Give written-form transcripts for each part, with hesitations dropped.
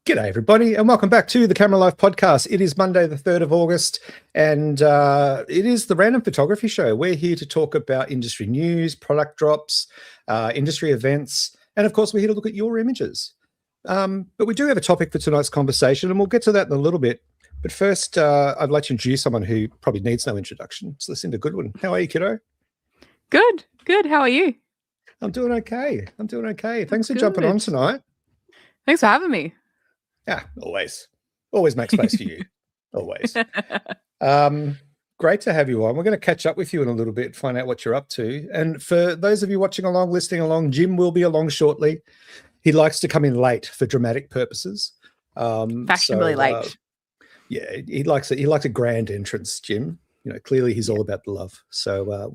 G'day, everybody, and welcome back to the Camera Life podcast. It is Monday, the 3rd of August, and it is the Random Photography Show. We're here to talk about industry news, product drops, industry events, and of course, we're here to look at your images. But we do have a topic for tonight's conversation, and we'll get to that in a little bit. But first, I'd like to introduce someone who probably needs no introduction. It's Lucinda Goodwin. How are you, kiddo? Good. How are you? I'm doing okay. Thanks for jumping on tonight. Thanks for having me. Yeah, always make space for you. Always. Great to have you on. We're going to catch up with you in a little bit, find out what you're up to. And for those of you watching along, listening along, Jim will be along shortly. He likes to come in late for dramatic purposes. Fashionably late. Yeah, he likes it. He likes a grand entrance, Jim. You know, clearly he's all about the love. So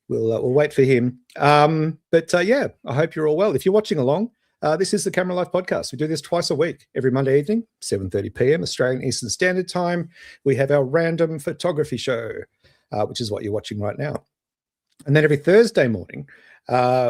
we'll wait for him. Yeah, I hope you're all well. If you're watching along, this is the Camera Life podcast. We do this twice a week, every Monday evening, 7:30 p.m. Australian Eastern Standard Time. We have our Random Photography Show, which is what you're watching right now. And then every Thursday morning,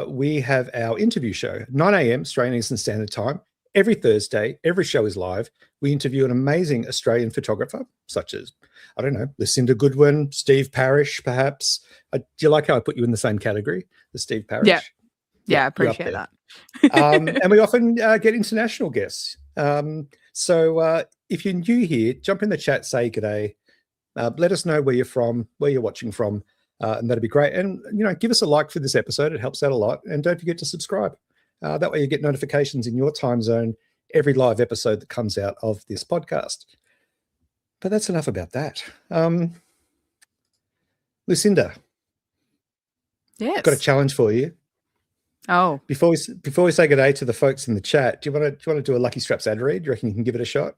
we have our interview show, 9 a.m. Australian Eastern Standard Time. Every Thursday, every show is live. We interview an amazing Australian photographer, such as, I don't know, Lucinda Goodwin, Steve Parrish, perhaps. Do you like how I put you in the same category as Steve Parrish? Yeah, I appreciate that. And we often get international guests. So if you're new here, jump in the chat, say g'day. Let us know where you're from, where you're watching from, and that'd be great. And, you know, give us a like for this episode. It helps out a lot. And don't forget to subscribe. That way you get notifications in your time zone every live episode that comes out of this podcast. But that's enough about that. Lucinda. Yes. I've got a challenge for you. Oh. Before we say good day to the folks in the chat, do you want to do a Lucky Straps ad read? Do you reckon you can give it a shot?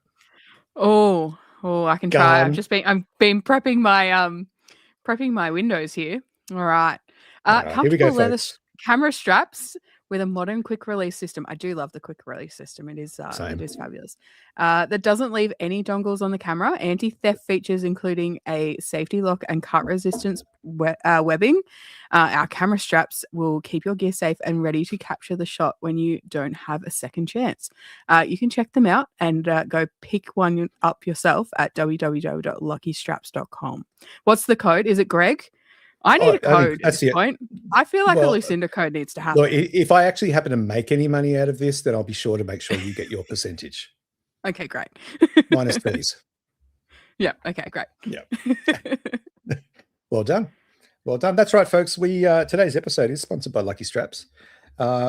Oh, I can try. I'm been prepping my windows here. All right. Comfortable leather camera straps with a modern quick release system. I do love the quick release system. It is fabulous. That doesn't leave any dongles on the camera. Anti-theft features including a safety lock and cut resistance webbing. Our camera straps will keep your gear safe and ready to capture the shot when you don't have a second chance. You can check them out and go pick one up yourself at www.luckystraps.com. What's the code? Is it Greg? I need a code at this point. I feel like a Lucinda code needs to happen. Look, if I actually happen to make any money out of this, then I'll be sure to make sure you get your percentage. Okay, great. Minus fees. Yeah. Okay, great. Yeah. Well done. That's right, folks. Today's episode is sponsored by Lucky Straps.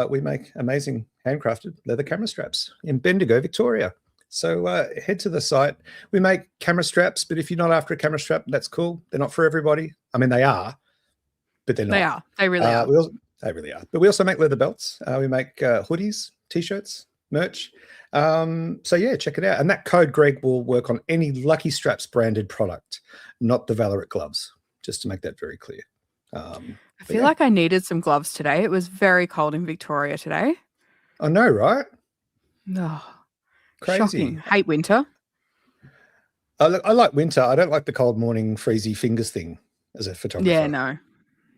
We make amazing handcrafted leather camera straps in Bendigo, Victoria. So head to the site. We make camera straps, but if you're not after a camera strap, that's cool. They're not for everybody. I mean, they are, but they're not. They are. They really are. They really are. But we also make leather belts. We make hoodies, T-shirts, merch. So yeah, check it out. And that code, Greg, will work on any Lucky Straps branded product, not the Valorant gloves, just to make that very clear. I feel like I needed some gloves today. It was very cold in Victoria today. I know, right? No. Crazy. Shocking. Hate winter. I like winter. I don't like the cold morning freezy fingers thing as a photographer. Yeah, no.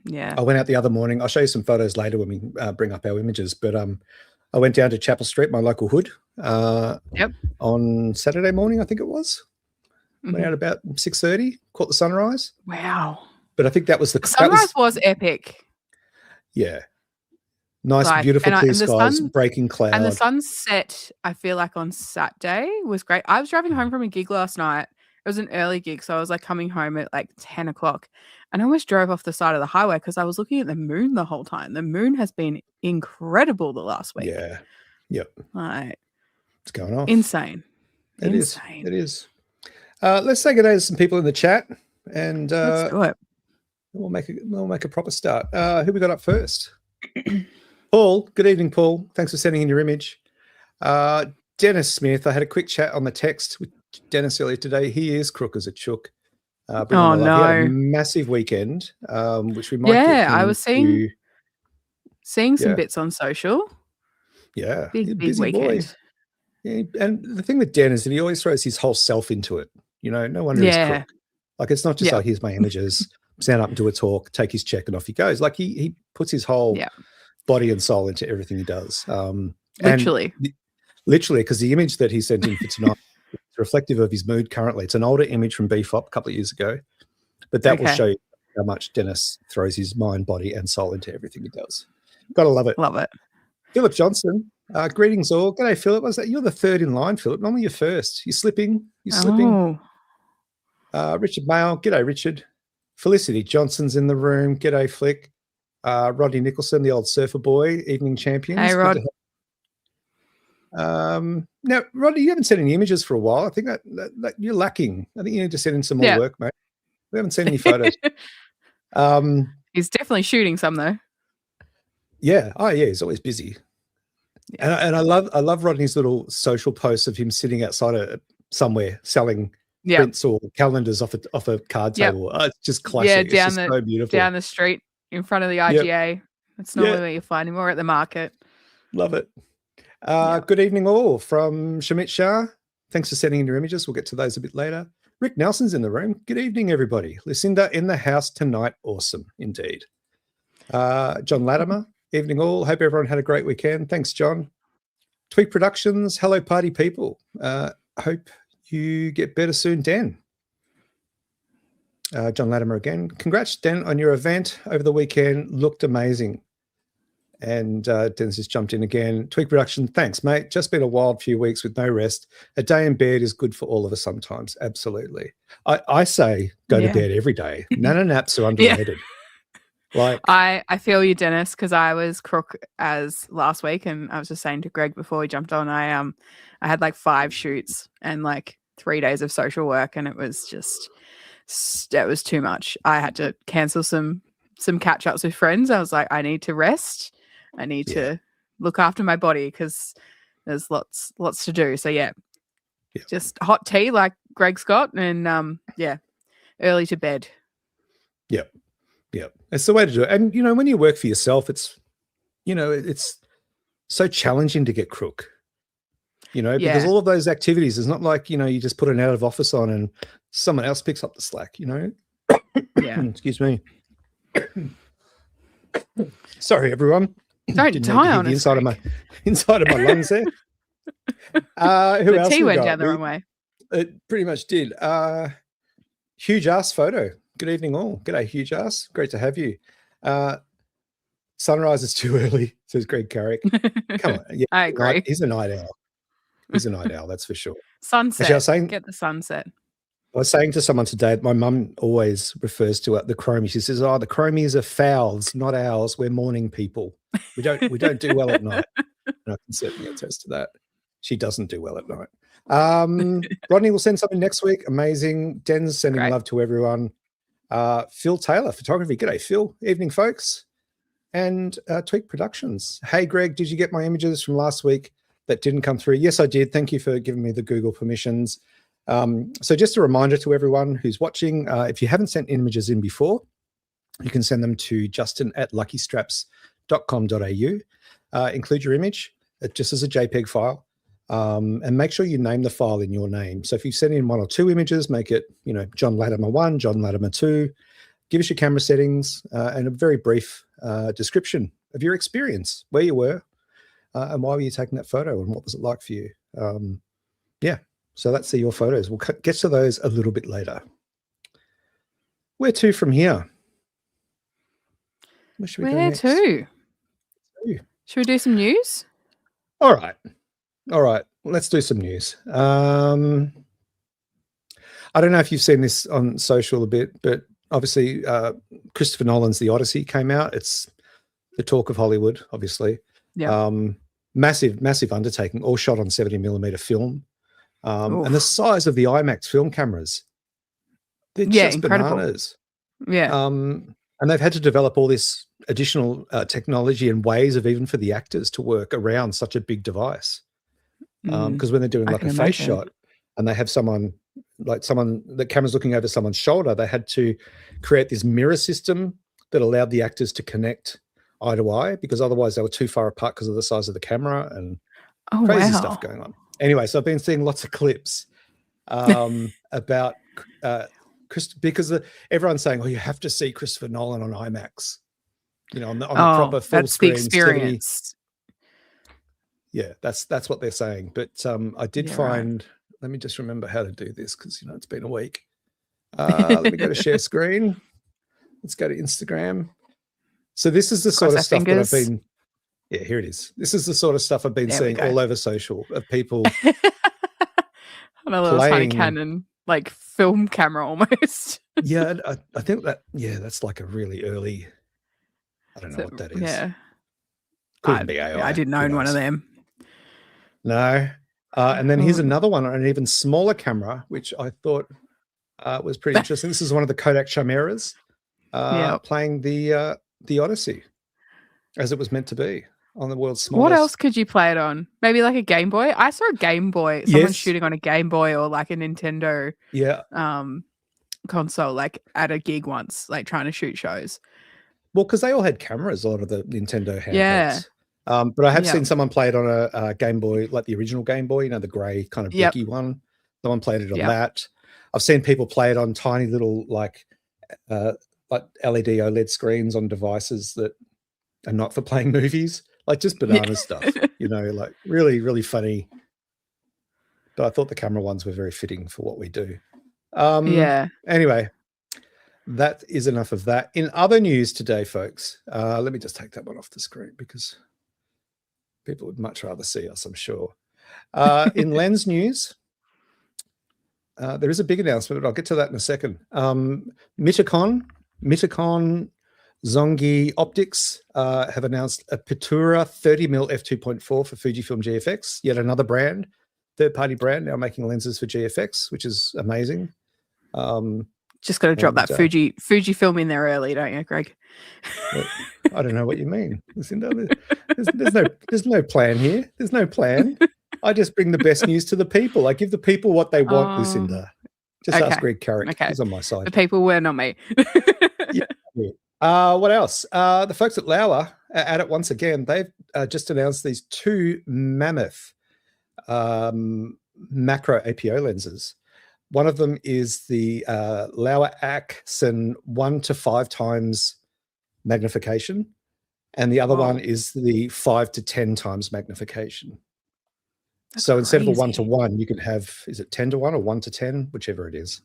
Yeah. I went out the other morning. I'll show you some photos later when we bring up our images. But I went down to Chapel Street, my local hood, on Saturday morning, I think it was. Went out about 6:30, caught the sunrise. Wow. But I think that was the sunrise was epic. Yeah. Nice, beautiful clear skies, breaking cloud. And the sunset, I feel like on Saturday was great. I was driving home from a gig last night. It was an early gig, so I was like coming home at like 10 o'clock. And I almost drove off the side of the highway because I was looking at the moon the whole time. The moon has been incredible the last week. Yeah. Yep. Like, it's going off. Insane. It is. Let's say good day to some people in the chat. And let's do it. We'll make a proper start. Who we got up first? Paul, good evening, Paul. Thanks for sending in your image. Dennis Smith, I had a quick chat on the text with Dennis earlier today. He is crook as a chook. No. He had a massive weekend, which we might get I was seeing some bits on social. Yeah. Big weekend. Boy. Yeah, and the thing with Dan is that he always throws his whole self into it. You know, no wonder he's crook. Like, it's not just like, here's my images, stand up and do a talk, take his check, and off he goes. Like, he puts his whole body and soul into everything he does. Literally. Literally, because the image that he sent in for tonight is reflective of his mood currently. It's an older image from BFOP a couple of years ago, but that will show you how much Dennis throws his mind, body, and soul into everything he does. Gotta love it. Love it. Philip Johnson, greetings all. G'day, Philip. Was that you're the third in line, Philip? Normally you're first. You're slipping. Richard Mail, g'day, Richard. Felicity Johnson's in the room. G'day, Flick. Rodney Nicholson, the old surfer boy, evening champions. Hey, Rod. Now, Rodney, you haven't sent any images for a while. I think that you're lacking. I think you need to send in some more work, mate. We haven't seen any photos. He's definitely shooting some though. Yeah. Oh, yeah. He's always busy. Yeah. And I love Rodney's little social posts of him sitting outside of somewhere selling prints or calendars off a card table. Oh, it's just classic. Yeah, so beautiful. Down the street in front of the IGA. It's normally where you find him, or at the market. Love it. Good evening all from Shamit Shah. Thanks for sending in your images. We'll get to those a bit later. Rick Nelson's in the room. Good evening, everybody. Lucinda in the house tonight. Awesome, indeed. John Latimer. Evening all. Hope everyone had a great weekend. Thanks, John. Tweak Productions. Hello, party people. Hope you get better soon, Dan. John Latimer again. Congrats, Dan, on your event over the weekend. Looked amazing. And Dennis just jumped in again. Tweak Production, thanks, mate. Just been a wild few weeks with no rest. A day in bed is good for all of us sometimes. Absolutely. I say go to bed every day. Nana naps are underrated. Like I feel you, Dennis, because I was crook as last week, and I was just saying to Greg before we jumped on, I had like 5 shoots and like 3 days of social work, and it was too much. I had to cancel some catch-ups with friends. I was like, I need to rest. I need to look after my body because there's lots to do. So just hot tea like Greg's got, and early to bed. Yep. It's the way to do it. And when you work for yourself, it's so challenging to get crook. Because all of those activities, it's not like you just put an out of office on and someone else picks up the slack. Excuse me. Sorry, everyone. Don't die on us. Inside of my lungs there. Who the else tea went down the wrong way. It pretty much did. Huge ass photo. Good evening, all. G'day, huge ass. Great to have you. Sunrise is too early, says Greg Carrick. Come on. Yeah, I agree. He's a night owl. He's a night owl, that's for sure. Sunset. Actually, get the sunset. I was saying to someone today, my mum always refers to the Cromie. She says, the Cromies are fowls, not owls. We're morning people. We don't do well at night. And I can certainly attest to that. She doesn't do well at night. Rodney will send something next week. Amazing. Den's sending love to everyone. Phil Taylor, photography. G'day, Phil. Evening, folks. And Tweak Productions. Hey, Greg, did you get my images from last week that didn't come through? Yes, I did. Thank you for giving me the Google permissions. So just a reminder to everyone who's watching, if you haven't sent images in before, you can send them to justin@luckystraps.com.au. Include your image just as a JPEG file, and make sure you name the file in your name. So if you send in 1 or 2 images, make it, John Latimer 1, John Latimer 2. Give us your camera settings and a very brief description of your experience, where you were, and why were you taking that photo, and what was it like for you? So let's see your photos. We'll get to those a little bit later. Where to from here? Where should we go next? Should we do some news? All right. Let's do some news. I don't know if you've seen this on social a bit, but obviously Christopher Nolan's The Odyssey came out. It's the talk of Hollywood, obviously. Yeah. Massive undertaking, all shot on 70mm film. And the size of the IMAX film cameras, they're just incredible. Bananas. Yeah. And they've had to develop all this additional technology and ways of even for the actors to work around such a big device. Because when they're doing like a face shot and they have the camera's looking over someone's shoulder, they had to create this mirror system that allowed the actors to connect eye to eye, because otherwise they were too far apart because of the size of the camera and crazy stuff going on. Anyway, so I've been seeing lots of clips about because everyone's saying, you have to see Christopher Nolan on IMAX, on the proper full that's screen. The experience. Yeah, that's what they're saying. But I did find. Right. Let me just remember how to do this because it's been a week. Let me go to share screen. Let's go to Instagram. So this is the sort of stuff that I've been. Yeah, here it is. This is the sort of stuff I've been seeing all over social of people on a little tiny Canon, like film camera almost. Yeah, I think that's like a really early. I don't know what that is. Yeah, couldn't be AI. I didn't own one of them. No, and then here's another one, an even smaller camera, which I thought was pretty interesting. This is one of the Kodak Chimeras playing the Odyssey as it was meant to be on the world's smallest. What else could you play it on? Maybe like a Game Boy? I saw a Game Boy, someone shooting on a Game Boy or like a Nintendo console, like at a gig once, like trying to shoot shows. Well, because they all had cameras, a lot of the Nintendo handhelds. Yeah. But I have seen someone play it on a Game Boy, like the original Game Boy, the grey kind of bricky one. Someone played it on that. I've seen people play it on tiny little like LED OLED screens on devices that are not for playing movies, like just banana stuff, like really, really funny. But I thought the camera ones were very fitting for what we do. Anyway, that is enough of that. In other news today, folks, let me just take that one off the screen because people would much rather see us, I'm sure. In Lens news, there is a big announcement, but I'll get to that in a second. Mitakon Zongi Optics have announced a Petura 30mm f2.4 for Fujifilm GFX, yet another brand, third-party brand, now making lenses for GFX, which is amazing. Just got to drop that Fujifilm in there early, don't you, Greg? I don't know what you mean. There's no plan here. There's no plan. I just bring the best news to the people. I give the people what they want, Lucinda. Just ask Greg Carrick. He's on my side. The people were not me. What else? The folks at Lauer are at it once again. They've just announced these two mammoth macro APO lenses. One of them is the Lauer Axon 1 to 5 times magnification, and the other one is the 5 to 10 times magnification. So instead of a 1 to 1, you can have, is it 10 to 1 or 1 to 10, whichever it is.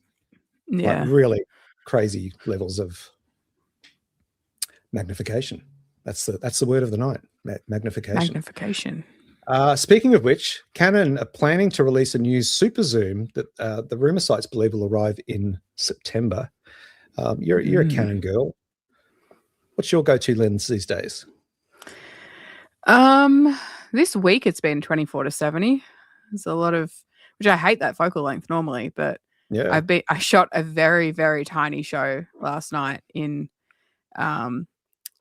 Yeah, like really crazy levels of magnification. That's the word of the night. Magnification. Speaking of which, Canon are planning to release a new super zoom that the rumor sites believe will arrive in September. You're a Canon girl. What's your go-to lens these days? This week it's been 24-70. There's a lot of, which I hate that focal length normally, but yeah, I shot a very, very tiny show last night in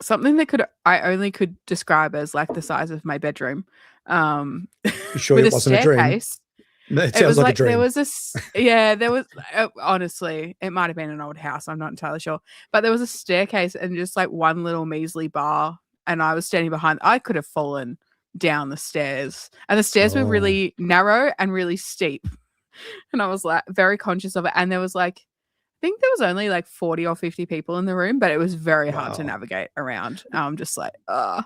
something that I only could describe as like the size of my bedroom. You sure it wasn't a dream? No, it sounds like a dream. There was honestly, it might have been an old house, I'm not entirely sure, but there was a staircase and just like one little measly bar, and I was standing behind. I could have fallen down the stairs, and the stairs were really narrow and really steep, and I was like very conscious of it. And there was like, I think there was only like 40 or 50 people in the room, but it was very hard to navigate around. I'm just like, But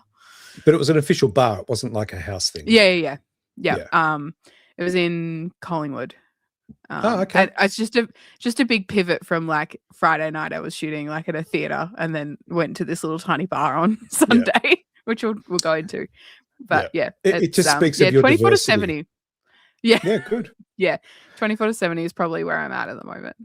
it was an official bar. It wasn't like a house thing. Yeah. It was in Collingwood. Okay. It's just a big pivot from like Friday night. I was shooting like at a theater, and then went to this little tiny bar on Sunday, which we'll go into. But it just speaks of your 24-70. Yeah, good. Yeah, 24-70 is probably where I'm at the moment.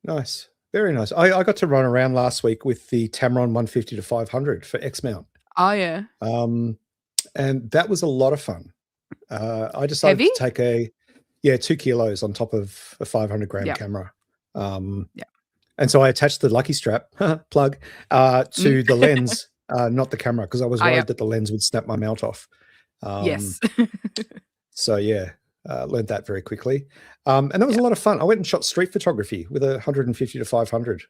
Nice, very nice. I got to run around last week with the Tamron 150-500 for X mount. Oh yeah. And that was a lot of fun. I decided to take 2 kilos on top of a 500-gram camera. And so I attached the lucky strap plug to the lens, not the camera, because I was worried that the lens would snap my mount off. Yes. So learned that very quickly. And that was a lot of fun. I went and shot street photography with a 150-500.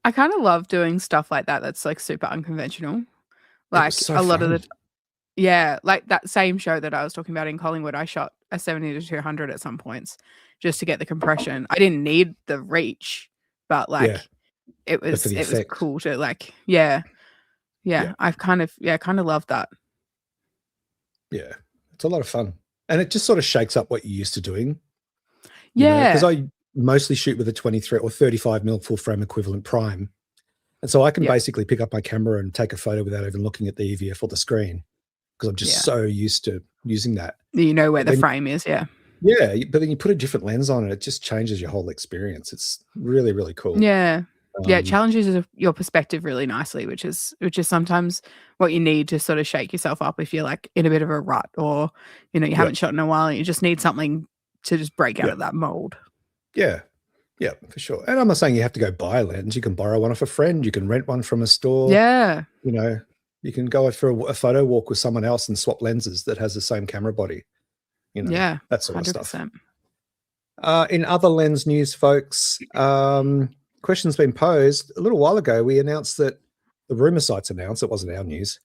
I kind of love doing stuff like that. That's like super unconventional. Like a lot of the, like that same show that I was talking about in Collingwood, I shot a 70-200 at some points just to get the compression. I didn't need the reach, but like it was cool to like, I kind of love that. Yeah, It's a lot of fun. And it just sort of shakes up what you're used to doing. Yeah. Because I mostly shoot with a 23 or 35mm full frame equivalent prime. And so I can basically pick up my camera and take a photo without even looking at the EVF or the screen because I'm just so used to using that. You know where the frame is, Yeah, but then you put a different lens on it just changes your whole experience. It's really, really cool. Yeah. It challenges your perspective really nicely, which is sometimes what you need to sort of shake yourself up if you're like in a bit of a rut or, you haven't shot in a while and you just need something to just break out of that mold. Yeah. Yeah, for sure. And I'm not saying you have to go buy a lens. You can borrow one off a friend. You can rent one from a store. Yeah. You can go for a photo walk with someone else and swap lenses that has the same camera body. That sort of 100%. Stuff. In other lens news, folks, question's been posed. A little while ago, we announced that the rumor sites announced, it wasn't our news,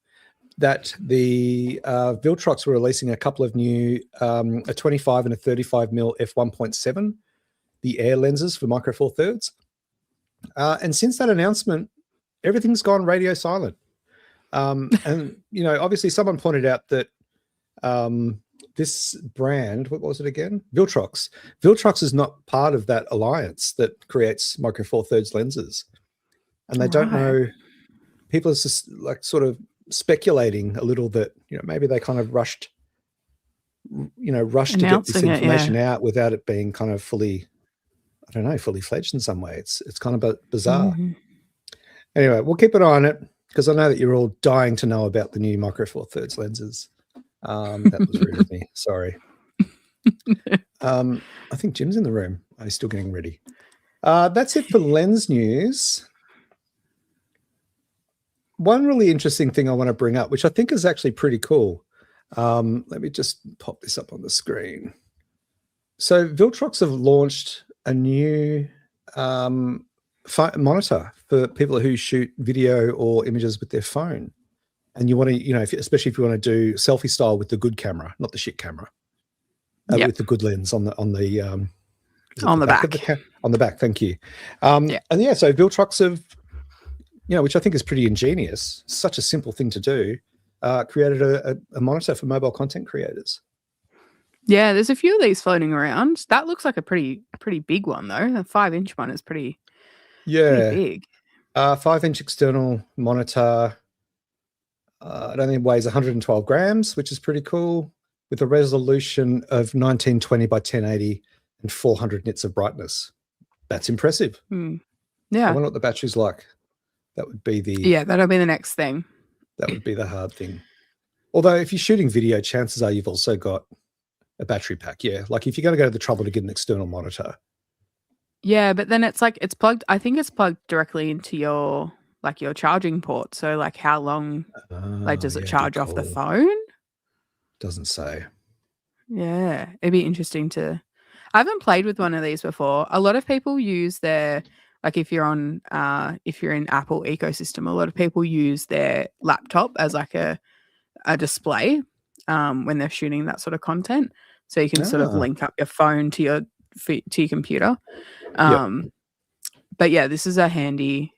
that the Viltrox were releasing a couple of new, a 25 and a 35mm f1.7, the air lenses for micro four thirds. And since that announcement, everything's gone radio silent. And, obviously someone pointed out that this brand, what was it again? Viltrox. Viltrox is not part of that alliance that creates micro four thirds lenses. And they don't know, people are just like sort of speculating a little that, maybe they kind of rushed to get this information out without it being kind of fully fledged in some way. It's kind of bizarre. Anyway, we'll keep an eye on it because I know that you're all dying to know about the new micro four thirds lenses. That was rude of me. Sorry. I think Jim's in the room. He's still getting ready. That's it for lens news. One really interesting thing I want to bring up, which I think is actually pretty cool. Let me just pop this up on the screen. So Viltrox have launched a new monitor for people who shoot video or images with their phone. And you want to, especially if you want to do selfie style with the good camera, not the shit camera, with the good lens on the back. On the back, thank you. So Viltrox have, which I think is pretty ingenious, such a simple thing to do, created a monitor for mobile content creators. Yeah, there's a few of these floating around. That looks like a pretty big one though. The 5-inch one is pretty big. 5-inch external monitor. It only weighs 112 grams, which is pretty cool, with a resolution of 1920 by 1080 and 400 nits of brightness. That's impressive. Yeah. I wonder what the battery's like. That would be that'll be the next thing. That would be the hard thing. Although if you're shooting video, chances are you've also got a battery pack. Yeah. Like if you're going to go to the trouble to get an external monitor. Yeah, but then it's plugged. I think it's plugged directly into your charging port. So like how long does it charge off the phone? Doesn't say. Yeah. It'd be interesting I haven't played with one of these before. A lot of people use their, like if you're in Apple ecosystem, a lot of people use their laptop as like a display when they're shooting that sort of content. So you can sort of link up your phone to your computer. But yeah, this is a handy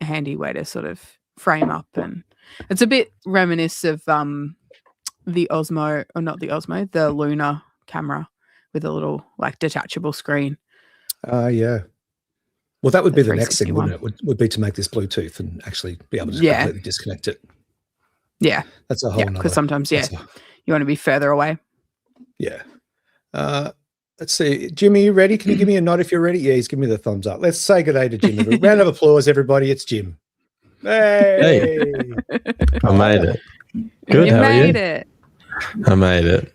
way to sort of frame up, and it's a bit reminiscent of the Lunar camera with a little like detachable screen. Yeah. Well, that would be the next thing, wouldn't it? Would be to make this Bluetooth and actually be able to completely disconnect it. Yeah. That's a whole because sometimes, you want to be further away. Yeah. Let's see. Jimmy, you ready? Can you give me a nod if you're ready? Yeah, he's giving me the thumbs up. Let's say good day to Jim. A round of applause, everybody. It's Jim. Hey. I made it. Good. You how made are you? it. I made it.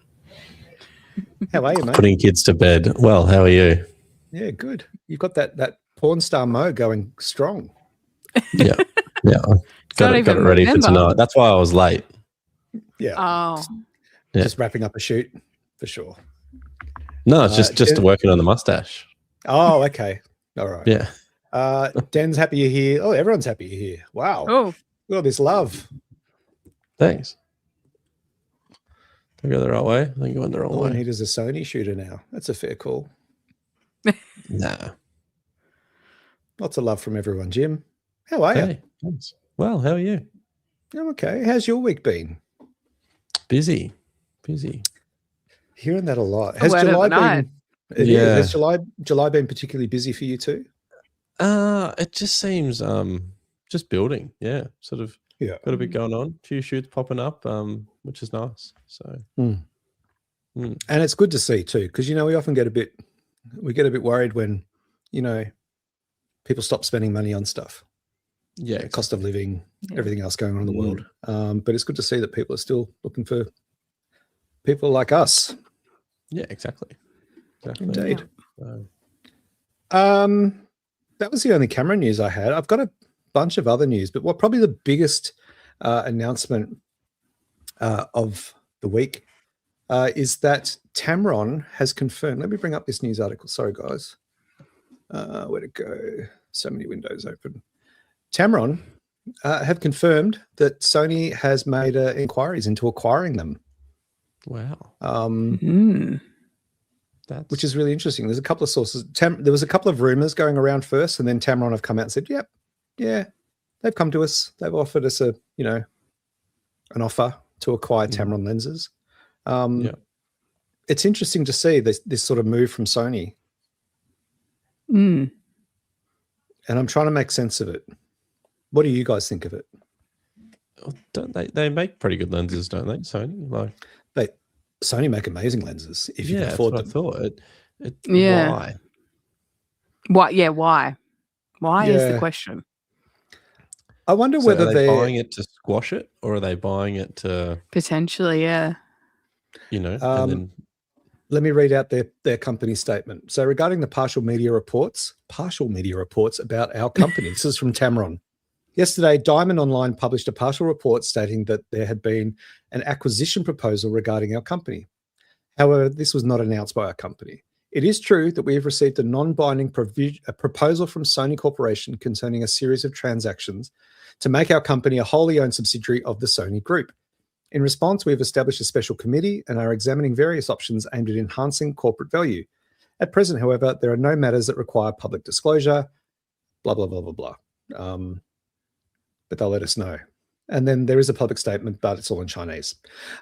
How are you, mate? Putting kids to bed. Well, how are you? Yeah, good. You've got that porn star mode going strong. Yeah. Got it ready for tonight. That's why I was late. Yeah. Oh. Just wrapping up a shoot for sure. No, it's just working on the mustache. Oh, okay. All right. Yeah. Dan's happy you're here. Oh, everyone's happy you're here. Wow. Oh. Look at this love. Thanks. Did I go the right way? I think I went the wrong way. And he does a Sony shooter now. That's a fair call. Nah. Lots of love from everyone. Jim, how are you? Thanks. Well, how are you? I'm okay. How's your week been? Busy. Hearing that a lot. Has July been? Has July been particularly busy for you too? It just seems just building. Yeah, sort of. Yeah, got a bit going on. A few shoots popping up, which is nice. So, and it's good to see too, because we often get a bit worried when people stop spending money on stuff. Yeah, exactly. Cost of living, everything else going on in the world. But it's good to see that people are still looking for people like us. Yeah, exactly. Indeed. That was the only camera news I had. I've got a bunch of other news, but probably the biggest announcement of the week is that Tamron has confirmed. Let me bring up this news article. Sorry, guys. Where'd it go? So many windows open. Tamron have confirmed that Sony has made inquiries into acquiring them. Wow. Which is really interesting. There's a couple of sources. There was a couple of rumors going around first, and then Tamron have come out and said, "Yep, yeah, they've come to us. They've offered us an offer to acquire Tamron lenses." It's interesting to see this sort of move from Sony. And I'm trying to make sense of it. What do you guys think of it? Don't they make pretty good lenses, don't they, Sony? Sony make amazing lenses if you can afford them. I thought. Why? Why? Yeah, why? Why is the question? I wonder whether they're buying it to squash it, or are they buying it to potentially, and then let me read out their company statement. So regarding the partial media reports about our company, this is from Tamron. Yesterday, Diamond Online published a partial report stating that there had been an acquisition proposal regarding our company. However, this was not announced by our company. It is true that we have received a non-binding proposal from Sony Corporation concerning a series of transactions to make our company a wholly owned subsidiary of the Sony Group. In response, we have established a special committee and are examining various options aimed at enhancing corporate value. At present, however, there are no matters that require public disclosure, blah, blah, blah, blah, blah. But they'll let us know. And then there is a public statement, but it's all in Chinese.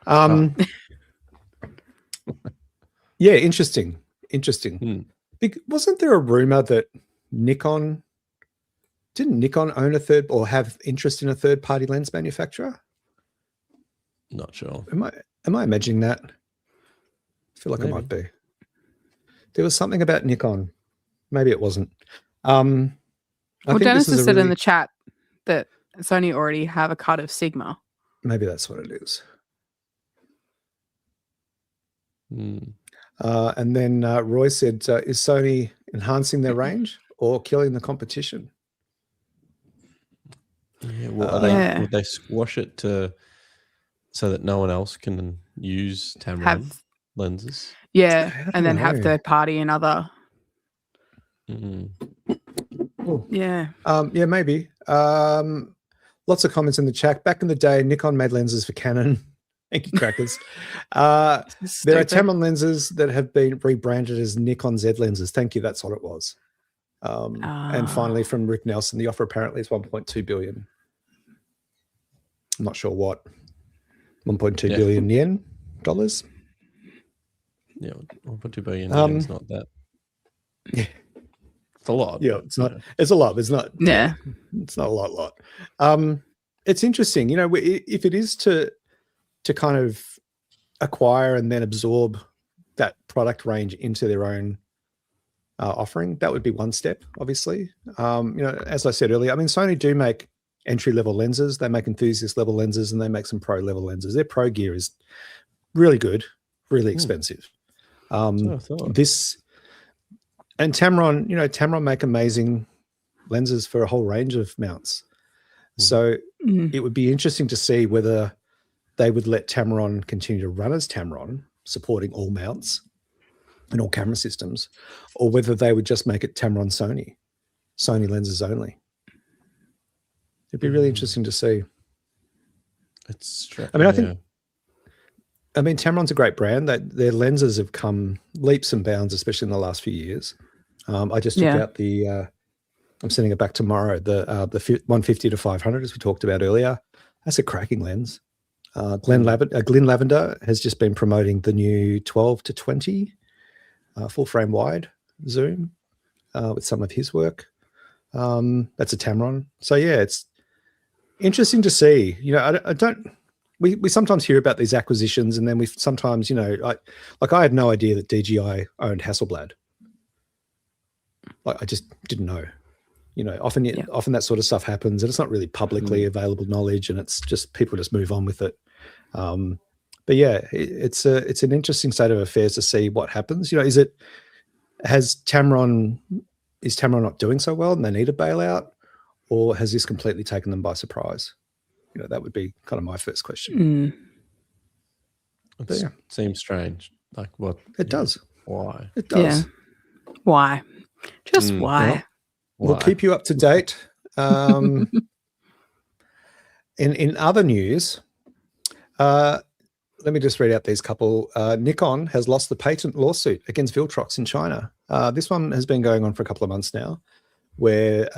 Yeah, interesting. Wasn't there a rumor that didn't Nikon own a third or have interest in a third-party lens manufacturer? Not sure. Am I imagining that? I feel like it might be. There was something about Nikon. Maybe it wasn't. Dennis has said in the chat that Sony already have a cut of Sigma. Maybe that's what it is. And then Roy said, is Sony enhancing their range or killing the competition? Yeah, would they squash it so that no one else can use Tamron lenses? Yeah, and then have third party and other. Yeah. Yeah, maybe. Lots of comments in the chat. Back in the day, Nikon made lenses for Canon. Thank you, crackers. There are Tamron lenses that have been rebranded as Nikon Z lenses. Thank you. That's what it was. And finally, from Rick Nelson, the offer apparently is 1.2 billion. I'm not sure what. 1.2 billion yen dollars. Yeah, 1.2 billion yen is not that. Yeah. It's a lot. Yeah, it's not. It's a lot. It's not. Yeah, it's not a lot. It's interesting, if it is to kind of acquire and then absorb that product range into their own offering, that would be one step. Obviously, as I said earlier, Sony do make entry-level lenses. They make enthusiast-level lenses, and they make some pro-level lenses. Their pro gear is really good, really expensive. This. And Tamron, Tamron make amazing lenses for a whole range of mounts. So it would be interesting to see whether they would let Tamron continue to run as Tamron, supporting all mounts and all camera systems, or whether they would just make it Tamron Sony lenses only. It'd be really interesting to see. Tamron's a great brand. Their lenses have come leaps and bounds, especially in the last few years. I just took out I'm sending it back tomorrow, the 150 to 500, as we talked about earlier. That's a cracking lens. Glenn Lavender has just been promoting the new 12-20 full frame wide zoom with some of his work. That's a Tamron. So yeah, it's interesting to see. You know, I don't. We sometimes hear about these acquisitions, and then we sometimes, you know, I had no idea that DJI owned Hasselblad. Like I just didn't know. You know, often that sort of stuff happens, and it's not really publicly available knowledge, and it's just people just move on with it. But yeah, it's an interesting state of affairs to see what happens. You know, is Tamron not doing so well and they need a bailout, or has this completely taken them by surprise? You know, that would be kind of my first question. It seems strange. Like what? It does. Why? It does. Yeah. Why? Just why? Well, we'll keep you up to date. In other news, let me just read out these couple. Nikon has lost the patent lawsuit against Viltrox in China. This one has been going on for a couple of months now, where,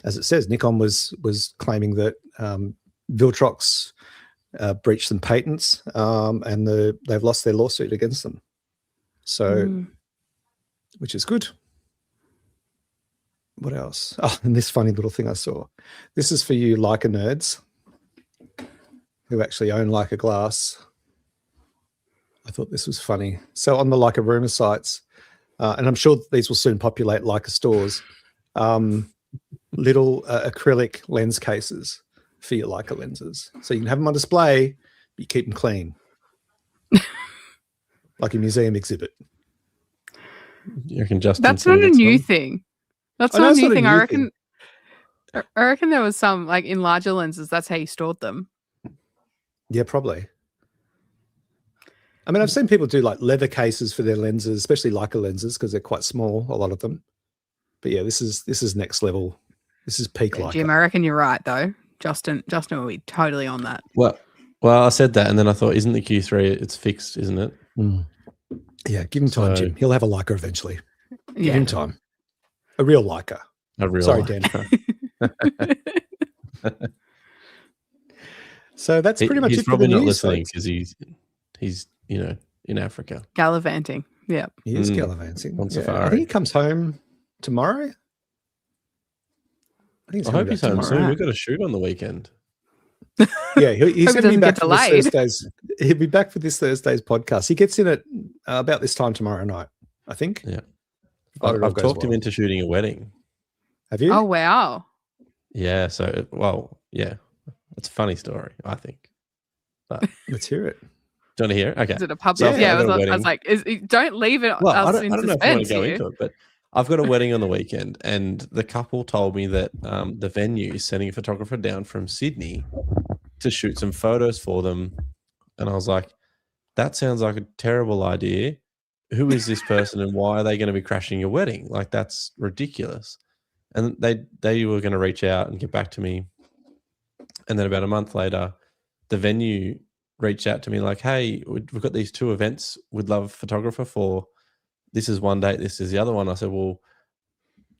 as it says, Nikon was claiming that Viltrox breached some patents, and they've lost their lawsuit against them. So, which is good. What else? Oh, and this funny little thing I saw. This is for you Leica nerds who actually own Leica glass. I thought this was funny. So on the Leica rumor sites, and I'm sure these will soon populate Leica stores, little acrylic lens cases for your Leica lenses. So you can have them on display, but you keep them clean. Like a museum exhibit. You can just. That's not a new thing. That's not a new thing. I reckon there was some, like in larger lenses, that's how you stored them. Yeah, probably. I mean, I've seen people do like leather cases for their lenses, especially Leica lenses, because they're quite small, a lot of them. But yeah, this is next level. This is peak Leica. Jim, I reckon you're right though. Justin will be totally on that. Well, I said that, and then I thought, isn't the Q3? It's fixed, isn't it? Yeah, give him time, Jim. He'll have a Leica eventually. Give him time. A real Leica. Sorry, Leica. Dan. So that's pretty much it. He's probably not listening because he's in Africa gallivanting. Yeah, he is gallivanting on safari. I think he comes home tomorrow. I hope he's home soon. We've got a shoot on the weekend. Yeah, he's going to be back for this Thursday's. He'll be back for this Thursday's podcast. He gets in at about this time tomorrow night, I think. Yeah, I've talked him into shooting a wedding. Have you? Oh wow! Yeah. So it's a funny story, I think. But let's hear it. Do you want to hear it? Okay. Is it a public? So I was like, don't leave it. Well, I don't know if you want to go into it, but I've got a wedding on the weekend, and the couple told me that the venue is sending a photographer down from Sydney to shoot some photos for them. And I was like, that sounds like a terrible idea. Who is this person and why are they going to be crashing your wedding? Like, that's ridiculous. And they were going to reach out and get back to me. And then about a month later, the venue reached out to me like, hey, we've got these two events we'd love a photographer for. This is one date, this is the other one. I said, well,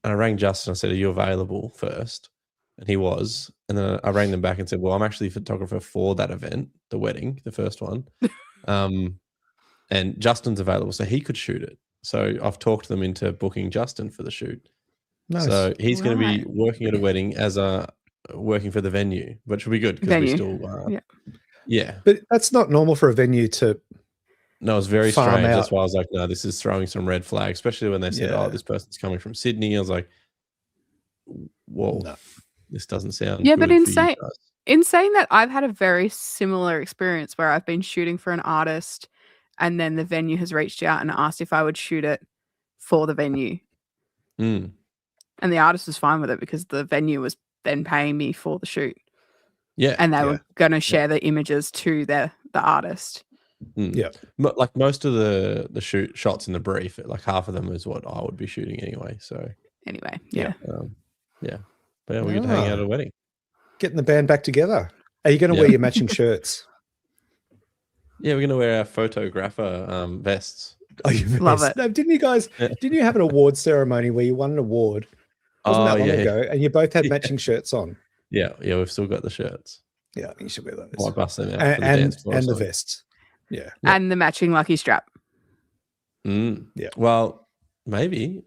and I rang Justin. I said, are you available first? And he was. And then I rang them back and said, well, I'm actually a photographer for that event, the wedding, the first one. And Justin's available, so he could shoot it. So I've talked them into booking Justin for the shoot. Nice. So he's going to be working at a wedding as working for the venue, which will be good because we still, yeah. But that's not normal for a venue to. No, it's very strange. That's why I was like, no, this is throwing some red flags, especially when they said, oh, this person's coming from Sydney. I was like, whoa, this doesn't sound good. But in saying that, I've had a very similar experience where I've been shooting for an artist and then the venue has reached out and asked if I would shoot it for the venue. And the artist was fine with it because the venue was then paying me for the shoot. Yeah. And they were going to share the images to the artist. Yeah. Like most of the shoot shots in the brief, like half of them is what I would be shooting anyway. So anyway, But we get to hang out at a wedding. Getting the band back together. Are you going to wear your matching shirts? Yeah, we're going to wear our photographer vests. Oh, you love it. No, didn't you have an award ceremony where you won an award? Wasn't that long ago? And you both had matching shirts on. Yeah, we've still got the shirts. Yeah, I think you should wear those. Might bust them out for the dance floor and the vests. Yeah. And the matching lucky strap. Yeah. Well, maybe.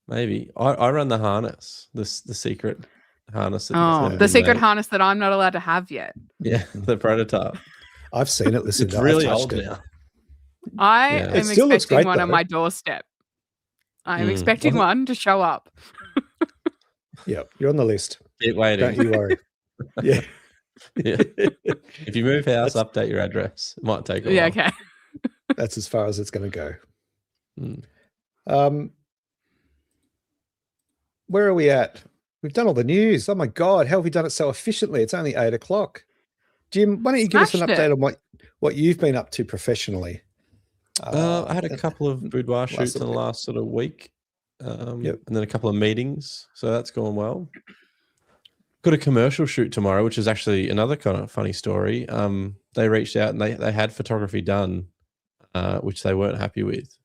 I run the harness, the secret harness. The secret harness that I'm not allowed to have yet. Yeah, the prototype. I've seen it. Listen, it's really old now. I am expecting one on my doorstep. I am expecting one to show up. Yeah, you're on the list. Keep waiting. Don't you worry. Yeah. If you move house, update your address. It might take a while. Yeah, okay. That's as far as it's going to go. Where are we at? We've done all the news. Oh my God, how have we done it so efficiently? It's only 8 o'clock. Jim, why don't you give us an update on what you've been up to professionally? I had a couple of boudoir shoots in the last sort of week, and then a couple of meetings, so that's going well. Got a commercial shoot tomorrow, which is actually another kind of funny story. They reached out and they had photography done, which they weren't happy with.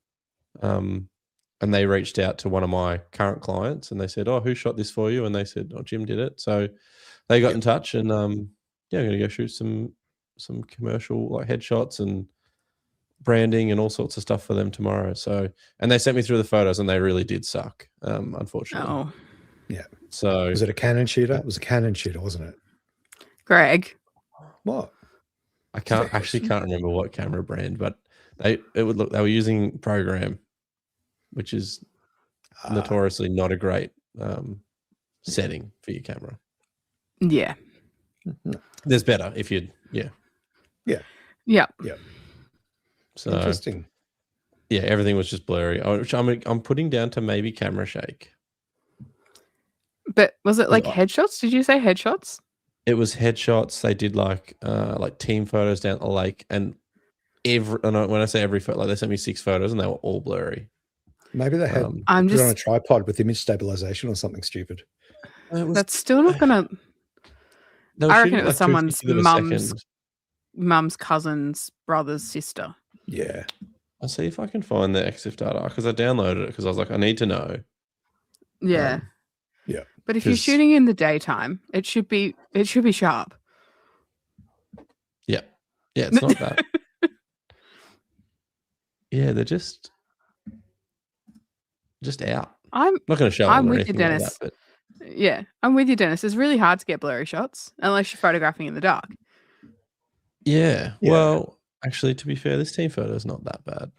And they reached out to one of my current clients and they said, "Oh, who shot this for you?" And they said, "Oh, Jim did it." So they got in touch and I'm going to go shoot some commercial like headshots and branding and all sorts of stuff for them tomorrow. So, and they sent me through the photos and they really did suck, unfortunately. Oh. Yeah. So was it a Canon shooter? It was a Canon shooter, wasn't it? Greg. What? I can't remember what camera brand, but they were using Program, which is notoriously not a great setting for your camera. Yeah. There's better if you'd Yeah. So interesting. Yeah, everything was just blurry. Which I'm putting down to maybe camera shake. But was it like headshots? Did you say headshots? It was headshots. They did like team photos down at the lake, and when I say every photo, like they sent me 6 photos and they were all blurry. Maybe they had put it on a tripod with image stabilization or something stupid. That's still not gonna. I reckon it was someone's mum's cousin's brother's sister. Yeah. I'll see if I can find the EXIF data because I downloaded it because I was like, I need to know. Yeah. Yeah. But if you're shooting in the daytime, it should be sharp. Yeah. Yeah, it's not that. Yeah, they're just out. I'm not going to show them or anything like that, but yeah, I'm with you, Dennis. It's really hard to get blurry shots unless you're photographing in the dark. Yeah. Well, actually, to be fair, this team photo is not that bad.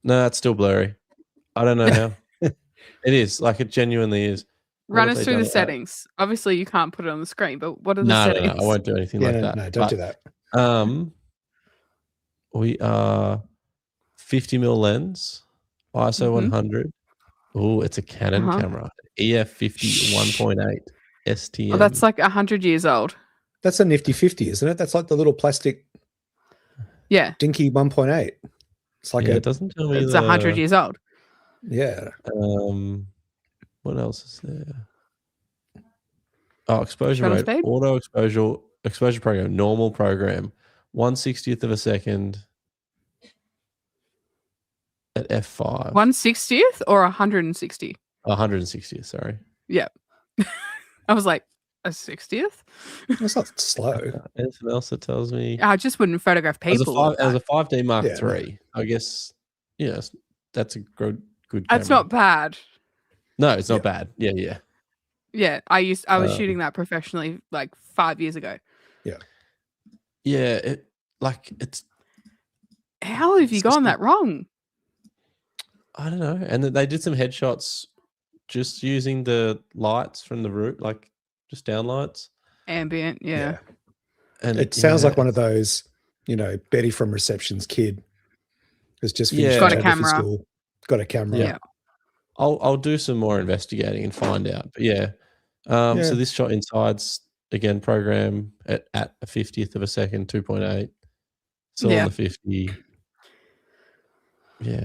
No, it's still blurry. I don't know how. It is. Like, it genuinely is. Run us through the settings. Obviously, you can't put it on the screen, but what are the settings? No, I won't do anything like that. No, don't do that. We are 50mm lens, ISO 100. Oh, it's a Canon camera. EF50 1.8 STM. Oh, that's like 100 years old. That's a nifty 50, isn't it? That's like the little plastic dinky 1.8. It's like it doesn't tell me it's 100 years old. Yeah. What else is there? Oh, exposure rate, auto exposure program, normal program, 1/60th of a second at f5. 1/60th or 160? 160th, sorry. Yeah. I was like, a 60th? That's not slow. Anything else that tells me? I just wouldn't photograph people. As a 5D Mark III, I guess, that's a good camera. That's not bad. No, it's not bad. Yeah. Yeah, I was shooting that professionally like 5 years ago. Yeah. Yeah, it's. How have you gone that wrong? I don't know. And they did some headshots just using the lights from the roof, like just down lights. Ambient, yeah. And it sounds like one of those, Betty from Reception's kid who's just finished got a camera. School, got a camera. Yeah. I'll do some more investigating and find out. But so this shot inside's again program at a 50th of a second, 2.8. Still on the 50. Yeah.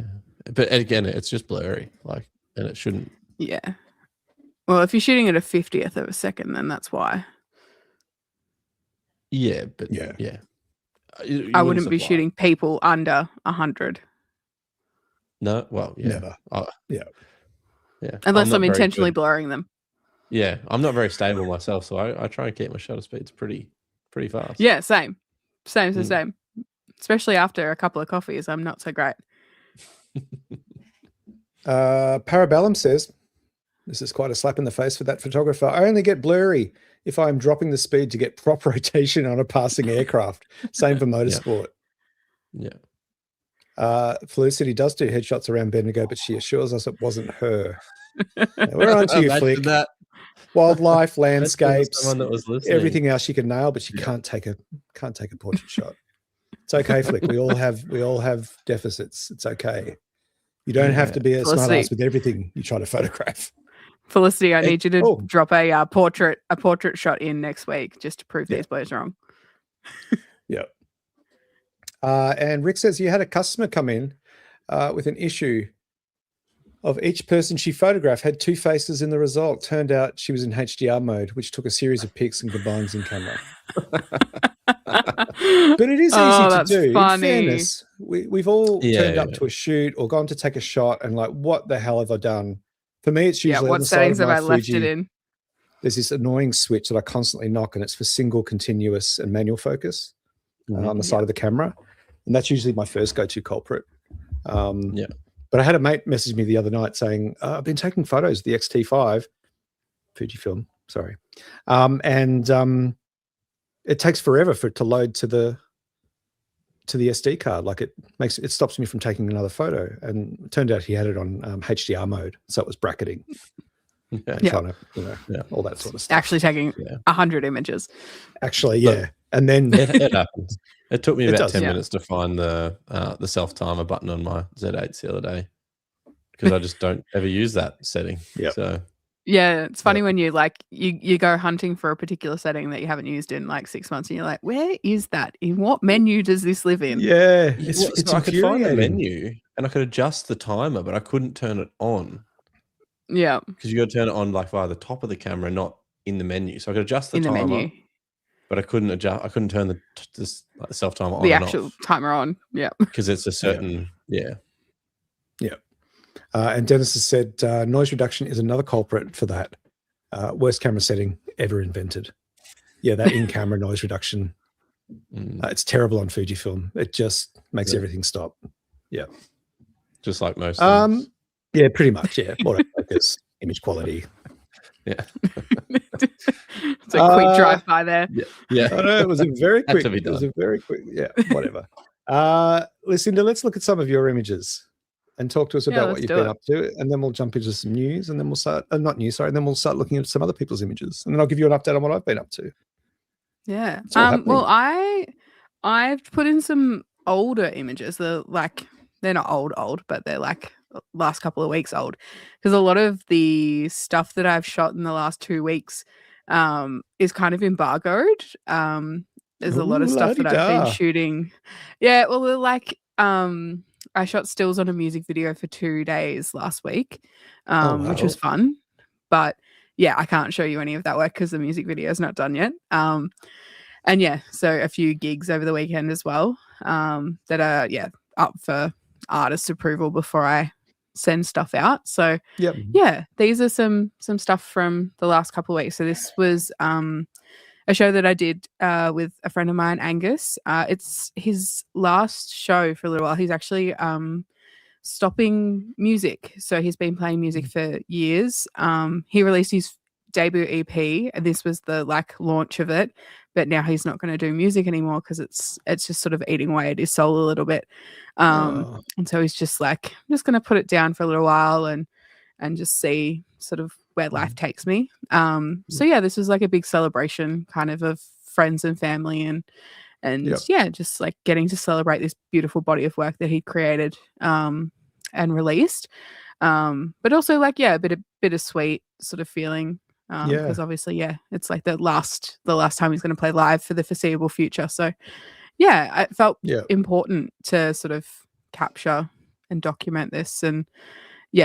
But again, it's just blurry, and it shouldn't. Yeah. Well, if you're shooting at a 50th of a second, then that's why. Yeah, but yeah. I wouldn't be shooting people under 100. No, well, yeah. Never. Yeah. Unless I'm intentionally blurring them. Yeah, I'm not very stable myself, so I try and keep my shutter speeds pretty fast. Yeah, same. Especially after a couple of coffees, I'm not so great. Parabellum says, this is quite a slap in the face for that photographer. I only get blurry if I'm dropping the speed to get proper rotation on a passing aircraft. Same for motorsport. Yeah. Felicity does do headshots around Bendigo, but she assures us it wasn't her. We're on to you, Flick. That. Wildlife, landscapes, everything else she can nail, but she can't take a portrait shot. It's okay, Flick. We all have deficits. It's okay. You don't have to be a smart ass with everything you try to photograph. Felicity, I need you to drop a portrait shot in next week just to prove these boys wrong. Yeah. And Rick says you had a customer come in with an issue of each person she photographed had two faces in the result. Turned out she was in HDR mode, which took a series of pics and combines in camera. But it is easy to do. Funny. In fairness, we've all turned up to a shoot or gone to take a shot and like, what the hell have I done? For me, it's usually what settings have I left it in? There's this annoying switch that I constantly knock, and it's for single, continuous, and manual focus on the side of the camera, and that's usually my first go-to culprit. But I had a mate message me the other night saying, I've been taking photos of the XT5, Fujifilm, sorry, and it takes forever for it to load to the SD card. Like it stops me from taking another photo. And it turned out he had it on HDR mode, so it was bracketing. Trying to, all that sort of stuff. Actually taking 100 images. Actually, and then it happens. It took me about 10 minutes to find the self timer button on my Z8s the other day because I just don't ever use that setting. So it's funny when you you go hunting for a particular setting that you haven't used in like 6 months, and you're like, where is that? In what menu does this live in? Yeah, it's I could find the menu and I could adjust the timer, but I couldn't turn it on. Yeah, because you got to turn it on like via the top of the camera, not in the menu. So I could adjust the timer. Menu. But I couldn't adjust. I couldn't turn the self timer on. The actual timer on, because it's a certain, And Dennis has said noise reduction is another culprit for that. Worst camera setting ever invented. Yeah, that in-camera noise reduction. It's terrible on Fujifilm. It just makes everything stop. Yeah, just like most things. Yeah, pretty much. Yeah, autofocus, image quality. Yeah. It's a quick drive by there. Yeah. I know, it was a very quick. It was a very quick. Yeah, whatever. Lucinda, let's look at some of your images and talk to us about what you've been up to, and then we'll jump into some news, and then we'll start. Not news, sorry. And then we'll start looking at some other people's images, and then I'll give you an update on what I've been up to. Yeah. Well, I've put in some older images. They're not old, but they're like last couple of weeks old, because a lot of the stuff that I've shot in the last 2 weeks is kind of embargoed. There's a lot of stuff that I've been shooting. Yeah, well, they're like I shot stills on a music video for 2 days last week, which was fun. But yeah, I can't show you any of that work because the music video is not done yet. And yeah, so a few gigs over the weekend as well that are up for artist approval before I send stuff out. So yeah, these are some stuff from the last couple of weeks. So this was a show that I did with a friend of mine, Angus. It's his last show for a little while. He's actually stopping music. So he's been playing music for years. He released his debut EP, and this was the launch of it. But now he's not going to do music anymore because it's just sort of eating away at his soul a little bit. And so he's just like, I'm just going to put it down for a little while and just see sort of where life takes me. So yeah, this was like a big celebration kind of friends and family and just like getting to celebrate this beautiful body of work that he created and released. But also like, a bittersweet sort of feeling. Because obviously, it's like the last time he's going to play live for the foreseeable future. So yeah, it felt important to sort of capture and document this, and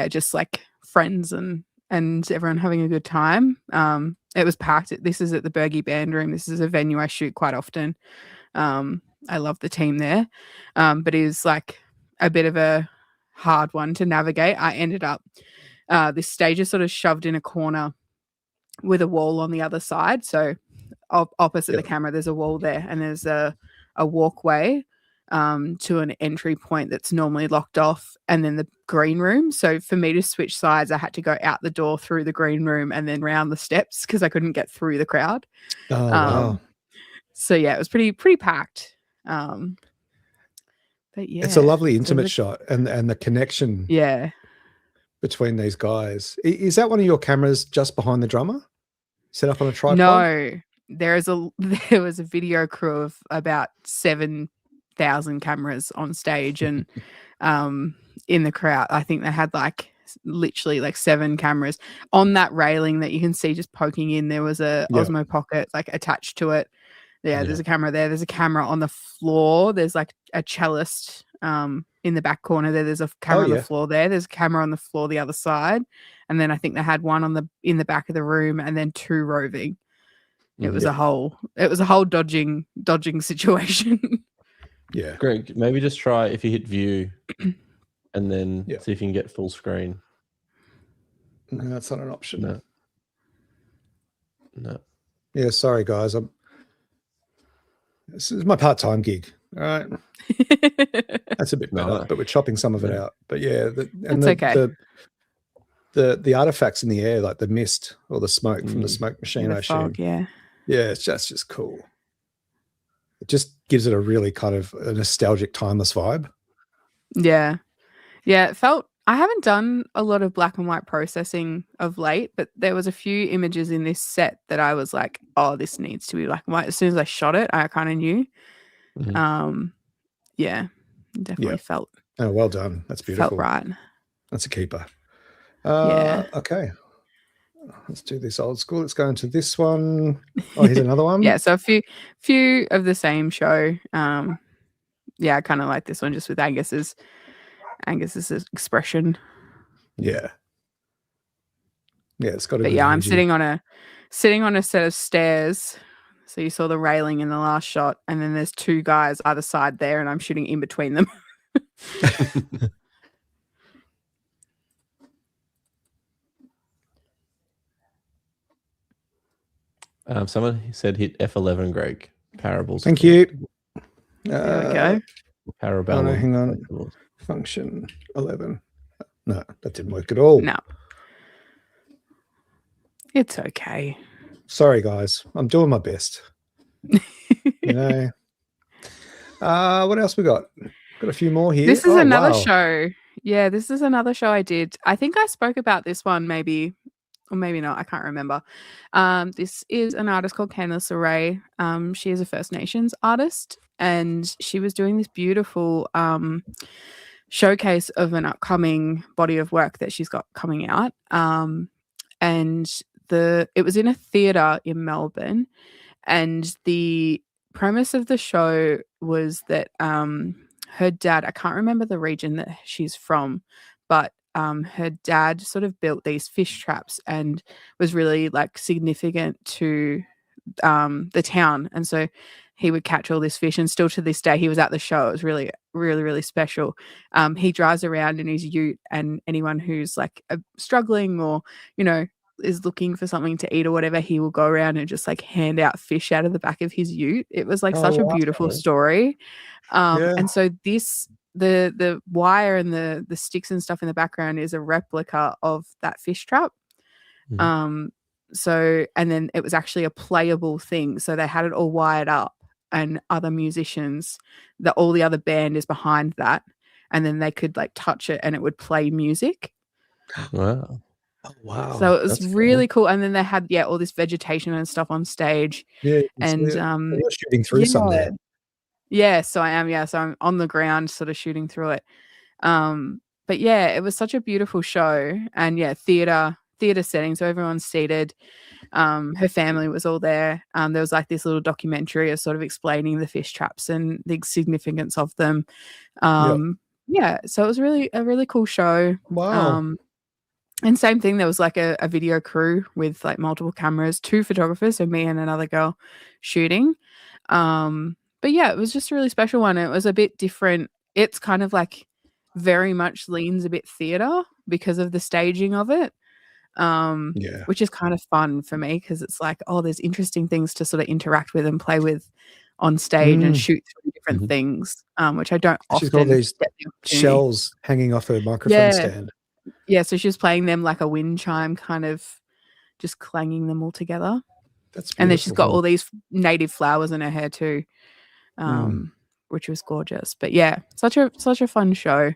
just like friends and everyone having a good time. It was packed. This is at the Bergie Band Room. This is a venue I shoot quite often. I love the team there, but it was like a bit of a hard one to navigate. I ended up this stage is sort of shoved in a corner with a wall on the other side. So opposite the camera, there's a wall there, and there's a walkway to an entry point that's normally locked off, and then the green room. So for me to switch sides, I had to go out the door through the green room and then round the steps because I couldn't get through the crowd. Oh, wow. So yeah, it was pretty packed. But yeah, it's a lovely intimate shot, and the connection between these guys. Is that one of your cameras just behind the drummer, set up on a tripod? No, there was a video crew of about 7,000 cameras on stage, and in the crowd, I think they had like literally like 7 cameras on that railing that you can see just poking in. There was a Osmo Pocket like attached to it. There's a camera there. There's a camera on the floor. There's like a cellist in the back corner there. There's a camera on the floor there. There's a camera on the floor the other side. And then I think they had one in the back of the room, and then 2 roving. It was a whole dodging situation. Yeah. Greg, maybe just try if you hit view and then see if you can get full screen. No, that's not an option. No. Yeah, sorry guys. This is my part-time gig. All right. That's a bit better, but we're chopping some of it out. But yeah, okay. The artifacts in the air, like the mist or the smoke from the smoke machine, I assume. Fog, yeah, it's just cool. It just gives it a really kind of a nostalgic, timeless vibe. Yeah. It felt. I haven't done a lot of black and white processing of late, but there was a few images in this set that I was like, oh, this needs to be black and white. As soon as I shot it, I kind of knew. Definitely felt. Oh, well done. That's beautiful. Felt right. That's a keeper. Okay. Let's do this old school. Let's go into this one. Oh, here's another one. So a few of the same show. I kind of like this one just with Angus's expression. Yeah, it's got to be. But I'm sitting on a set of stairs. So you saw the railing in the last shot, and then there's 2 guys either side there, and I'm shooting in between them. Someone said hit F11, Greg. Parables. Thank you. There we go. Parabellum. Oh, no, hang on. Function 11. No, that didn't work at all. No. It's okay. Sorry, guys. I'm doing my best. What else we got? Got a few more here. This is another show. Yeah, this is another show I did. I think I spoke about this one maybe, or maybe not. I can't remember. This is an artist called Candice LeRae. She is a First Nations artist, and she was doing this beautiful showcase of an upcoming body of work that she's got coming out. And it was in a theatre in Melbourne, and the premise of the show was that her dad, I can't remember the region that she's from, but her dad sort of built these fish traps and was really like significant to the town. And so he would catch all this fish, and still to this day, he was at the show. It was really, really, really special. He drives around in his ute, and anyone who's like struggling or, is looking for something to eat or whatever, he will go around and just like hand out fish out of the back of his ute. It was like such a beautiful story. And so the wire and the sticks and stuff in the background is a replica of that fish trap. So, and then it was actually a playable thing. So they had it all wired up, and other musicians, all the other band is behind that. And then they could like touch it and it would play music. Wow. Oh, wow. So it was really cool. And then they had, all this vegetation and stuff on stage. Yeah. And you're shooting through some there. Yeah, so I am. Yeah, so I'm on the ground sort of shooting through it. But yeah, it was such a beautiful show. And theatre setting. So everyone's seated. Her family was all there. There was like this little documentary of sort of explaining the fish traps and the significance of them. Yeah, so it was really a really cool show. Wow. And same thing, there was like a video crew with like multiple cameras, 2 photographers, so me and another girl shooting. But yeah, it was just a really special one. It was a bit different. It's kind of like very much leans a bit theatre because of the staging of it. which is kind of fun for me because it's like, oh, there's interesting things to sort of interact with and play with on stage and shoot through different things, which I don't often got these get the opportunity. shells hanging off her microphone stand. Yeah, so she's playing them like a wind chime, kind of just clanging them all together. That's beautiful. And then she's got all these native flowers in her hair too, which was gorgeous. But yeah, such a fun show.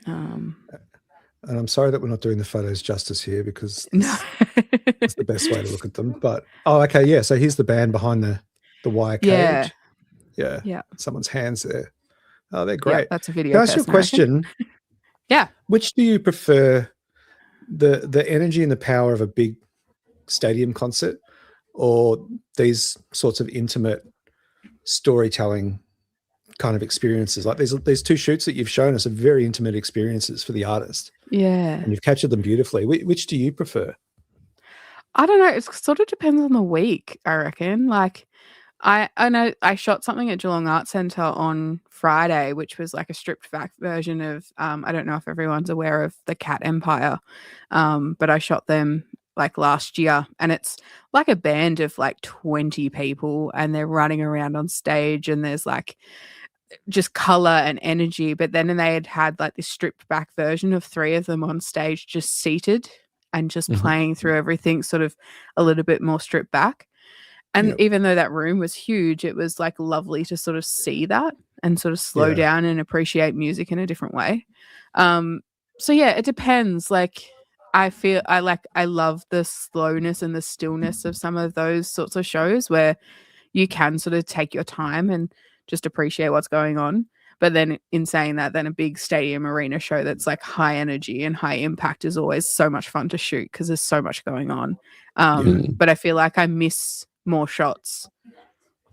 And I'm sorry that we're not doing the photos justice here because it's the best way to look at them. But okay, yeah. So here's the band behind the wire cage. Yeah. Someone's hands there. Oh, they're great. Yeah, that's a video. Can I ask you a question? Yeah. Which do you prefer, the energy and the power of a big stadium concert, or these sorts of intimate storytelling kind of experiences? Like these two shoots that you've shown us are very intimate experiences for the artist. Yeah. And you've captured them beautifully. Which do you prefer? I don't know. It sort of depends on the week, I reckon. Like, I know I shot something at Geelong Arts Centre on Friday, which was like a stripped back version of, I don't know if everyone's aware of the Cat Empire, but I shot them like last year, and it's like a band of like 20 people and they're running around on stage and there's like just color and energy. But then they had like this stripped back version of 3 of them on stage, just seated and just playing through everything sort of a little bit more stripped back. And even though that room was huge, it was like lovely to sort of see that and sort of slow down and appreciate music in a different way. So yeah, it depends. Like, I love the slowness and the stillness of some of those sorts of shows where you can sort of take your time and just appreciate what's going on. But then in saying that, then a big stadium arena show that's like high energy and high impact is always so much fun to shoot because there's so much going on. But I feel like I miss more shots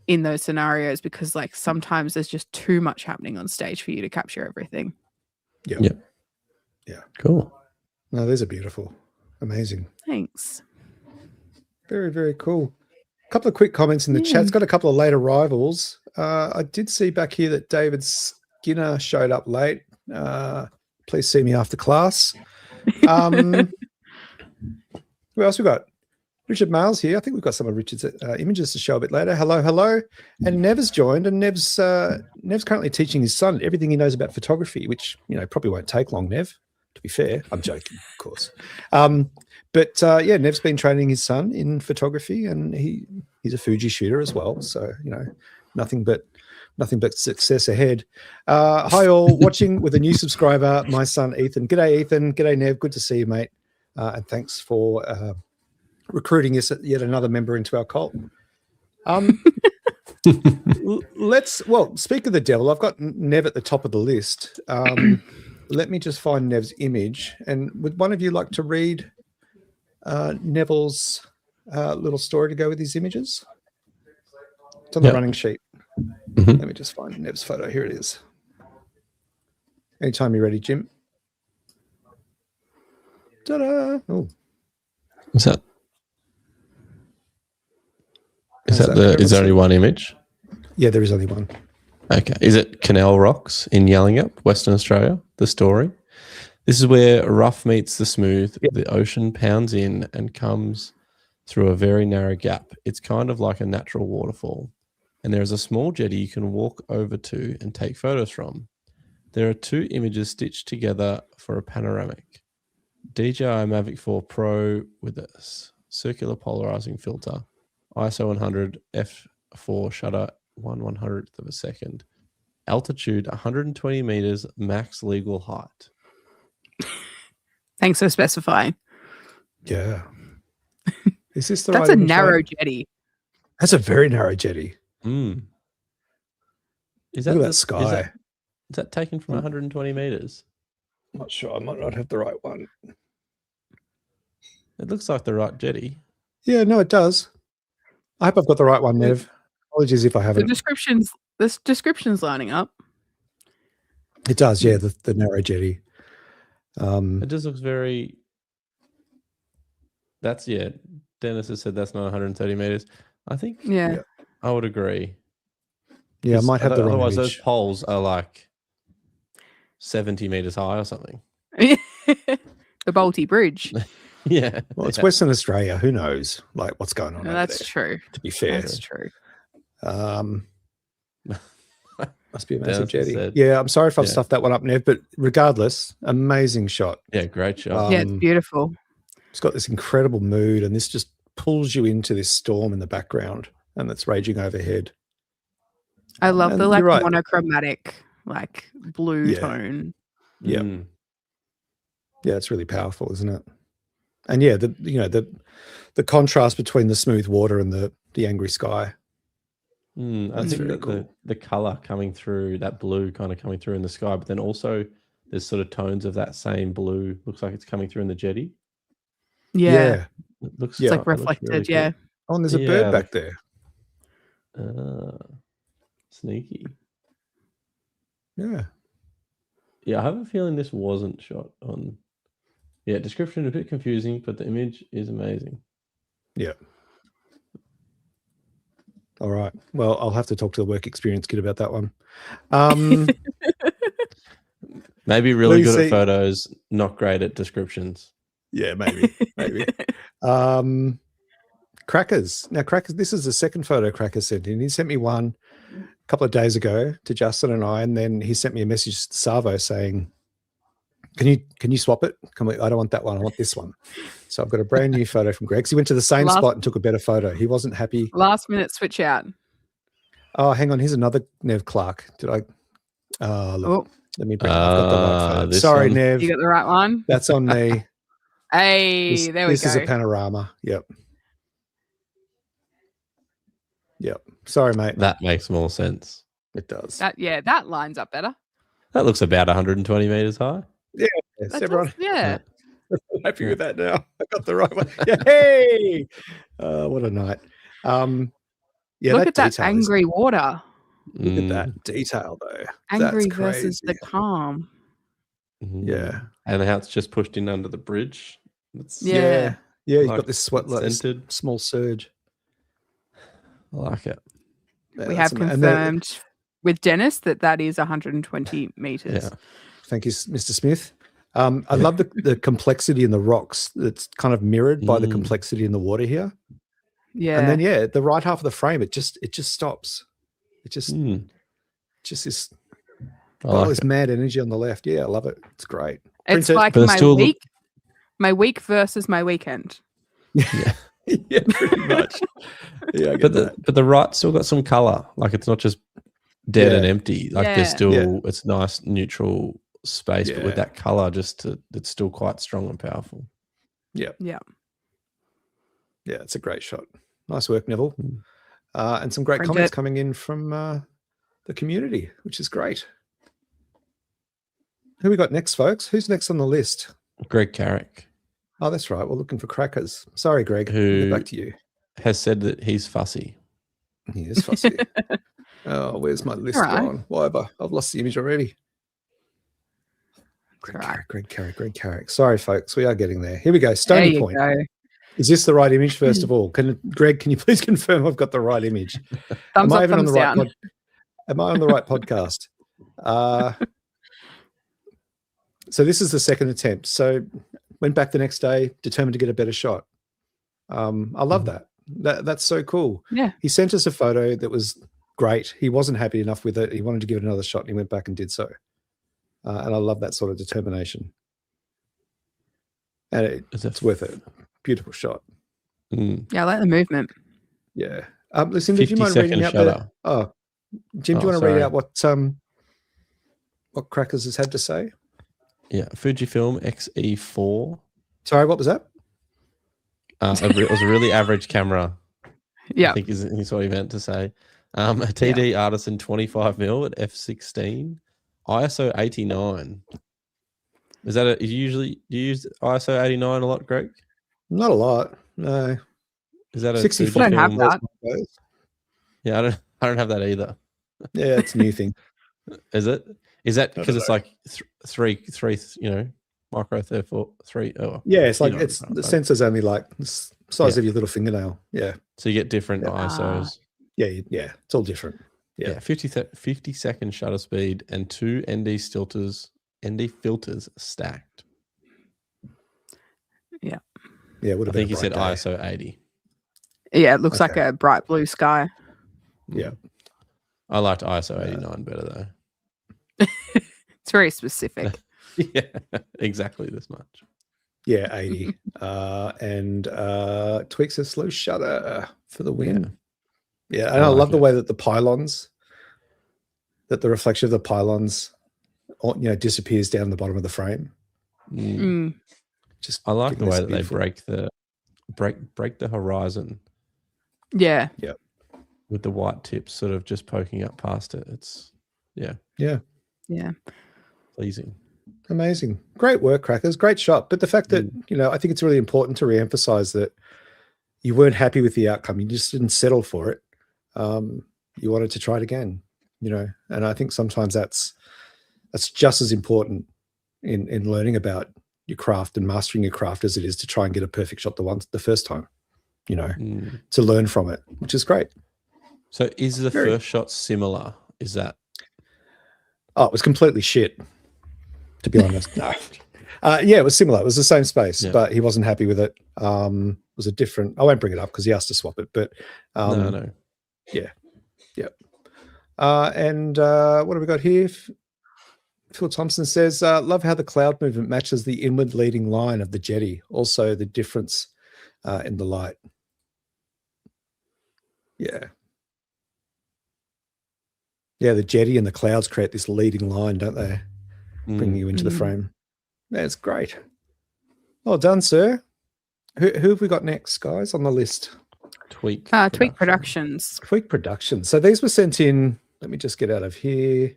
in those scenarios because like sometimes there's just too much happening on stage for you to capture everything. Yeah. Cool. No, these are beautiful. Amazing. Thanks. Very, very cool. A couple of quick comments in the chat. It's got a couple of late arrivals. I did see back here that David Skinner showed up late. Please see me after class. Who else we got? Richard Males here. I think we've got some of Richard's images to show a bit later. Hello. And Nev's joined, and Nev's currently teaching his son everything he knows about photography, which, probably won't take long, Nev, to be fair. I'm joking, of course. But Nev's been training his son in photography, and he's a Fuji shooter as well. So, nothing but success ahead. Hi all, watching with a new subscriber, my son Ethan. G'day Ethan. G'day Nev. Good to see you, mate. And thanks for recruiting yet another member into our cult. Speak of the devil. I've got Nev at the top of the list. Let me just find Nev's image. And would one of you like to read Neville's little story to go with his images? It's on the running sheet. Let me just find Nev's photo. Here it is. Anytime you're ready, Jim. Ta-da! Oh, what's that? Is there only one image? Yeah, there is only one. Okay. Is it Canal Rocks in Yallingup, Western Australia, the story? This is where rough meets the smooth. Yep. The ocean pounds in and comes through a very narrow gap. It's kind of like a natural waterfall. And there is a small jetty you can walk over to and take photos from. There are 2 images stitched together for a panoramic. DJI Mavic 4 Pro with a circular polarizing filter. ISO 100, f4 shutter, 1/100th of a second. Altitude 120 meters, max legal height. Thanks for specifying. Yeah. Is this the That's right a narrow jetty. That's a very narrow jetty. Is that Look at that sky? Is that taken from 120 meters? I'm not sure. I might not have the right one. It looks like the right jetty. Yeah, no, it does. I hope I've got the right one, Nev. Apologies if I haven't. The description's lining up. It does, yeah, the narrow jetty. It just looks very... Dennis has said that's not 130 meters. I think I would agree. Yeah, I might have the wrong otherwise image. Those poles are like 70 meters high or something. The Balti Bridge. Yeah. Well, it's Western Australia. Who knows? Like what's going on? No, over that's there, true. To be fair, That's true. Must be a massive jetty. Said. Yeah, I'm sorry if I've stuffed that one up, Nev, but regardless, amazing shot. Yeah, great shot. Yeah, it's beautiful. It's got this incredible mood, and this just pulls you into this storm in the background, and that's raging overhead. I love the monochromatic, like blue tone. Yeah, yeah, it's really powerful, isn't it? And yeah, the contrast between the smooth water and the angry sky. I think really cool. The color coming through, that blue kind of coming through in the sky, but then also there's sort of tones of that same blue. Looks like it's coming through in the jetty. Yeah. It looks like reflected. Really yeah. cool. Oh, and there's a bird back there. Sneaky. Yeah. Yeah, I have a feeling this wasn't shot on. Yeah, description a bit confusing, but the image is amazing. Yeah. All right. Well, I'll have to talk to the work experience kid about that one. Maybe really good at photos, not great at descriptions. Yeah, maybe. Crackers. Now, Crackers, this is the second photo Crackers sent in. He sent me one a couple of days ago to Justin and I, and then he sent me a message to Savo saying, can you swap it? I don't want that one. I want this one. So I've got a brand new photo from Greg. So he went to the same spot and took a better photo. He wasn't happy. Last minute switch out. Oh, hang on. Here's another Nev Clark. Did I? Look. Let me bring I've got the right photo. Sorry, one. Nev. You got the right one? That's on me. Hey, there we go. This is a panorama. Yep. Sorry, mate. That makes more sense. It does. That lines up better. That looks about 120 meters high. Yeah. Everyone. Yeah. I'm happy with that now. I got the right one. Yeah. Hey. What a night. Look at that angry water. Look at that detail, though. Angry versus the calm. Yeah. And how it's just pushed in under the bridge. Yeah. You've got this small surge. I like it. We have confirmed with Dennis that is 120 meters. Yeah. Thank you, Mr. Smith. I love the complexity in the rocks that's kind of mirrored by the complexity in the water here. Yeah. And then the right half of the frame, it just stops. It just is this mad energy on the left. Yeah, I love it. It's great. It's like my week versus my weekend. Yeah. Yeah, pretty much. Yeah, I get but the right still got some color. Like it's not just dead and empty. Like there's still it's nice neutral space, but with that color, it's still quite strong and powerful. Yeah. Yeah. Yeah, it's a great shot. Nice work, Neville. And some great comments coming in from the community, which is great. Who we got next, folks? Who's next on the list? Greg Carrick. Oh, that's right. We're looking for crackers. Sorry, Greg. We'll get back to you. Has said that he's fussy. He is fussy. Oh, where's my list gone? Why have I've lost the image already? Greg Carrick. Sorry, folks. We are getting there. Here we go. Stony Point. Go. Is this the right image, first of all? Greg, can you please confirm I've got the right image? Thumbs up, thumbs down. Am I on the right podcast? So this is the second attempt. So went back the next day, determined to get a better shot. I love that. That's so cool. Yeah. He sent us a photo that was great. He wasn't happy enough with it. He wanted to give it another shot, and he went back and did so. And I love that sort of determination. And it's worth it. Beautiful shot. Yeah, I like the movement. Yeah. Listen, did you mind reading out Jim, do you want to read out what Crackers has had to say? Yeah, Fujifilm XE4. Sorry, what was that? It was a really average camera. Yeah, I think is what he meant to say. A TD Aldersey 25mm at f16, ISO 89. Is that do you use ISO 89 a lot, Greg? Not a lot, no. Is that a 64? I don't have that. Yeah, I don't have that either. Yeah, it's a new thing. Is it? Is that because it's like three, micro therefore 3? Oh, yeah, it's like the sensor's only like the size of your little fingernail. Yeah. So you get different ISOs. Yeah, it's all different. Yeah. 50-second shutter speed and 2 ND filters stacked. Yeah. Yeah, it would I have been think he said day. ISO 80. Yeah, it looks like a bright blue sky. Yeah. I liked ISO 89 better though. It's very specific. Yeah, exactly this much. Yeah, 80. And Tweaks a slow shutter for the win. Yeah, and I love the way that the reflection of the pylons, disappears down the bottom of the frame. I like the way that they break the horizon. Yeah. Yeah. With the white tips sort of just poking up past it. It's Yeah. Pleasing. Amazing. Great work, Crackers. Great shot. But the fact that, I think it's really important to reemphasize that you weren't happy with the outcome. You just didn't settle for it. You wanted to try it again, and I think sometimes that's just as important in learning about your craft and mastering your craft as it is to try and get a perfect shot the first time, to learn from it, which is great. So is the first shot similar? Is that? Oh, it was completely shit, to be honest. No. Yeah, it was similar. It was the same space, but he wasn't happy with it. It was a different, I won't bring it up because he asked to swap it, but no. Yeah. And what have we got here? Phil Thompson says, love how the cloud movement matches the inward leading line of the jetty. Also the difference in the light. Yeah. Yeah, the jetty and the clouds create this leading line, don't they? Bringing you into the frame. That's great. Well done, sir. Who have we got next, guys, on the list? Tweak Productions. Tweak Productions. So these were sent in. Let me just get out of here.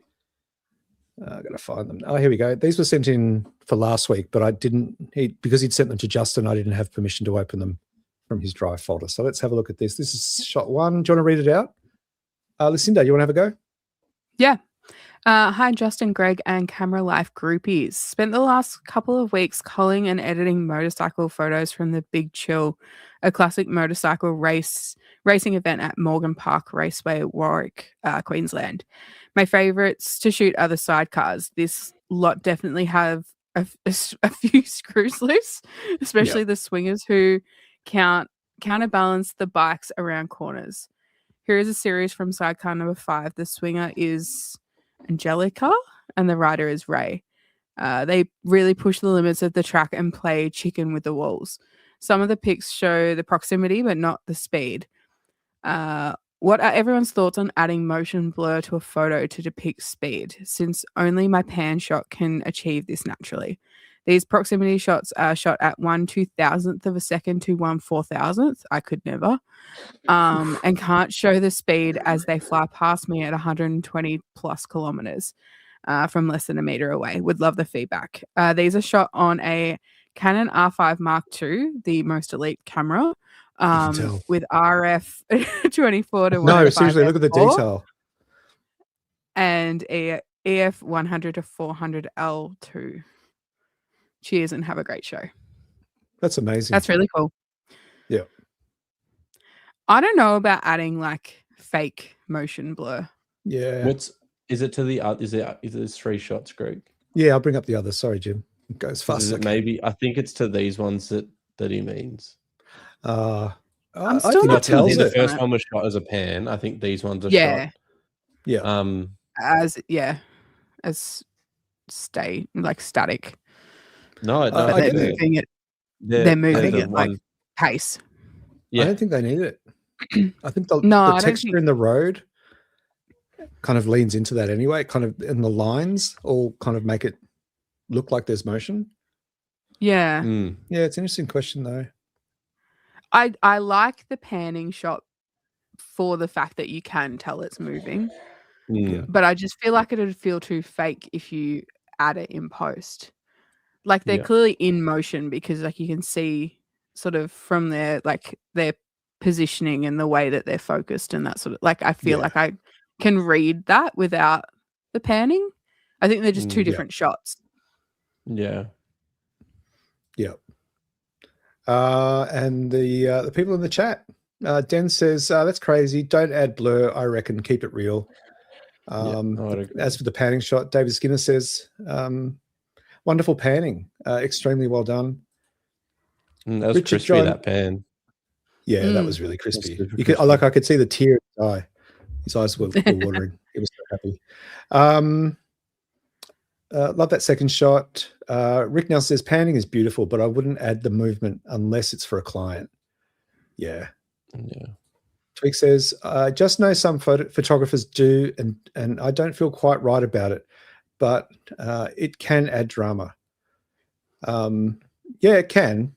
I've got to find them. Oh, here we go. These were sent in for last week, but I didn't. Because he'd sent them to Justin, I didn't have permission to open them from his drive folder. So let's have a look at this. This is shot 1. Do you want to read it out? Lucinda, you want to have a go? Yeah. Hi, Justin, Greg, and Camera Life groupies. Spent the last couple of weeks culling and editing motorcycle photos from the Big Chill, a classic motorcycle racing event at Morgan Park Raceway, Warwick, Queensland. My favourites to shoot are the sidecars. This lot definitely have a few screws loose, especially the swingers who counterbalance the bikes around corners. Here is a series from sidecar number 5. The swinger is Angelica and the rider is Ray. They really push the limits of the track and play chicken with the walls. Some of the pics show the proximity but not the speed. What are everyone's thoughts on adding motion blur to a photo to depict speed, since only my pan shot can achieve this naturally? These proximity shots are shot at 1/2000th of a second to 1/4000th. I could never. And can't show the speed as they fly past me at 120 plus kilometers from less than a meter away. Would love the feedback. These are shot on a Canon R5 Mark II, the most elite camera, with RF 24 to 105. No, seriously, look at the detail. And EF 100 to 400 L2. Cheers and have a great show. That's amazing. That's really cool. Yeah. I don't know about adding like fake motion blur. Yeah. Is it to the is it 3 shots, Greg? Yeah, I'll bring up the other. Sorry, Jim. It goes fast. Maybe I think it's to these ones that he means. I'm still not telling you the first one was shot as a pan. I think these ones are shot. Yeah. As static. No, they're moving it. They're moving it like pace. Yeah. I don't think they need it. I think the texture in the road kind of leans into that anyway. Kind of, and the lines all kind of make it look like there's motion. Yeah. Yeah, it's an interesting question though. I like the panning shot for the fact that you can tell it's moving. But I just feel like it would feel too fake if you add it in post. Like they're clearly in motion because like you can see sort of from their positioning and the way that they're focused and that sort of like I feel like I can read that without the panning. I think they're just two different shots. Yeah. Yeah. And the people in the chat, Den says, that's crazy. Don't add blur. I reckon keep it real. As for the panning shot, David Skinner says, wonderful panning. Extremely well done. That was Richard crispy, John, that pan. Yeah, that was really crispy. I could see the tear in his eye. His eyes were watering. He was so happy. Love that second shot. Rick now says panning is beautiful, but I wouldn't add the movement unless it's for a client. Yeah. Tweak says, I just know some photographers do, and I don't feel quite right about it, but it can add drama. Yeah, it can.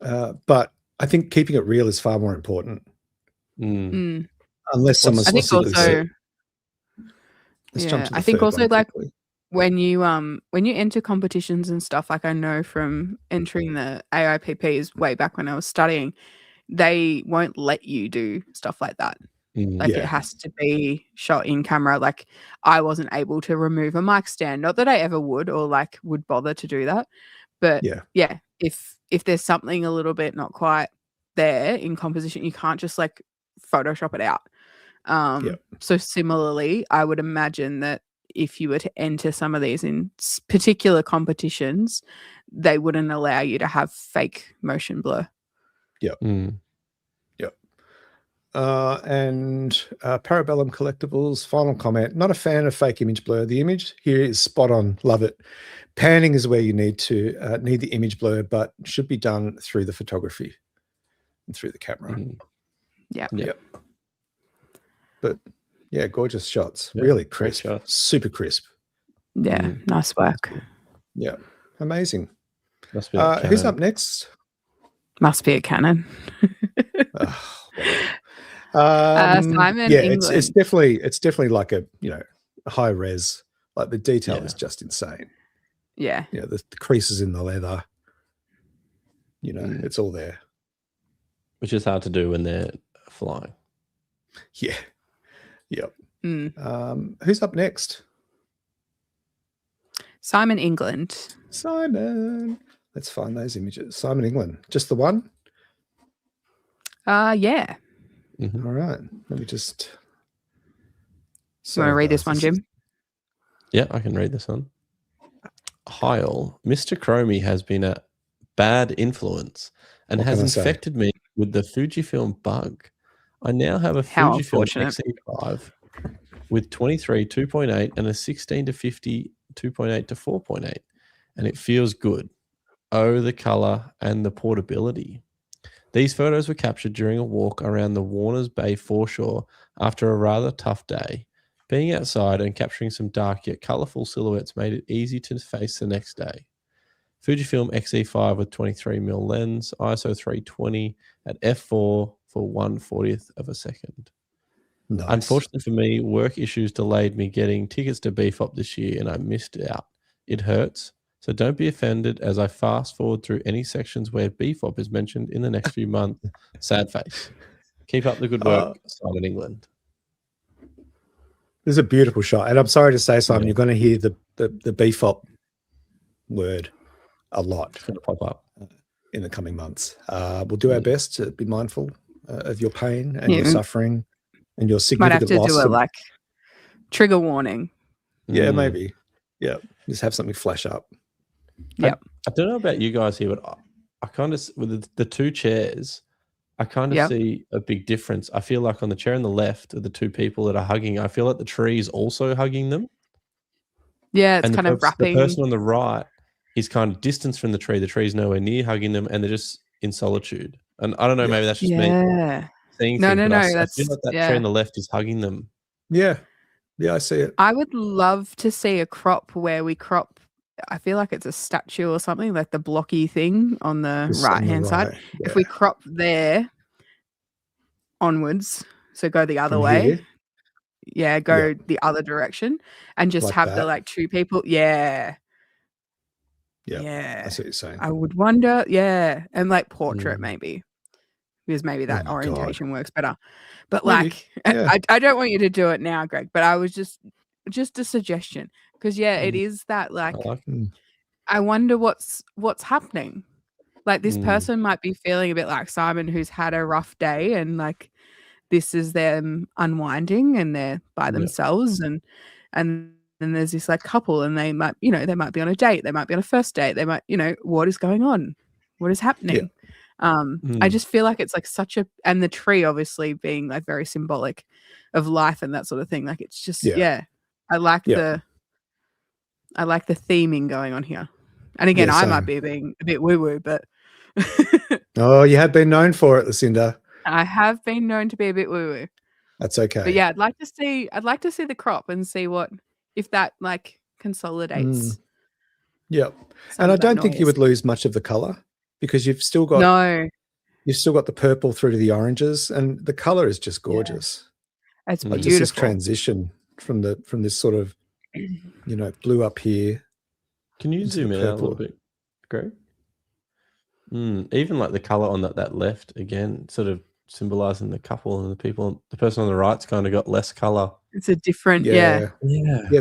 But I think keeping it real is far more important. Unless someone's also, I think also like when you enter competitions and stuff, like I know from entering the AIPPs way back when I was studying, they won't let you do stuff like that. Like it has to be shot in camera. Like I wasn't able to remove a mic stand. Not that I ever would or like would bother to do that. But yeah, if there's something a little bit not quite there in composition, you can't just like Photoshop it out. So similarly, I would imagine that if you were to enter some of these in particular competitions, they wouldn't allow you to have fake motion blur. And Parabellum Collectibles, final comment. Not a fan of fake image blur. The image here is spot on. Love it. Panning is where you need the image blur, but should be done through the photography and through the camera. Yep. But yeah, gorgeous shots. Really crisp. Super crisp. Yeah, nice work. Yeah, amazing. Who's up next? Must be a Canon. Simon. Yeah, England. it's definitely like a high res. Like the detail is just insane. Yeah. The creases in the leather. It's all there. Which is hard to do when they're flying. Yeah. Yep. Who's up next? Simon England. Simon. Let's find those images. Simon England. Just the one? Yeah. All right. Let me just. You want to read this one, Jim? Yeah, I can read this one. Heil, Mr. Cromie has been a bad influence and has infected me with the Fujifilm bug. I now have a Fujifilm XE5 with 23 2.8 and a 16 to 50 2.8 to 4.8, and it feels good. Oh, the color and the portability. These photos were captured during a walk around the Warners Bay foreshore after a rather tough day. Being outside and capturing some dark yet colourful silhouettes made it easy to face the next day. Fujifilm XE5 with 23mm lens, ISO 320 at f4 for 1/40th of a second. Nice. Unfortunately for me, work issues delayed me getting tickets to BFOP this year and I missed out. It hurts. So don't be offended as I fast forward through any sections where BFOP is mentioned in the next few months. Sad face. Keep up the good work, Simon England. This is a beautiful shot. And I'm sorry to say, Simon, you're going to hear the BFOP word a lot. It's going to pop up in the coming months. We'll do our best to be mindful of your pain and your suffering and your significant loss. Might have to do it like trigger warning. Yeah, maybe. Yeah, just have something flash up. Yep. I don't know about you guys here, but I kind of, with the two chairs, I kind of see a big difference. I feel like on the chair on the left are the two people that are hugging. I feel like the tree is also hugging them. Yeah, it's kind of wrapping. The person on the right is kind of distanced from the tree. The tree's nowhere near hugging them, and they're just in solitude. And I don't know, maybe that's just me seeing things. No, I feel like that tree on the left is hugging them. Yeah. Yeah, I see it. I would love to see a crop where we crop, I feel like it's a statue or something, like the blocky thing on the right-hand side. Yeah. If we crop there onwards, so go the other way. Here? Yeah, go the other direction and just like have the like two people. Yeah. Yeah. I see what you're saying. I would wonder, and like portrait maybe. Because maybe that orientation works better. But like, I don't want you to do it now, Greg, but I was just a suggestion. Because it is that like, I wonder what's happening. Like this person might be feeling a bit like Simon, who's had a rough day, and like this is them unwinding, and they're by themselves, and then there's this like couple, and they might be on a date, they might be on a first date, they might, what is going on? What is happening? I just feel like it's like such a, and the tree obviously being like very symbolic of life and that sort of thing. Like it's just I like the theming going on here. And again, I might be being a bit woo woo, but oh, you have been known for it, Lucinda. I have been known to be a bit woo woo. That's okay. But yeah, I'd like to see the crop and see if that like consolidates. Yep. And I don't think you would lose much of the color because you've still got the purple through to the oranges, and the color is just gorgeous. Yeah. It's beautiful. Just this transition from this sort of blue up here. Can you zoom in a little bit, Greg? Even like the color on that left again, sort of symbolizing the couple and the person on the right's kind of got less color. It's a different they're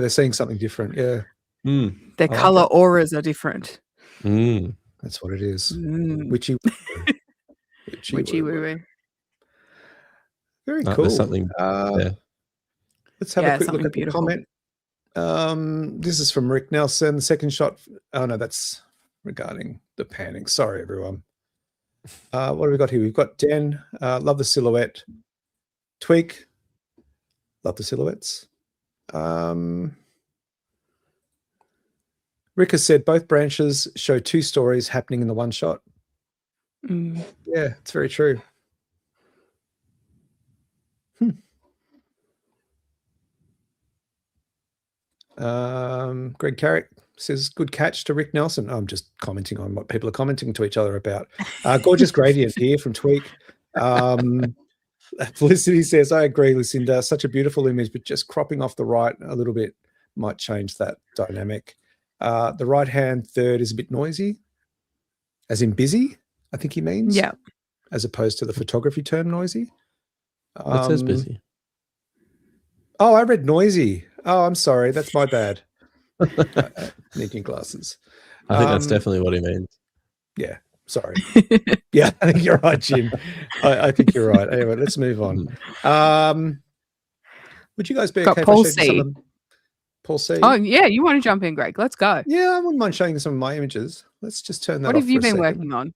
seeing something different. Their color auras are different. That's what it is. Witchy woo woo. Very cool. There's something let's have a quick look at the comment. This is from Rick Nelson. The second shot. Oh no, that's regarding the panning. Sorry, everyone. What have we got here? We've got Den. Love the silhouette. Tweak. Love the silhouettes. Rick has said both branches show two stories happening in the one shot. Yeah, it's very true. Greg Carrick says, good catch to Rick Nelson. I'm just commenting on what people are commenting to each other about. Gorgeous gradient here from Tweak. Felicity says, I agree, Lucinda. Such a beautiful image, but just cropping off the right a little bit might change that dynamic. The right-hand third is a bit noisy, as in busy, I think he means. Yeah. As opposed to the photography term noisy. It says busy. Oh, I read noisy. Oh, I'm sorry. That's my bad. Need new glasses. I think that's definitely what he means. Yeah. Sorry. Yeah, I think you're right, Jim. I think you're right. Anyway, let's move on. Would you guys be okay if I showed you some of Paul C? Oh, yeah. You want to jump in, Greg? Let's go. Yeah, I wouldn't mind showing you some of my images. Let's just turn that off. What have you been working on?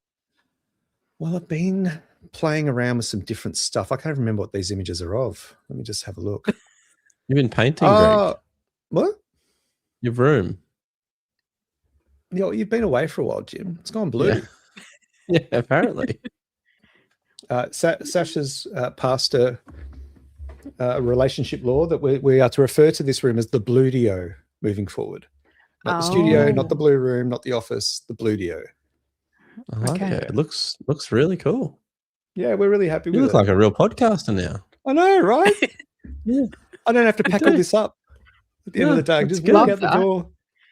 Well, I've been playing around with some different stuff. I can't remember what these images are of. Let me just have a look. You've been painting, Greg. What? Your room. Yeah, you've been away for a while, Jim. It's gone blue. Yeah, apparently. Sasha's passed a relationship law that we are to refer to this room as the Boudoir moving forward. Not the studio, not the blue room, not the office, the Boudoir. I like it. It looks really cool. Yeah, we're really happy with it. You look like a real podcaster now. I know, right? Yeah. I don't have to pack all this up at the end of the day. Just walk out the door.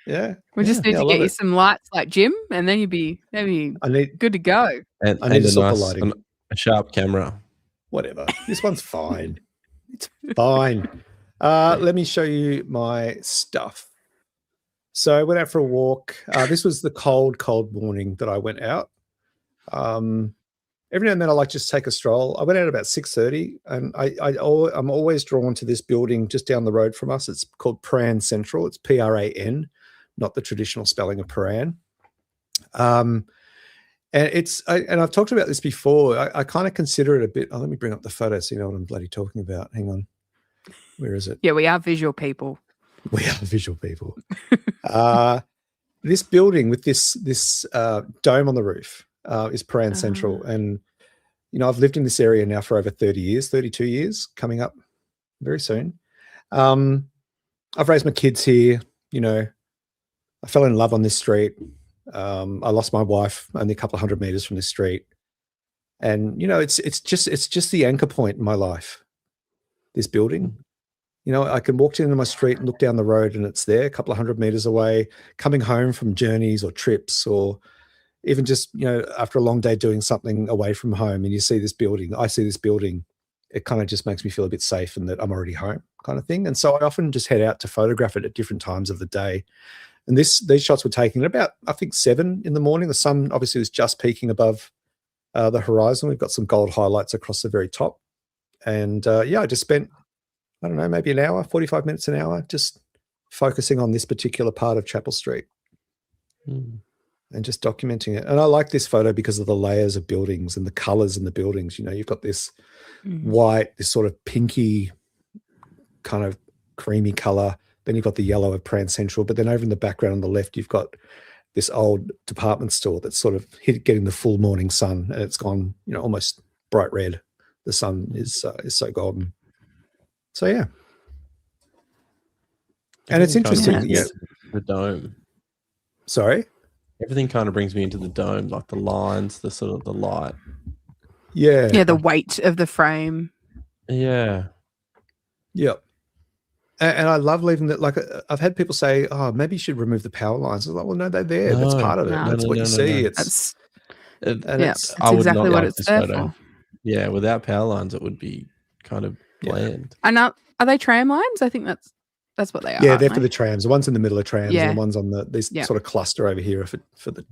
Yeah. We just need to get you some lights like Jim, and then you'd be good to go. And I need a nice, a sharp camera. Whatever. This one's fine. It's fine. Let me show you my stuff. So I went out for a walk. This was the cold morning that I went out. Every now and then I like just take a stroll. I went out about 6:30, and I'm always drawn to this building just down the road from us. It's called Prahran Central. It's P-R-A-N, not the traditional spelling of Prahran. And I've talked about this before. I kind of consider it a bit. Let me bring up the photo so you know what I'm bloody talking about. Hang on. Where is it? Yeah, we are visual people. We are visual people. This building with this dome on the roof is Prahran Central. And, I've lived in this area now for over 30 years, 32 years, coming up very soon. I've raised my kids here. I fell in love on this street. I lost my wife only a couple of 100 meters from this street. And, it's just the anchor point in my life, this building. I can walk into my street and look down the road and it's there a couple of 100 meters away, coming home from journeys or trips, or even just, after a long day doing something away from home, and you see this building, I see this building, it kind of just makes me feel a bit safe and that I'm already home kind of thing. And so I often just head out to photograph it at different times of the day. And these shots were taken at about, I think, 7 in the morning. The sun obviously was just peaking above the horizon. We've got some gold highlights across the very top. And I just spent, I don't know, maybe an hour, 45 minutes, an hour, just focusing on this particular part of Chapel Street. and just documenting it. And I like this photo because of the layers of buildings and the colors in the buildings. You know, you've got this white, this sort of pinky kind of creamy color. Then you've got the yellow of Pran Central, but then over in the background on the left, you've got this old department store that's sort of getting the full morning sun, and it's gone, you know, almost bright red. The sun is so golden. So yeah, and it's interesting. Yeah, the dome. Sorry, everything kind of brings me into the dome, like the lines, the sort of the light. Yeah, yeah, the weight of the frame. Yeah, yep. And I love leaving that. Like, I've had people say, "Oh, maybe you should remove the power lines." I was like, "Well, no, they're there. That's part of it. That's what you see." It's exactly what it's there for. Yeah, without power lines, it would be kind of bland. And are they tram lines? I think that's what they are. Yeah, they're for the trams. The ones in the middle are trams, and the ones on this sort of cluster over here are for the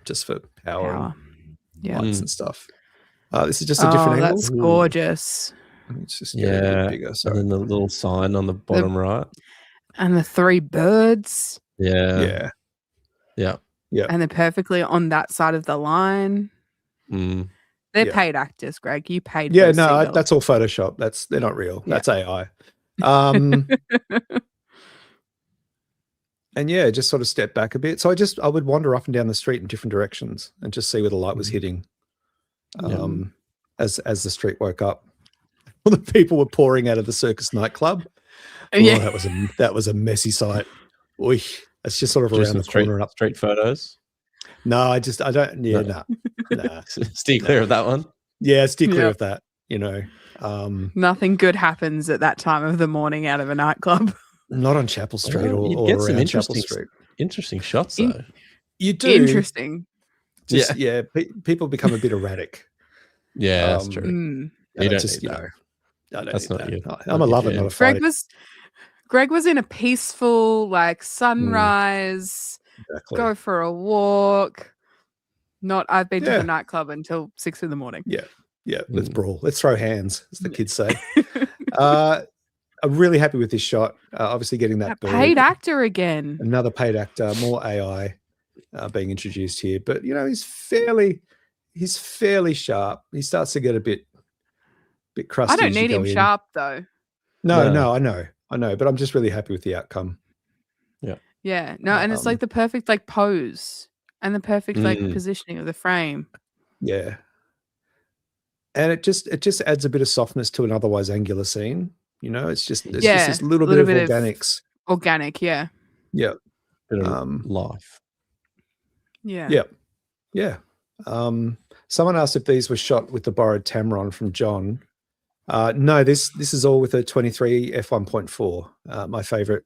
just for power. And lights and stuff. This is just a different angle. That's gorgeous. It's just a bit bigger. And then the little sign on the bottom right. And the 3 birds. Yeah. Yeah. And they're perfectly on that side of the line. They're paid actors, Greg. You paid. Yeah, no, that's all Photoshop. They're not real. That's AI. And just sort of step back a bit. So I would wander up and down the street in different directions and just see where the light was hitting. As the street woke up. All the people were pouring out of the Circus nightclub. That was a messy sight. Oy, it's just sort of around the corner and up. Street photos. No, I don't. Yeah, nah. Steer clear of that one. Yeah, steer clear of that. You know, nothing good happens at that time of the morning out of a nightclub. Not on Chapel Street or around Chapel Street. Interesting shots though. You do interesting. Just, people become a bit erratic. Yeah, that's true. You don't need that. I don't need that. I'm a lover, not a fighter. Greg was in a peaceful, like, sunrise, go for a walk. Not, I've been to the nightclub until 6 a.m. Yeah. Let's brawl. Let's throw hands, as the kids say. I'm really happy with this shot. Obviously getting that paid actor again. Another paid actor, more AI being introduced here. But, you know, he's fairly sharp. He starts to get a bit crusty. I don't need him sharp though. No, I know, but I'm just really happy with the outcome. Yeah. No, and it's like the perfect like pose and the perfect like positioning of the frame. Yeah. And it just adds a bit of softness to an otherwise angular scene. You know, it's just this little bit of organics. Organic, yeah. Yeah. Bit of life. Yeah. Yeah. Someone asked if these were shot with the borrowed Tamron from John. No, this is all with a 23 f1.4. My favorite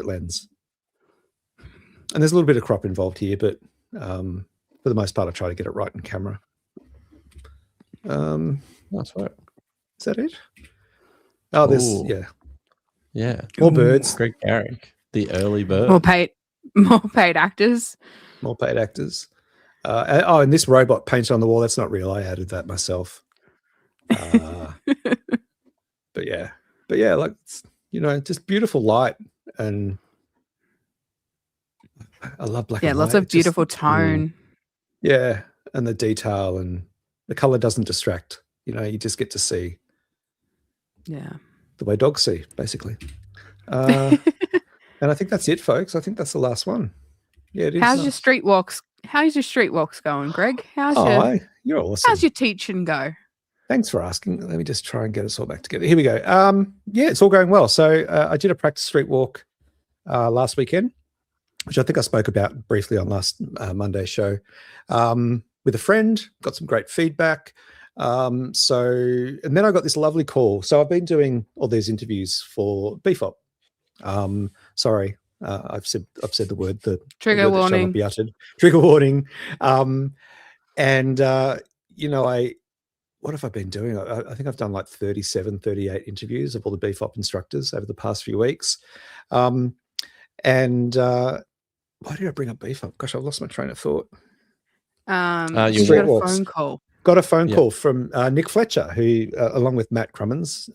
lens. And there's a little bit of crop involved here, but for the most part, I try to get it right in camera. Nice work. Is that it? Oh, there's more birds. Greg Garrick, the early bird. More paid actors. More paid actors. And this robot painted on the wall, that's not real. I added that myself. But yeah, like, you know, just beautiful light, and I love black and white. Yeah, lots of beautiful tone. Yeah, and the detail, and the color doesn't distract. You know, you just get to see the way dogs see, basically. And I think that's it, folks. I think that's the last one. Yeah, it is. How's your street walks going, Greg? You're awesome. How's your teaching go? Thanks for asking. Let me just try and get us all back together. Here we go. It's all going well. So I did a practice street walk last weekend, which I think I spoke about briefly on last Monday's show, with a friend. Got some great feedback. And then I got this lovely call. So I've been doing all these interviews for BFOP. Sorry. I've said the word, the trigger warning. That shall not be uttered. Trigger warning. You know, what have I been doing? I think I've done like 37, 38 interviews of all the BFOP instructors over the past few weeks. Why did I bring up BFOP? Gosh, I've lost my train of thought. You got a phone call. Got a phone call from Nick Fletcher, who, along with Matt Crummins,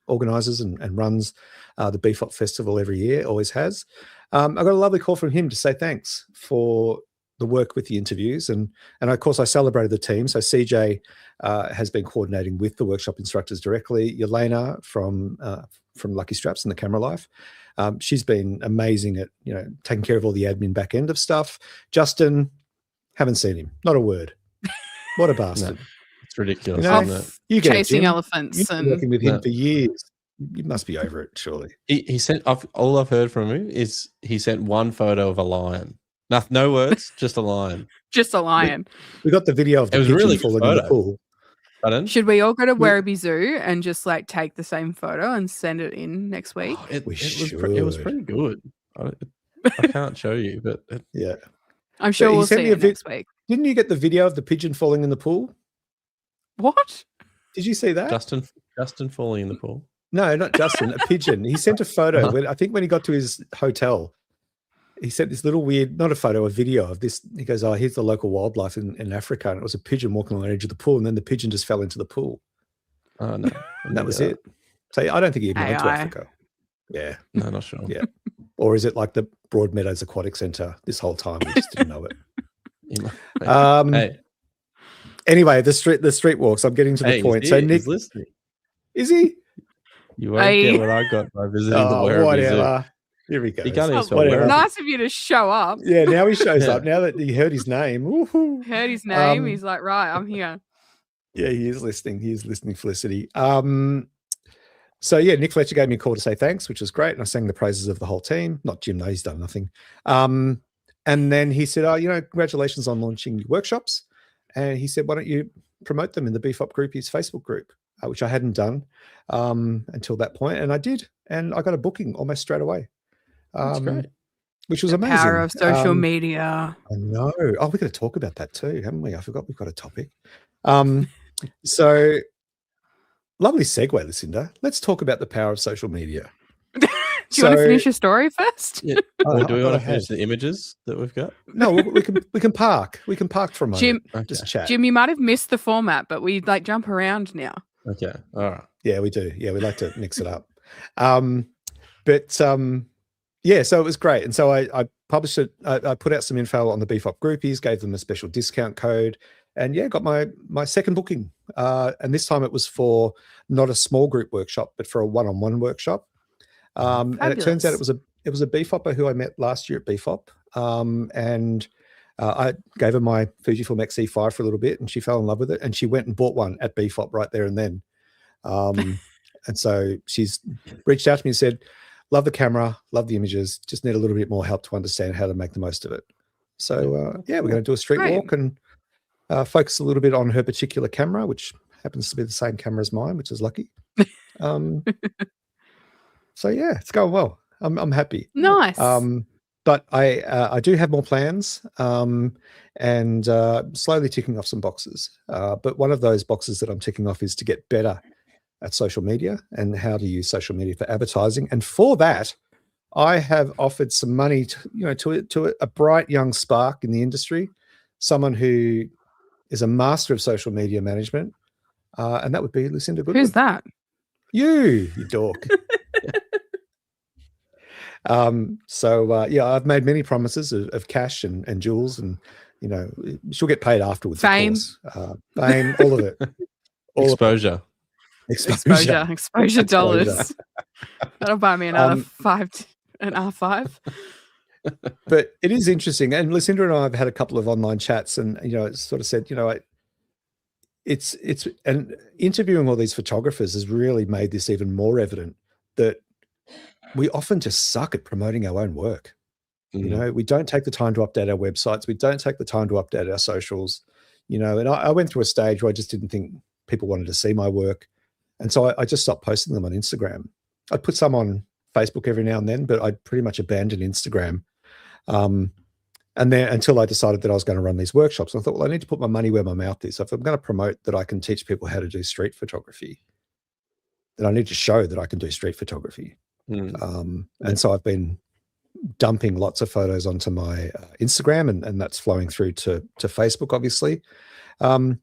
organises and runs the BFOP festival every year, always has. I got a lovely call from him to say thanks for the work with the interviews. And of course, I celebrated the team. So CJ has been coordinating with the workshop instructors directly. Yelena from Lucky Straps and the Camera Life. She's been amazing at, taking care of all the admin back end of stuff. Justin, haven't seen him. Not a word. What a bastard. No, it's ridiculous, isn't it? You get chasing it, elephants. You've been working with him for years. You must be over it, surely. He sent, all I've heard from him is he sent one photo of a lion. No words, just a lion. Just a lion. We got the video of the pigeon really falling in the pool. Pardon? Should we all go to Werribee Zoo and just take the same photo and send it in next week? It was pretty good. I can't show you, but yeah, I'm sure we'll see it next week. Didn't you get the video of the pigeon falling in the pool? What? Did you see that? Justin falling in the pool? No, not Justin. A pigeon. He sent a photo. I think when he got to his hotel, he sent this little weird, not a photo, a video of this. He goes, "Oh, here's the local wildlife in Africa," and it was a pigeon walking on the edge of the pool, and then the pigeon just fell into the pool. Oh no, and that was it. So I don't think he went to Africa. Yeah, no, not sure. Yeah, or is it like the Broadmeadows Aquatic Centre this whole time? We just didn't know it. Hey. Anyway, the street walks. I'm getting to the point. So Nick, he's listening. Is he? You won't get what I got by visiting the Werribee Zoo. Here we go. Nice of you to show up. Yeah, now he shows up. Now that he heard his name. Woohoo. Heard his name. He's like, right, I'm here. Yeah, he is listening. He is listening, Felicity. So yeah, Nick Fletcher gave me a call to say thanks, which was great. And I sang the praises of the whole team. Not Jim, no, he's done nothing. And then he said, congratulations on launching your workshops. And he said, why don't you promote them in the Beef Up Groupies Facebook group, which I hadn't done until that point. And I did. And I got a booking almost straight away. That's great. Which was amazing. Power of social media. I know. Oh, we're going to talk about that too, haven't we? I forgot we've got a topic. So lovely segue, Lucinda. Let's talk about the power of social media. Do you want to finish your story first? Yeah. Or do we want to finish the images that we've got? No, we can park. We can park for a moment. Jim, just chat. Jim, you might have missed the format, but we jump around now. Okay. All right. Yeah, we do. Yeah, we like to mix it up. Yeah, so it was great. And so I published it. I put out some info on the Beef Up Groupies, gave them a special discount code, and yeah, got my second booking. And this time it was for not a small group workshop, but for a one-on-one workshop. And it turns out it was a Beef Upper who I met last year at Beef Up. And I gave her my Fujifilm X-E5 for a little bit, and she fell in love with it. And she went and bought one at Beef Up right there and then. And so she's reached out to me and said, love the camera, love the images, just need a little bit more help to understand how to make the most of it. So yeah, we're going to do a street walk and focus a little bit on her particular camera, which happens to be the same camera as mine, which is lucky. So yeah, it's going well. I'm happy. Nice. But I do have more plans and slowly ticking off some boxes. But one of those boxes that I'm ticking off is to get better at social media and how to use social media for advertising. And for that, I have offered some money to a bright young spark in the industry, someone who is a master of social media management, and that would be Lucinda Goodwin. Who's that? You dork. Yeah, I've made many promises of cash and jewels, and she'll get paid afterwards. Fame, of course. Fame, all of it. Exposure. Exposure dollars. That'll buy me another an R5. But it is interesting, and Lucinda and I have had a couple of online chats, and it sort of said, it's and interviewing all these photographers has really made this even more evident that we often just suck at promoting our own work. We don't take the time to update our websites. We don't take the time to update our socials. And I went through a stage where I just didn't think people wanted to see my work. And so I just stopped posting them on Instagram. I'd put some on Facebook every now and then, but I'd pretty much abandoned Instagram. And then until I decided that I was going to run these workshops, I thought, well, I need to put my money where my mouth is. So if I'm going to promote that I can teach people how to do street photography, then I need to show that I can do street photography. And so I've been dumping lots of photos onto my Instagram, and that's flowing through to Facebook, obviously. But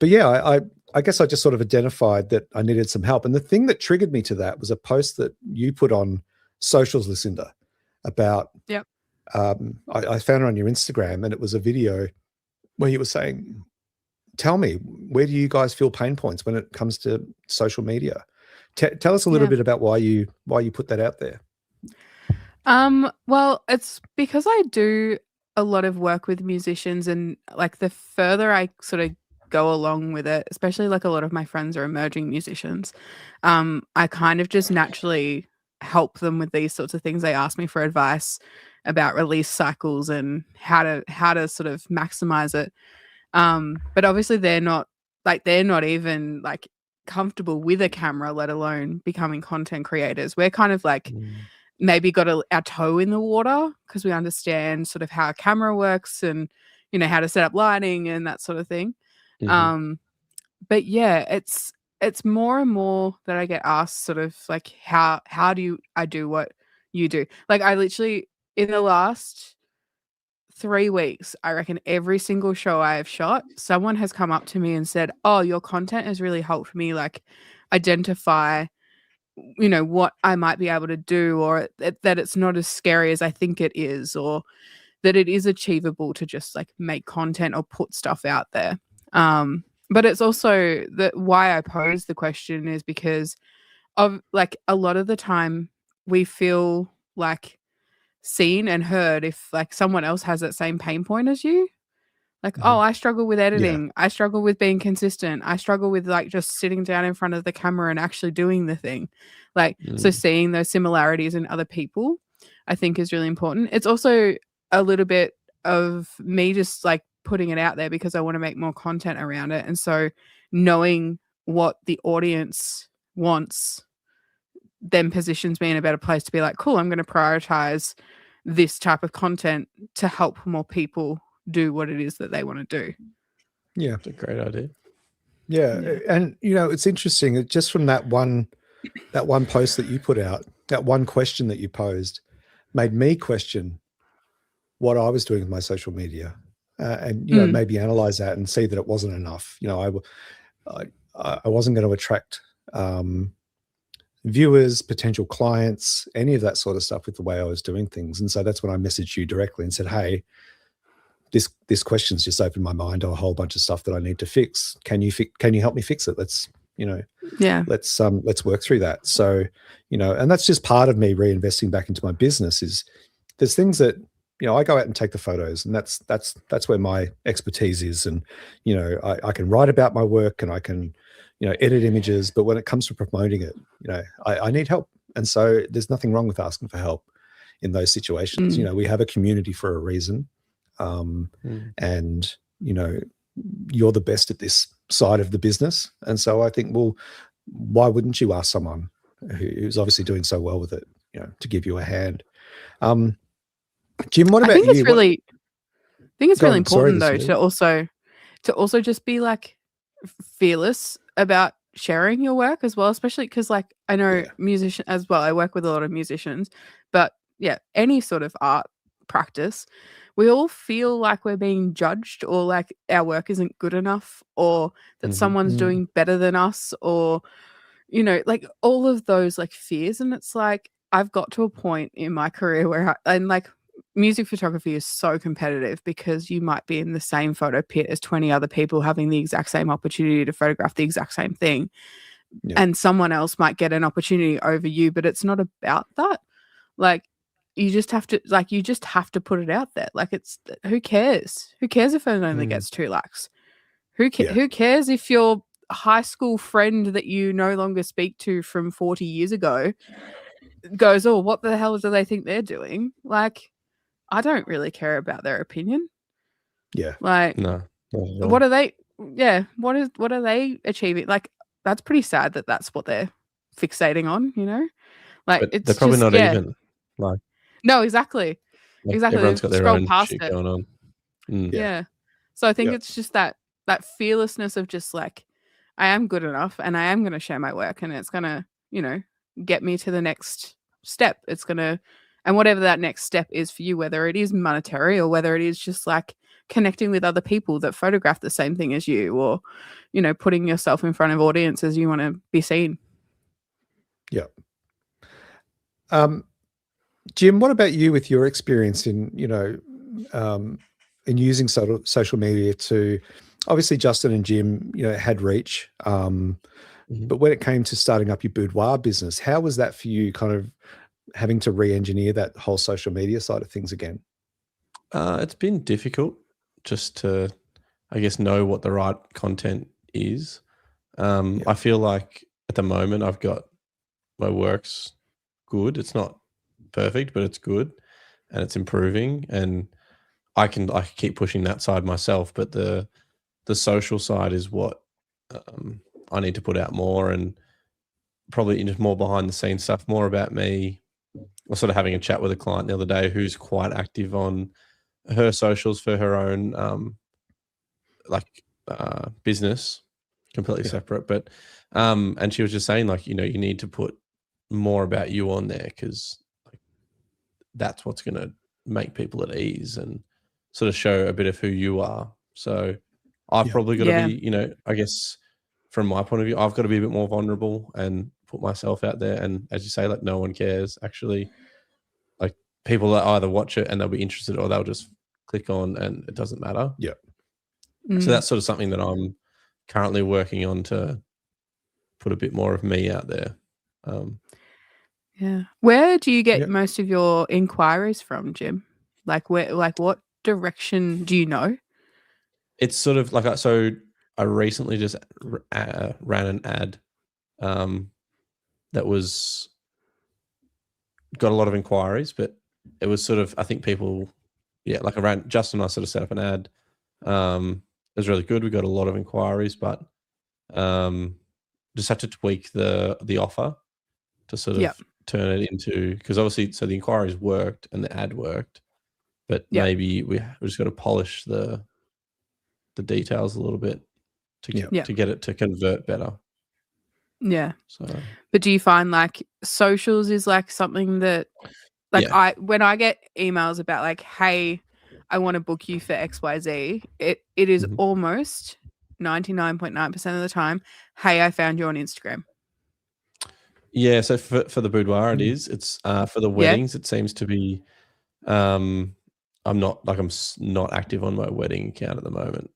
yeah, I guess I just sort of identified that I needed some help. And the thing that triggered me to that was a post that you put on socials, Lucinda. about. Yep. I found it on your Instagram, and it was a video where you were saying, tell me, where do you guys feel pain points when it comes to social media? Tell us a little bit about why you put that out there. Well, it's because I do a lot of work with musicians, and like the further I sort of go along with it, especially like a lot of my friends are emerging musicians, I kind of just naturally help them with these sorts of things. They ask me for advice about release cycles and how to sort of maximize it. But obviously they're not even like comfortable with a camera, let alone becoming content creators. We're kind of like maybe got our toe in the water because we understand sort of how a camera works and, you know, how to set up lighting and that sort of thing. But yeah, it's more and more that I get asked sort of like, how do I do what you do? Like I literally, in the last 3 weeks, I reckon every single show I have shot, someone has come up to me and said, oh, your content has really helped me like identify, you know, what I might be able to do, or that it's not as scary as I think it is, or that it is achievable to just like make content or put stuff out there. But it's also that why I pose the question is because of like a lot of the time we feel like seen and heard if like someone else has that same pain point as you. Like, oh, I struggle with editing. I struggle with being consistent. I struggle with like just sitting down in front of the camera and actually doing the thing. Like, so seeing those similarities in other people, I think is really important. It's also a little bit of me just like putting it out there because I want to make more content around it. And so knowing what the audience wants then positions me in a better place to be like, cool, I'm going to prioritize this type of content to help more people do what it is that they want to do. Yeah. That's a great idea. Yeah. And, you know, it's interesting just from that one post that you put out, that one question that you posed made me question what I was doing with my social media and, you know, maybe analyze that and see that it wasn't enough. You know, I wasn't going to attract viewers, potential clients, any of that sort of stuff with the way I was doing things. And so that's when I messaged you directly and said, hey, this question's just opened my mind to a whole bunch of stuff that I need to fix. Can you help me fix it? Let's, you know, let's work through that. So, you know, and that's just part of me reinvesting back into my business is there's things that, you know, I go out and take the photos, and that's where my expertise is. And, you know, I can write about my work and I can, you know, edit images, but when it comes to promoting it, you know, I need help. And so there's nothing wrong with asking for help in those situations. You know, we have a community for a reason. And, you know, you're the best at this side of the business. And so I think, well, why wouldn't you ask someone who's obviously doing so well with it, you know, to give you a hand? Jim, what about you? I think it's really important though to also just be like fearless about sharing your work as well, especially because like I know musicians as well. I work with a lot of musicians, but yeah, any sort of art practice, we all feel like we're being judged or like our work isn't good enough or that someone's doing better than us or, you know, like all of those like fears. And it's like, I've got to a point in my career where and like music photography is so competitive because you might be in the same photo pit as 20 other people having the exact same opportunity to photograph the exact same thing. And someone else might get an opportunity over you, but it's not about that. Like, you just have to put it out there. Like who cares? Who cares if it only gets 2 likes? Who cares if your high school friend that you no longer speak to from 40 years ago goes, oh, what the hell do they think they're doing? Like, I don't really care about their opinion. Yeah. Like, no. What are they? Yeah. What are they achieving? Like, that's pretty sad that that's what they're fixating on, you know? Like, but it's they're probably just, not even. Like, no, exactly. like Exactly. Everyone's got their own past shit it. going on. Yeah. So I think it's just that fearlessness of just like, I am good enough and I am going to share my work and it's going to, you know, get me to the next step. It's going to, and whatever that next step is for you, whether it is monetary or whether it is just like connecting with other people that photograph the same thing as you or, you know, putting yourself in front of audiences you want to be seen. Yeah. Jim, what about you with your experience in, in using social media to, obviously Justin and Jim, had reach. But when it came to starting up your boudoir business, how was that for you, kind of having to re-engineer that whole social media side of things again? It's been difficult just to, I guess, know what the right content is. I feel like at the moment I've got my work's good. It's not perfect, but it's good and it's improving, and I can keep pushing that side myself. But the social side is what I need to put out more, and probably just more behind the scenes stuff, more about me. I was sort of having a chat with a client the other day who's quite active on her socials for her own business, completely separate. But and she was just saying, like, you need to put more about you on there, because that's what's going to make people at ease and sort of show a bit of who you are. So I've probably got to be, I guess from my point of view, I've got to be a bit more vulnerable and put myself out there. And as you say, like, no one cares actually. Like, people that either watch it and they'll be interested, or they'll just click on and it doesn't matter. Yeah. So that's sort of something that I'm currently working on, to put a bit more of me out there. Where do you get most of your inquiries from, Jim? Like, what direction do you know? It's sort of like, so I recently just ran an ad that got a lot of inquiries, but it was sort of, I think people, Justin and I sort of set up an ad. It was really good. We got a lot of inquiries, but just had to tweak the offer to sort of turn it into, because obviously, so the inquiries worked and the ad worked, but maybe we just got to polish the details a little bit to get it to convert better. Yeah. So, but do you find like socials is like something that, like, when I get emails about like, hey, I want to book you for XYZ, it is almost 99.9% of the time, hey, I found you on Instagram. Yeah, so for the boudoir, it is. It's for the weddings, it seems to be. I'm not active on my wedding account at the moment.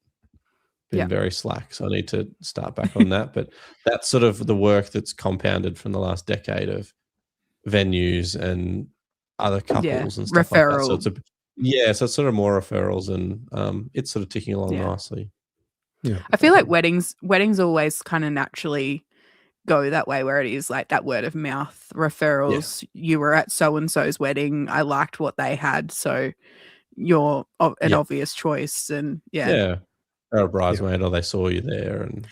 Been very slack, so I need to start back on that. But that's sort of the work that's compounded from the last decade of venues and other couples and stuff like that. So so it's sort of more referrals, and it's sort of ticking along nicely. Yeah, I feel like weddings always kind of naturally go that way, where it is like that word of mouth referrals. You were at so and so's wedding, I liked what they had, so you're an obvious choice. And or a bridesmaid, or they saw you there, and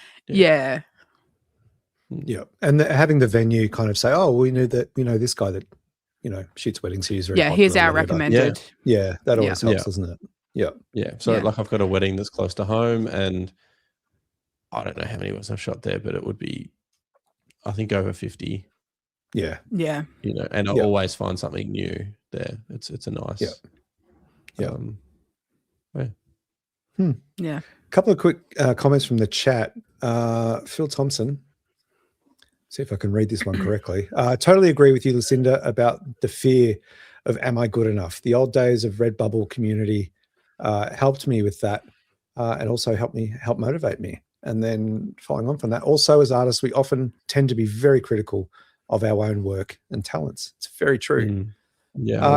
and having the venue kind of say, oh, we know this guy that shoots weddings, he's very popular, here's our recommended. That always helps, doesn't it? So like, I've got a wedding that's close to home, and I don't know how many weddings I've shot there, but it would be, I think, over 50. Yeah. And I always find something new there. It's a nice. A couple of quick comments from the chat. Phil Thompson, see if I can read this one correctly. Totally agree with you, Lucinda, about the fear of, am I good enough? The old days of Redbubble community helped me with that, and also helped motivate me. And then following on from that, also as artists, we often tend to be very critical of our own work and talents. It's very true.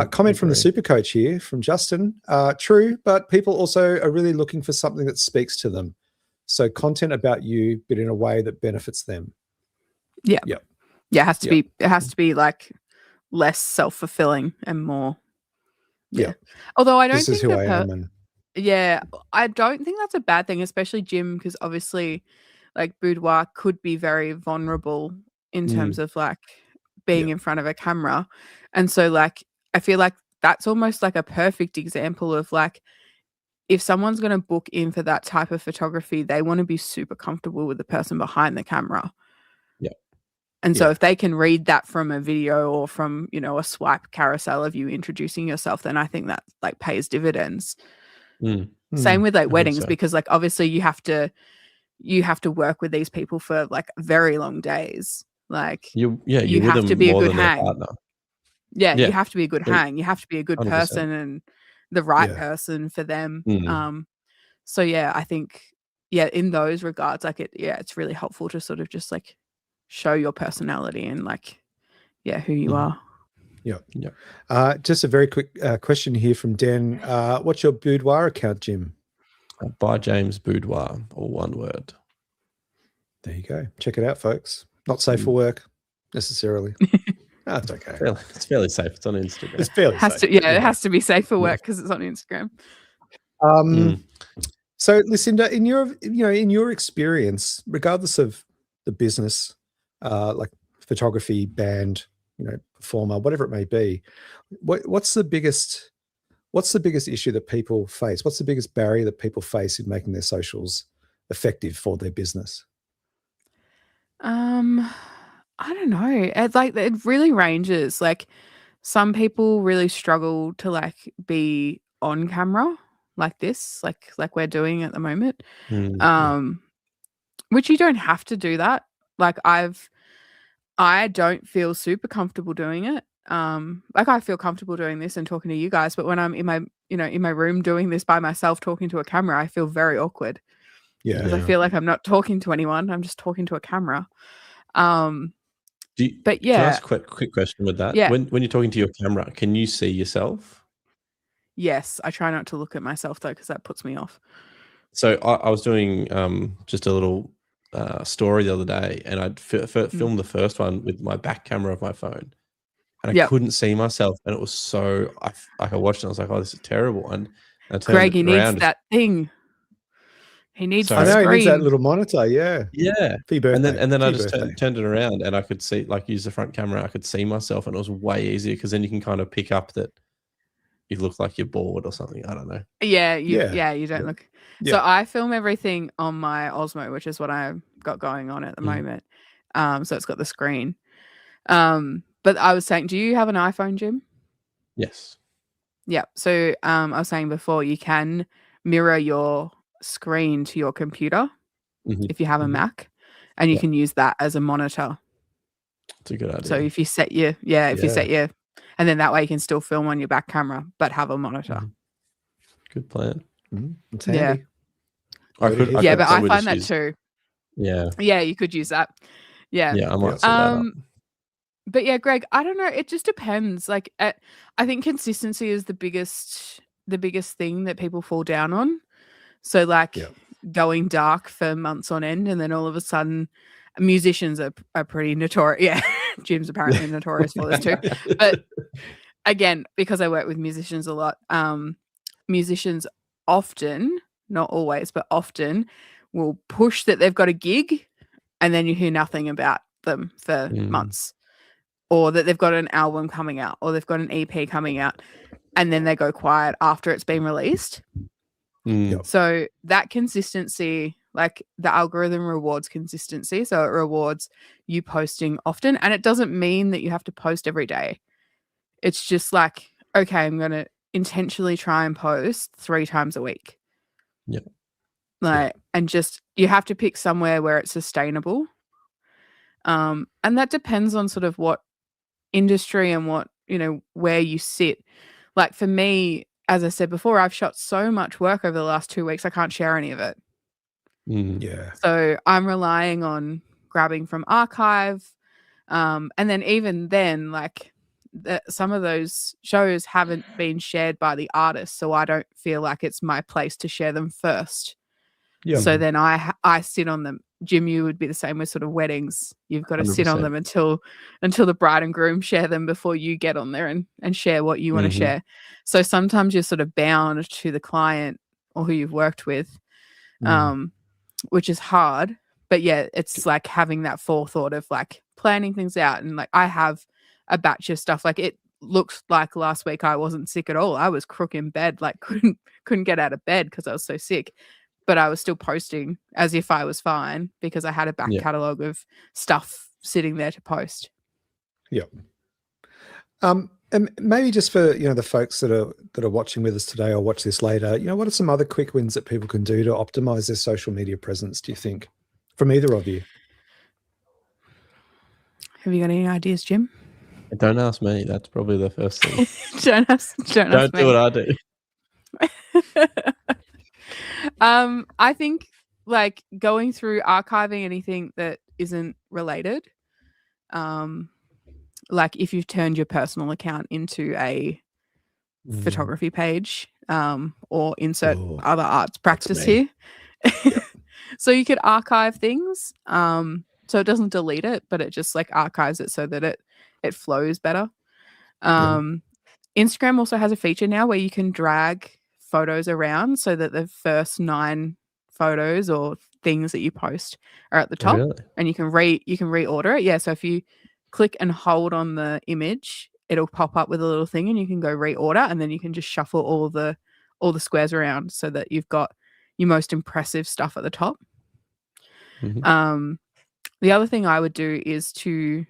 Comment from the super coach here from Justin. True, but people also are really looking for something that speaks to them. So content about you, but in a way that benefits them. It has to be. It has to be like less self-fulfilling and more. Although I don't think this is who I am. I don't think that's a bad thing, especially Jim, because obviously, like, boudoir could be very vulnerable in terms of like being in front of a camera, and so like I feel like that's almost like a perfect example of like, if someone's going to book in for that type of photography, they want to be super comfortable with the person behind the camera. And so if they can read that from a video or from, a swipe carousel of you introducing yourself, then I think that like pays dividends. Same with like weddings, because like obviously you have to work with these people for like very long days. Like you have to be a good hang. Yeah, you have to be a good hang. You have to be a good 100%. person and the right person for them. So yeah, I think in those regards, like it's really helpful to sort of just like show your personality and like who you are. Yeah. Just a very quick question here from Den. What's your Boudoir account, Jim? By James Boudoir, all one word. There you go. Check it out, folks. Not safe for work necessarily. That's okay. It's fairly safe. It's on Instagram. It's fairly safe. It has to be safe for work because it's on Instagram. So, Lucinda, in your experience, regardless of the business, like photography, band, performer, whatever it may be, what's the biggest issue that people face? What's the biggest barrier that people face in making their socials effective for their business? I don't know. It really ranges. Like some people really struggle to like be on camera like this, like we're doing at the moment. Which you don't have to do that. Like I don't feel super comfortable doing it. Like I feel comfortable doing this and talking to you guys, but when I'm in my room doing this by myself talking to a camera, I feel very awkward. Yeah. Because I feel like I'm not talking to anyone. I'm just talking to a camera. Can I ask a quick question with that? Yeah. When you're talking to your camera, can you see yourself? Yes, I try not to look at myself though, because that puts me off. So I was doing just a little story the other day, and I'd filmed the first one with my back camera of my phone, and I couldn't see myself, and it was so I watched it, and I was like, "Oh, this is terrible." And I turned Greg, he needs that thing. He needs. I know he needs that little monitor. Yeah. For your birthday. And then I just turned it around, and I could see, like, use the front camera. I could see myself, and it was way easier because then you can kind of pick up that you look like you're bored or something. I don't know. Yeah, you don't look. Yeah. So I film everything on my Osmo, which is what I've got going on at the moment. So it's got the screen. But I was saying, do you have an iPhone, Jim? Yes. Yeah. So I was saying before, you can mirror your screen to your computer if you have a Mac, and you can use that as a monitor. That's a good idea. So if you set your and then that way you can still film on your back camera but have a monitor. Good plan. It's handy. But I find that too. Yeah, you could use that. Yeah, I might set that up. But yeah, Greg, I don't know. It just depends. Like, I think consistency is the biggest thing that people fall down on. So like going dark for months on end, and then all of a sudden, musicians are pretty notorious. Yeah, Jim's apparently notorious for this too. But again, because I work with musicians a lot, musicians often, not always, but often, will push that they've got a gig, and then you hear nothing about them for months, or that they've got an album coming out, or they've got an EP coming out, and then they go quiet after it's been released. So that consistency, like the algorithm rewards consistency. So it rewards you posting often, and it doesn't mean that you have to post every day. It's just like, okay, I'm going to intentionally try and post 3 times a week. And just, you have to pick somewhere where it's sustainable. And that depends on sort of what industry and what, where you sit. Like for me, as I said before, I've shot so much work over the last 2 weeks, I can't share any of it. So I'm relying on grabbing from archive. And then even then, like some of those shows haven't been shared by the artist, so I don't feel like it's my place to share them first. So then I sit on them. Jim, you would be the same with sort of weddings. You've got to 100%. Sit on them until the bride and groom share them before you get on there and share what you want to share. So sometimes you're sort of bound to the client or who you've worked with, which is hard. But yeah, it's like having that forethought of like planning things out. And like I have a batch of stuff. Like it looks like last week I wasn't sick at all. I was crook in bed, like couldn't get out of bed because I was so sick. But I was still posting as if I was fine because I had a back catalogue of stuff sitting there to post. And maybe just for the folks that are watching with us today or watch this later, what are some other quick wins that people can do to optimize their social media presence, do you think, from either of you? Have you got any ideas, Jim? Don't ask me. That's probably the first thing. Don't ask Don't do me. what I do. I think like going through archiving anything that isn't related. Like if you've turned your personal account into a photography page, or insert other arts practice here. Yep. So you could archive things. So it doesn't delete it, but it just like archives it so that it flows better. Instagram also has a feature now where you can drag photos around so that the first 9 photos or things that you post are at the top, and you can reorder it. Yeah, so if you click and hold on the image, it'll pop up with a little thing, and you can go reorder, and then you can just shuffle all the squares around so that you've got your most impressive stuff at the top. The other thing I would do is to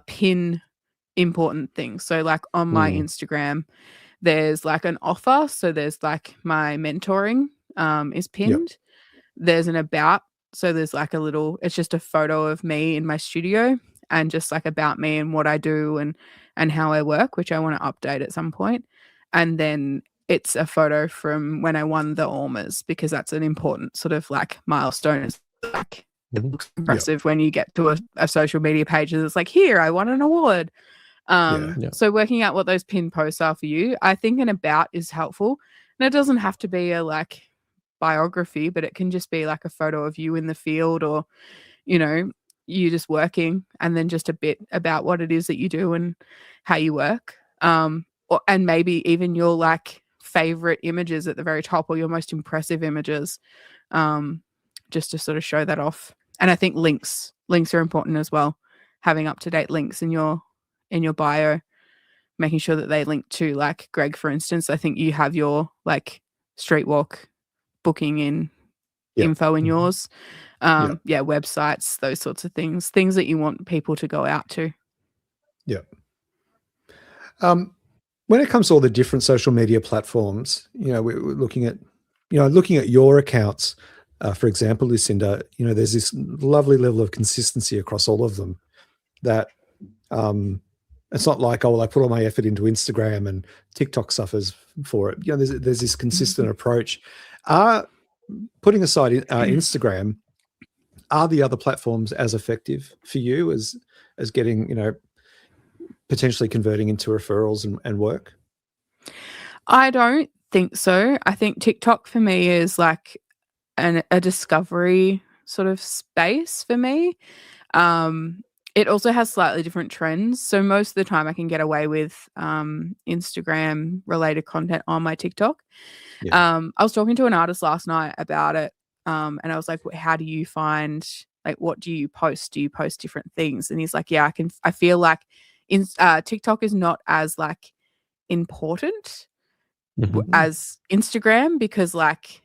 pin important things. So like on my Instagram, there's like an offer. So there's like my mentoring is pinned. There's an about. So there's like a little, it's just a photo of me in my studio and just like about me and what I do and how I work, which I want to update at some point. And then it's a photo from when I won the Ormers, because that's an important sort of like milestone. It's like it looks impressive when you get to a social media page and it's like, here, I won an award. So working out what those pin posts are for you, I think an about is helpful. And it doesn't have to be a like biography, but it can just be like a photo of you in the field, or, you know, you just working, and then just a bit about what it is that you do and how you work. And maybe even your like favorite images at the very top, or your most impressive images, just to sort of show that off. And I think links are important as well. Having up-to-date links in your bio, making sure that they link to, like Greg, for instance. I think you have your like street walk booking in info in yours. Websites, those sorts of things that you want people to go out to. When it comes to all the different social media platforms, you know, we're looking at your accounts, for example, Lucinda, you know, there's this lovely level of consistency across all of them that it's not like, oh, well, I put all my effort into Instagram and TikTok suffers for it. You know, there's this consistent approach. Putting aside Instagram, are the other platforms as effective for you as getting, you know, potentially converting into referrals and work? I don't think so. I think TikTok for me is like a discovery sort of space for me. It also has slightly different trends. So most of the time I can get away with Instagram related content on my TikTok. I was talking to an artist last night about it. And I was like, how do you find, like, what do you post? Do you post different things? And he's like, yeah, I feel like TikTok is not as like important as Instagram, because like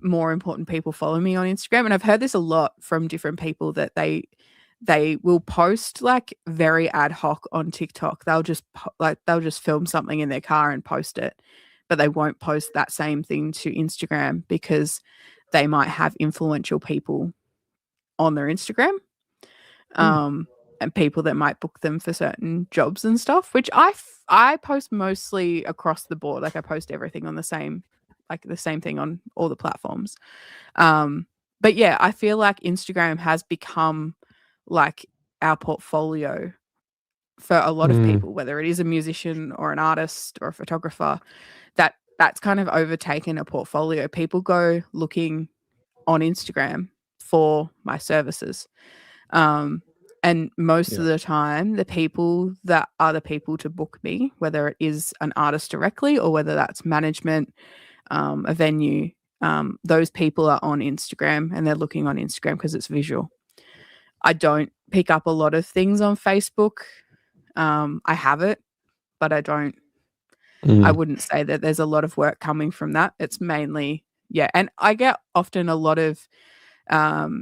more important people follow me on Instagram. And I've heard this a lot from different people, that they will post like very ad hoc on TikTok. They'll just film something in their car and post it, but they won't post that same thing to Instagram because they might have influential people on their Instagram. And people that might book them for certain jobs and stuff, which I post mostly across the board. Like I post everything on the same thing on all the platforms. But yeah, I feel like Instagram has become like our portfolio for a lot of people, whether it is a musician or an artist or a photographer, that's kind of overtaken a portfolio. People go looking on Instagram for my services. And most of the time, the people that are the people to book me, whether it is an artist directly or whether that's management, a venue, those people are on Instagram, and they're looking on Instagram because it's visual. I don't pick up a lot of things on Facebook. I have it, but I don't. I wouldn't say that there's a lot of work coming from that. It's mainly, and I get often a lot of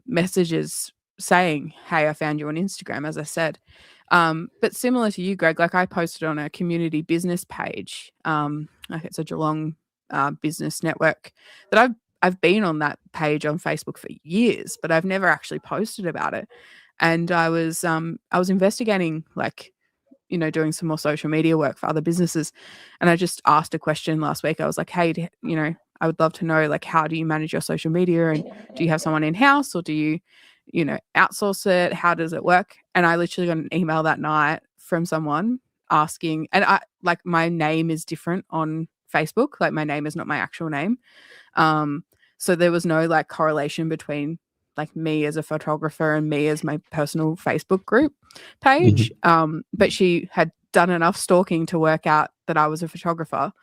messages saying, hey, I found you on Instagram, as I said. But similar to you, Greg, like I posted on a community business page, like it's a Geelong business network, that I've been on that page on Facebook for years, but I've never actually posted about it. And I was investigating like doing some more social media work for other businesses. And I just asked a question last week. I was like, hey, I would love to know, like, how do you manage your social media? And do you have someone in-house, or do you, outsource it? How does it work? And I literally got an email that night from someone asking, and my name is different on Facebook. Like, my name is not my actual name. So there was no like correlation between like me as a photographer and me as my personal Facebook group page. But she had done enough stalking to work out that I was a photographer,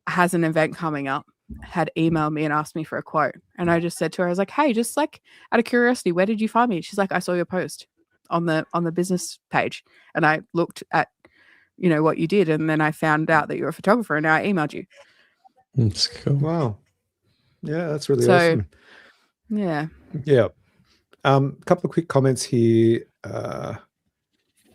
has an event coming up, had emailed me and asked me for a quote. And I just said to her, I was like, hey, just like out of curiosity, where did you find me? She's like, I saw your post on the business page. And I looked at, what you did. And then I found out that you're a photographer, and now I emailed you. That's cool. Wow. Yeah, that's really awesome. Yeah. Yeah. A couple of quick comments here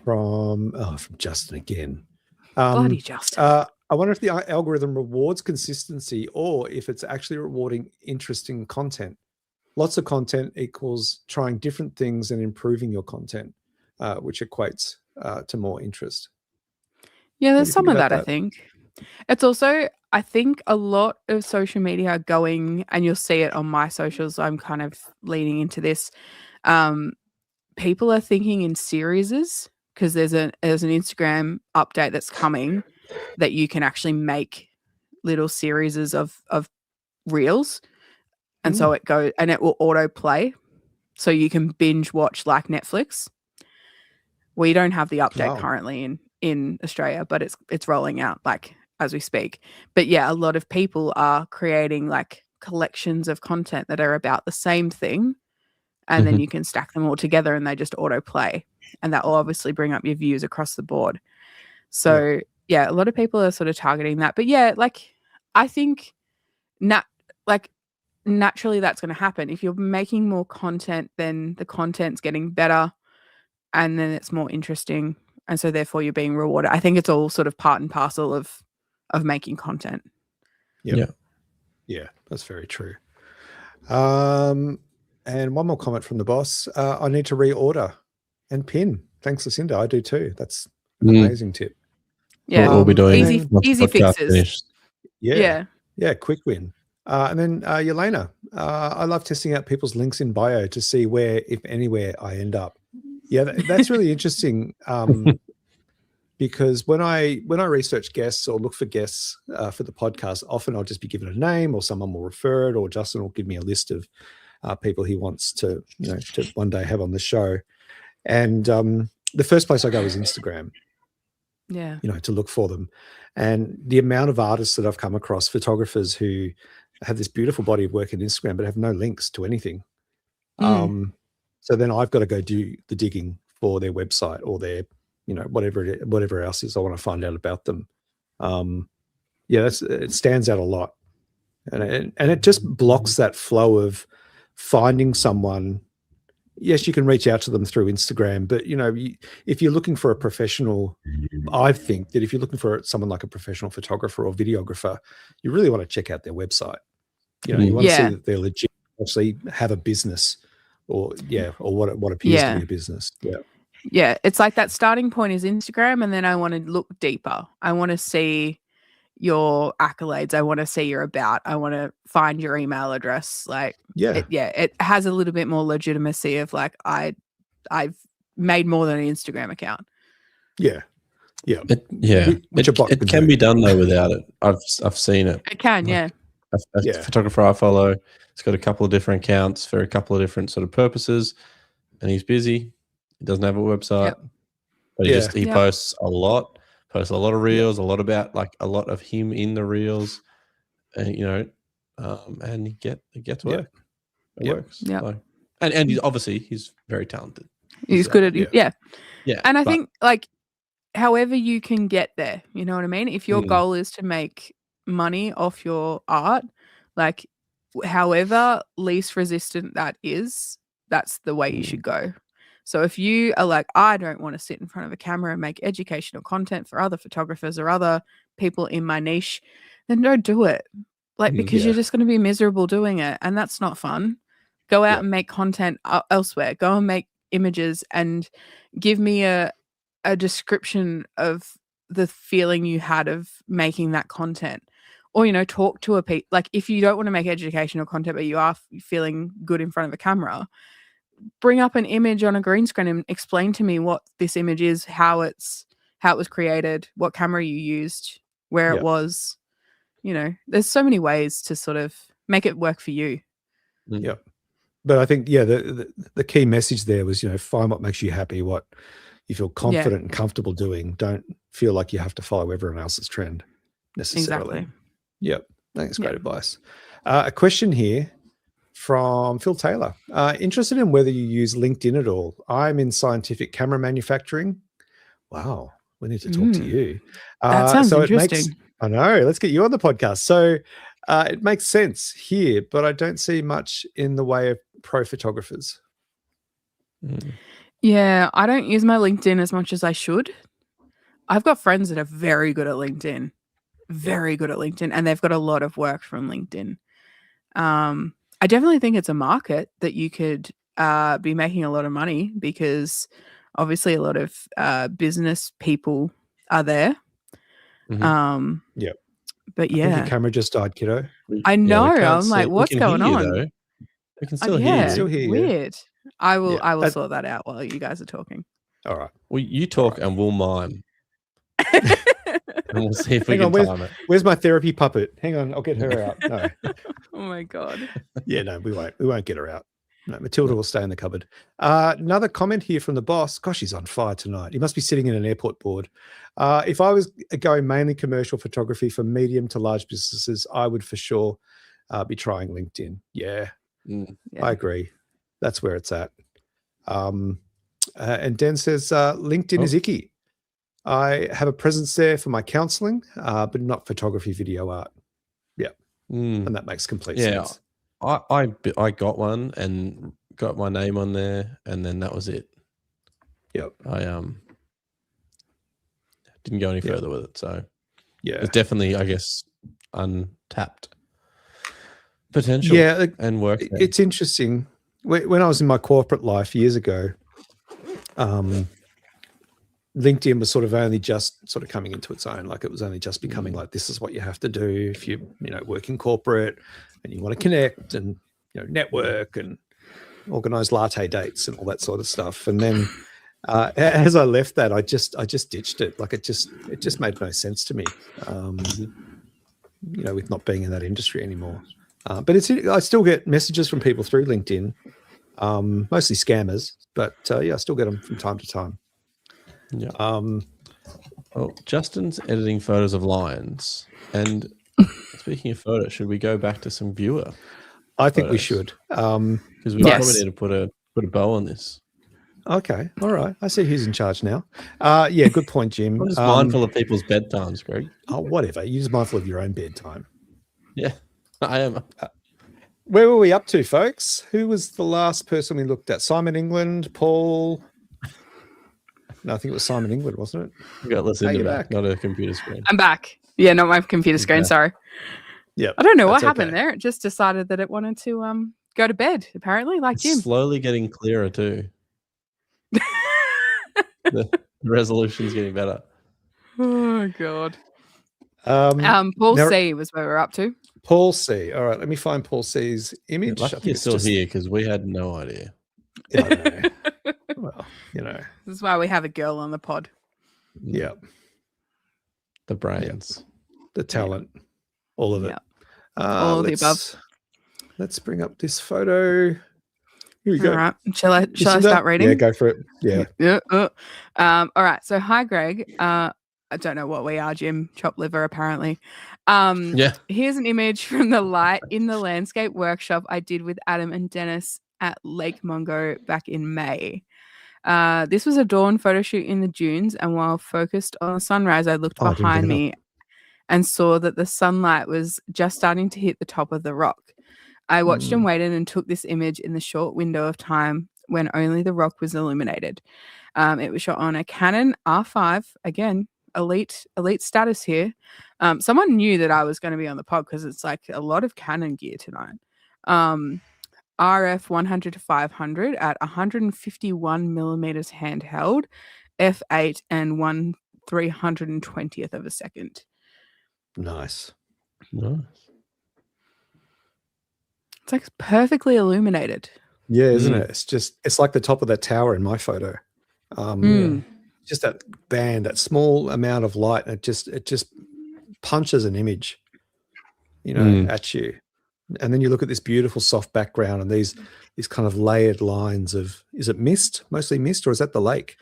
from Justin again. Bloody Justin. I wonder if the algorithm rewards consistency, or if it's actually rewarding interesting content. Lots of content equals trying different things and improving your content, which equates to more interest. Yeah, there's some of that, I think. It's also, I think a lot of social media are going, and you'll see it on my socials, I'm kind of leaning into this. People are thinking in series, because there's an Instagram update that's coming that you can actually make little series of reels. And so it goes, and it will autoplay. So you can binge watch like Netflix. We don't have the update currently in Australia, but it's rolling out like as we speak. But yeah, a lot of people are creating like collections of content that are about the same thing. And then you can stack them all together and they just autoplay. And that will obviously bring up your views across the board. So yeah, a lot of people are sort of targeting that. But yeah, like I think naturally that's going to happen. If you're making more content, then the content's getting better and then it's more interesting. And so therefore you're being rewarded. I think it's all sort of part and parcel of making content. Yeah, that's very true. And one more comment from the boss. I need to reorder and pin. Thanks, Lucinda. I do too. That's an amazing tip. Yeah, we'll be doing easy fixes. Yeah, quick win. And then Yelena, I love testing out people's links in bio to see where, if anywhere, I end up. Yeah, that's really interesting. Because when I research guests or look for guests for the podcast, often I'll just be given a name, or someone will refer it, or Justin will give me a list of people he wants to one day have on the show. And the first place I go is Instagram. Yeah. To look for them. And the amount of artists that I've come across, photographers who have this beautiful body of work on Instagram but have no links to anything. So then I've got to go do the digging for their website or their, whatever else is I want to find out about them. It stands out a lot. And it just blocks that flow of finding someone. Yes, you can reach out to them through Instagram, but if you're looking for a professional, I think that if you're looking for someone like a professional photographer or videographer, you really want to check out their website. You want to see that they're legit, actually have a business, or what appears to be a business. Yeah, it's like that starting point is Instagram, and then I want to look deeper. I want to see your accolades. I want to see your about. I want to find your email address. Like, it has a little bit more legitimacy of like, I've made more than an Instagram account. It can be done though without it. I've seen it. It can, a photographer I follow, he's got a couple of different accounts for a couple of different sort of purposes, and he's busy. He doesn't have a website, but he posts a lot. Posts a lot of reels, a lot about like a lot of him in the reels, and and he gets work. It works. Yeah, and he's very talented. He's good at And I think like, however you can get there, you know what I mean. If your goal is to make money off your art, like however least resistant that is, that's the way you should go. So if you are like, I don't want to sit in front of a camera and make educational content for other photographers or other people in my niche, then don't do it. Like, because you're just going to be miserable doing it. And that's not fun. Go out and make content elsewhere. Go and make images and give me a a description of the feeling you had of making that content, or, you know, talk to like if you don't want to make educational content, but you are feeling good in front of a camera, bring up an image on a green screen and explain to me what this image is, how it was created, what camera you used, where it was. You know, there's so many ways to sort of make it work for you. Yeah. But I think, the key message there was, you know, find what makes you happy, what you feel confident and comfortable doing. Don't feel like you have to follow everyone else's trend necessarily. Exactly. Yep. I think it's great advice. A question here from Phil Taylor. Interested in whether you use LinkedIn at all. I'm in scientific camera manufacturing. Wow. We need to talk to you. That sounds interesting. I know. Let's get you on the podcast. So it makes sense here, but I don't see much in the way of pro photographers. Yeah, I don't use my LinkedIn as much as I should. I've got friends that are very good at LinkedIn, and they've got a lot of work from LinkedIn. I definitely think it's a market that you could be making a lot of money, because obviously a lot of business people are there. Yeah. But I think your camera just died, kiddo. I know. I'm like, what's going on? Though. We can still hear you. Still hear you. Weird. I will sort that out while you guys are talking. All right. Well, you talk and we'll mime. And we'll see if we can time it. Where's my therapy puppet? Hang on, I'll get her out. No. Oh my God. Yeah, no, we won't. We won't get her out. No, Matilda will stay in the cupboard. Another comment here from the boss. Gosh, he's on fire tonight. He must be sitting in an airport board. If I was going mainly commercial photography for medium to large businesses, I would for sure be trying LinkedIn. Yeah, I agree. That's where it's at. And Den says, LinkedIn is icky. I have a presence there for my counseling, but not photography, video art. Yeah. And that makes complete sense. I got one and got my name on there, and then that was it. Yep. I didn't go any further with it. So it's Yeah. definitely, I guess, untapped potential. Yeah. And work. It's interesting. When I was in my corporate life years ago, LinkedIn was sort of only just sort of coming into its own. Like it was only just becoming like, this is what you have to do if you work in corporate and you want to connect and, network and organize latte dates and all that sort of stuff. And then as I left that, I just ditched it. Like it just made no sense to me, with not being in that industry anymore. But I still get messages from people through LinkedIn, mostly scammers, but I still get them from time to time. Yeah. Well, Justin's editing photos of lions, and speaking of photos, should we go back to some viewer? I think we should, because we probably need to put a bow on this. Okay, all right. I see who's in charge now. Yeah, good point, Jim. I'm just mindful of people's bedtimes, Greg. Oh, whatever. You're just mindful of your own bedtime. Yeah, I am. Where were we up to, folks? Who was the last person we looked at? Simon England, Paul. No, I think it was Simon England, wasn't it? We got less into that, not a computer screen. I'm back. Yeah, not my computer screen. Sorry. Yeah. I don't know what happened there. It just decided that it wanted to go to bed. Apparently, like Jim. Slowly getting clearer too. The resolution's getting better. Oh God. Paul C was where we're up to. Paul C. All right, let me find Paul C's image. I think he's still here because we had no idea. Yeah, I know. Well, this is why we have a girl on the pod. Yeah. The brains, the talent, all of it. All of the above. Let's bring up this photo. Here we go. All right. Shall I start reading? Yeah, go for it. Yeah. All right. So, hi, Greg. I don't know what we are, Jim. Chopped liver, apparently. Here's an image from the light in the landscape workshop I did with Adam and Dennis at Lake Mungo back in May. This was a dawn photo shoot in the dunes, and while focused on the sunrise, I looked behind me and saw that the sunlight was just starting to hit the top of the rock. I watched and waited and took this image in the short window of time when only the rock was illuminated. It was shot on a Canon R5, again, elite status here. Someone knew that I was going to be on the pod because it's like a lot of Canon gear tonight. RF 100 to 500 at 151 millimeters handheld f8 and 1/320th of a second. Nice. It's like perfectly illuminated. Yeah, isn't it? It's like the top of that tower in my photo. Just that band, that small amount of light, it just punches an image, at you. And then you look at this beautiful soft background and these kind of layered lines of, is it mist? Mostly mist, or is that the lake?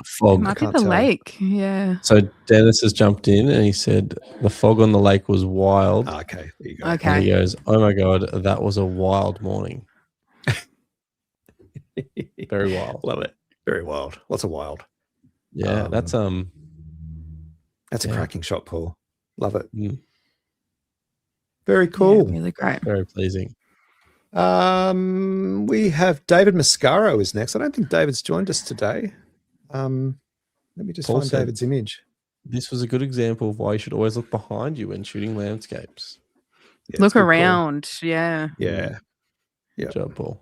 Fog. It might be the lake. Yeah. So Dennis has jumped in and he said the fog on the lake was wild. Okay, there you go. Okay. And he goes, "Oh my God, that was a wild morning." Very wild. Love it. Very wild. Lots of wild. Yeah, that's a cracking shot, Paul. Love it. Very cool. Yeah, really great. Very pleasing. We have David Mascaro is next. I don't think David's joined us today. Let me just find David's image. This was a good example of why you should always look behind you when shooting landscapes. Yeah, look around. Yeah. Yeah. Good job, Paul.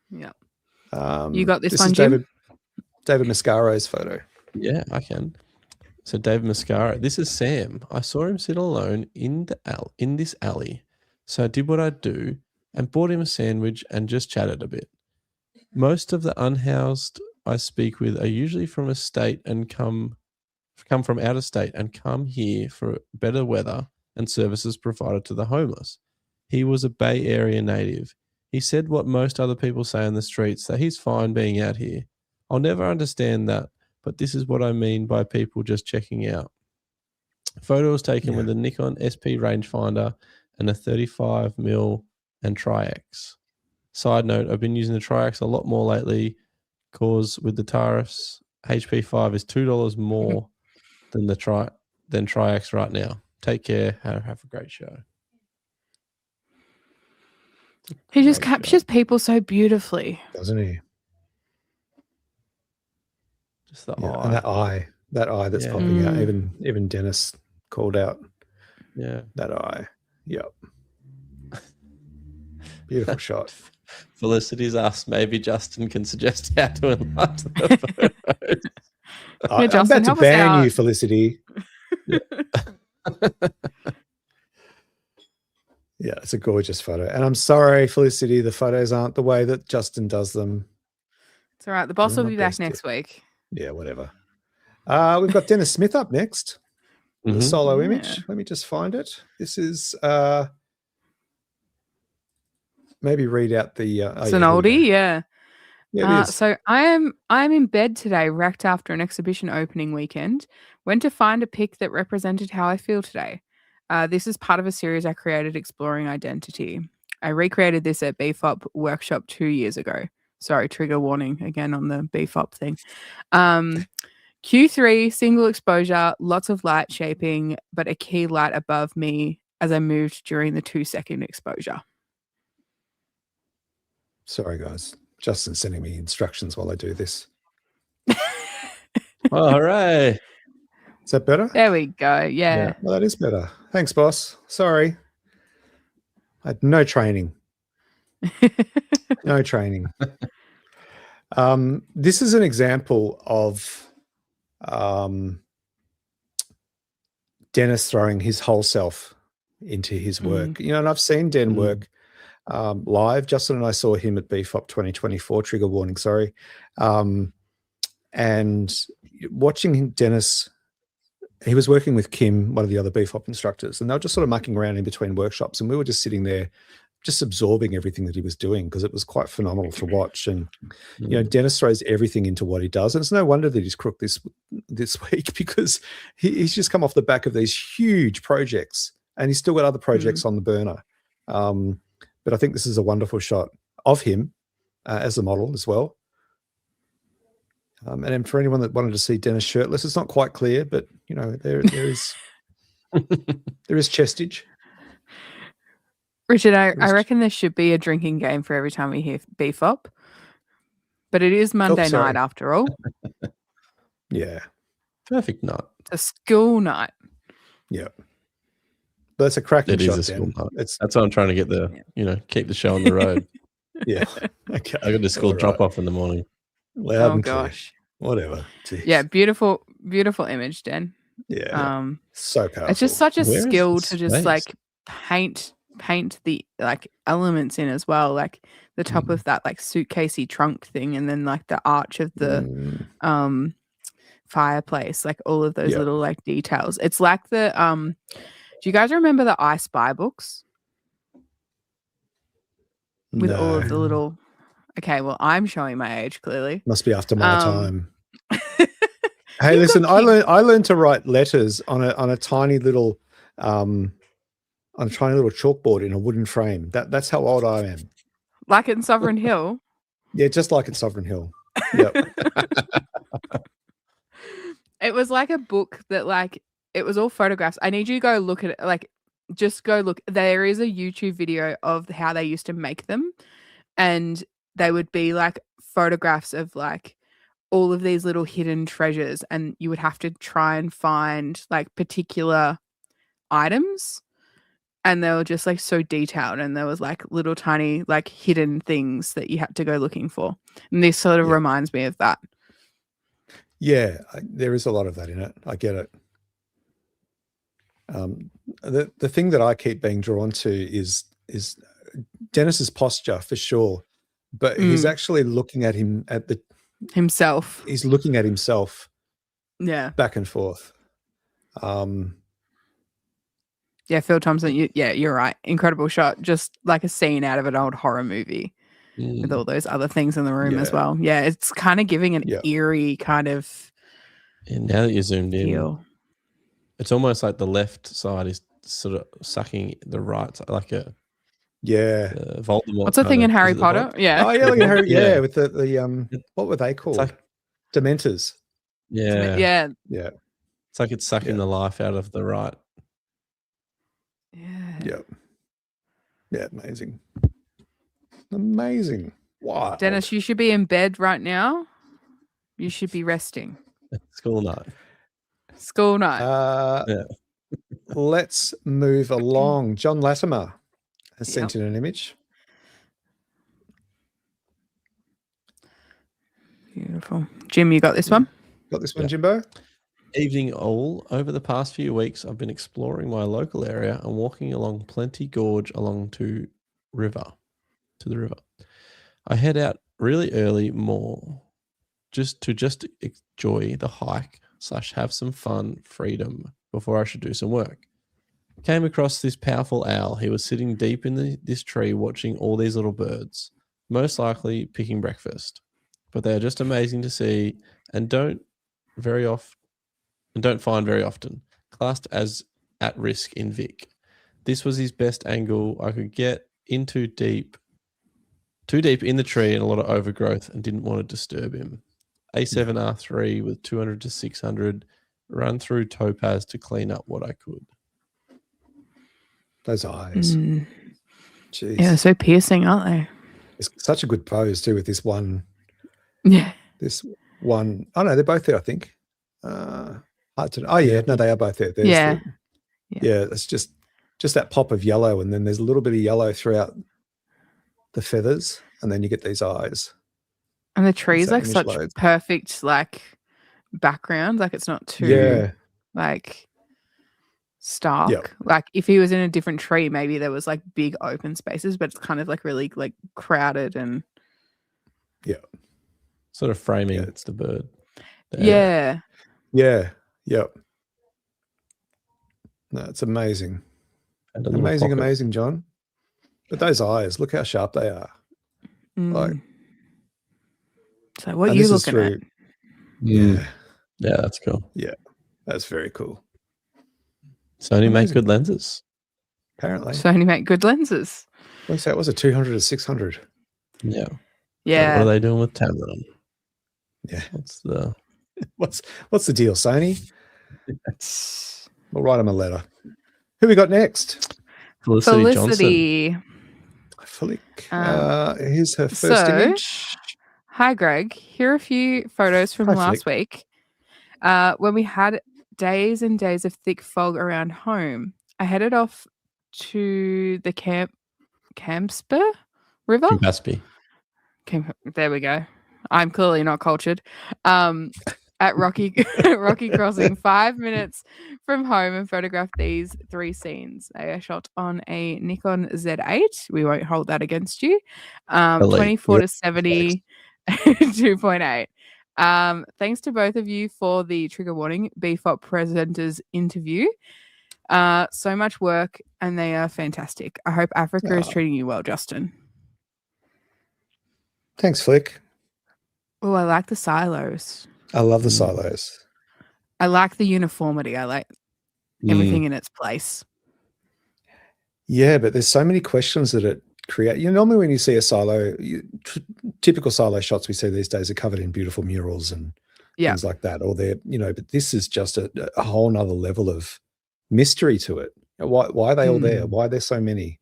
Yeah. You got this one, Jim? David Mascaro's photo. Yeah, I can. So David Mascaro. This is Sam. I saw him sit alone in this alley. So I did what I do and bought him a sandwich and just chatted a bit. Most of the unhoused I speak with are usually from a state and come from out of state and come here for better weather and services provided to the homeless. He was a Bay Area native. He said what most other people say on the streets, that he's fine being out here. I'll never understand that, but this is what I mean by people just checking out. Photo was taken with a Nikon SP rangefinder and a 35mm and Tri-X. Side note, I've been using the Tri-X a lot more lately because with the tariffs, HP5 is $2 more than Tri-X right now. Take care. Have a great show. He just captures people so beautifully. Doesn't he? Just the eye. And that eye that's popping out. Even Dennis called out. Yeah. That eye. Yep. Beautiful shot. Felicity's asked, maybe Justin can suggest how to enlarge the photos. I'm about to ban you, Felicity. Yeah, it's a gorgeous photo. And I'm sorry, Felicity, the photos aren't the way that Justin does them. It's all right. The boss will be back next week. Yeah, whatever. We've got Dennis Smith up next. The solo image. Let me just find it. This is maybe read out the it's an oldie, yeah. So I'm in bed today, wrecked after an exhibition opening weekend. Went to find a pic that represented how I feel today. This is part of a series I created exploring identity. I recreated this at BFOP workshop 2 years ago. Sorry, trigger warning again on the BFOP thing. Q3, single exposure, lots of light shaping, but a key light above me as I moved during the 2-second exposure. Sorry, guys. Justin's sending me instructions while I do this. All right. Is that better? There we go. Yeah. Well, that is better. Thanks, boss. Sorry. I had no training. No training. This is an example of Dennis throwing his whole self into his work. And I've seen Den work live. Justin and I saw him at BFOP 2024, trigger warning, sorry. And watching Dennis, he was working with Kim, one of the other BFOP instructors, and they were just sort of mucking around in between workshops, and we were just sitting there just absorbing everything that he was doing because it was quite phenomenal to watch. And Dennis throws everything into what he does, and it's no wonder that he's crooked this week because he's just come off the back of these huge projects, and he's still got other projects on the burner. But I think this is a wonderful shot of him as a model as well. And then for anyone that wanted to see Dennis shirtless, it's not quite clear, but there is there is chestage. Richard, I reckon there should be a drinking game for every time we hear BFOP, but it is Monday night after all. Yeah, perfect night. It's a school night. Yeah, but it's a cracking shot. It is a school night. That's what I'm trying to get keep the show on the road. Yeah, okay. I got the school drop off in the morning. Loud and clear. Whatever. Jeez. Yeah, beautiful image, Dan. Yeah. So powerful. It's just such a Where skill is to the just space? like paint the like elements in as well, like the top of that like suitcasey trunk thing, and then like the arch of the fireplace, like all of those little like details. It's like the do you guys remember the I Spy books? With all of the little okay, well, I'm showing my age clearly. Must be after my time. Hey, listen, I learned to write letters on a tiny little chalkboard in a wooden frame. That's how old I am. Like in Sovereign Hill? Yeah, just like in Sovereign Hill. Yep. It was like a book that like it was all photographs. I need you to go look at it. Like, just go look. There is a YouTube video of how they used to make them, and they would be like photographs of like all of these little hidden treasures, and you would have to try and find like particular items, and they were just like so detailed, and there was like little tiny like hidden things that you had to go looking for, and this sort of reminds me of that. Yeah, there is a lot of that in it. I get it. The thing that I keep being drawn to is Dennis's posture for sure, but he's actually looking at himself. He's looking at himself. Yeah, back and forth. Yeah, Phil Thompson. You're right. Incredible shot, just like a scene out of an old horror movie. With all those other things in the room as well. Yeah, it's kind of giving an eerie kind of. And now that you zoomed feel. in, it's almost like the left side is sort of sucking the right side, like a Voldemort. What's the thing in Harry Potter? Yeah. Oh yeah, Harry, with the what were they called? Like, Dementors. Yeah. Yeah. It's like it's sucking the life out of the right. Yeah. Yeah, amazing. Wow. Dennis, you should be in bed right now. You should be resting. School night. Let's move along. John Latimer has sent in an image. Beautiful. Jim, you got this one? Got this one, Jimbo? Evening all. Over the past few weeks, I've been exploring my local area and walking along Plenty Gorge along to the river. I head out really early just to enjoy the hike / have some fun, freedom before I should do some work. Came across this powerful owl. He was sitting deep in this tree watching all these little birds, most likely picking breakfast. But they are just amazing to see and don't find very often, classed as at risk in Vic. This was his best angle I could get into too deep in the tree and a lot of overgrowth, and didn't want to disturb him. A7R3 with 200 to 600, run through topaz to clean up what I could. Those eyes. Jeez. Yeah, so piercing, aren't they? It's such a good pose too with this one. Yeah. This one. Oh no, they're both there, I think. Hard to know. Oh yeah, no, they are both there. There's it's just that pop of yellow, and then there's a little bit of yellow throughout the feathers, and then you get these eyes. And the tree's like such perfect like background. Like it's not too like stark. Yep. Like if he was in a different tree, maybe there was like big open spaces, but it's kind of like really like crowded and sort of framing the bird. Yeah. Yep. No, it's amazing. Amazing, John. But those eyes, look how sharp they are. Like, so what are you looking at? Yeah, that's cool. Yeah, that's very cool. Sony make good lenses. Apparently. Sony make good lenses. Let's say it was a 200 to 600. Yeah. Yeah. What are they doing with Tamron? Yeah. What's the deal, Sony? We'll write them a letter. Who we got next? Felicity Johnson. Here's her first image. Hi, Greg. Here are a few photos from last week when we had days and days of thick fog around home. I headed off to the Campsper River. Campaspe. There we go. I'm clearly not cultured. At Rocky Crossing, 5 minutes from home, and photographed these 3 scenes. They are shot on a Nikon Z8. We won't hold that against you. 24 to 70, 2.8. Thanks to both of you for the trigger warning BFOP presenters interview. So much work, and they are fantastic. I hope Africa is treating you well, Justin. Thanks, Flick. Oh, I like the silos. I love the silos. I like the uniformity. I like everything in its place. Yeah, but there's so many questions that it creates. Normally when you see a silo, typical silo shots we see these days are covered in beautiful murals and things like that. Or they're, but this is just a whole nother level of mystery to it. Why are they all there? Why are there so many?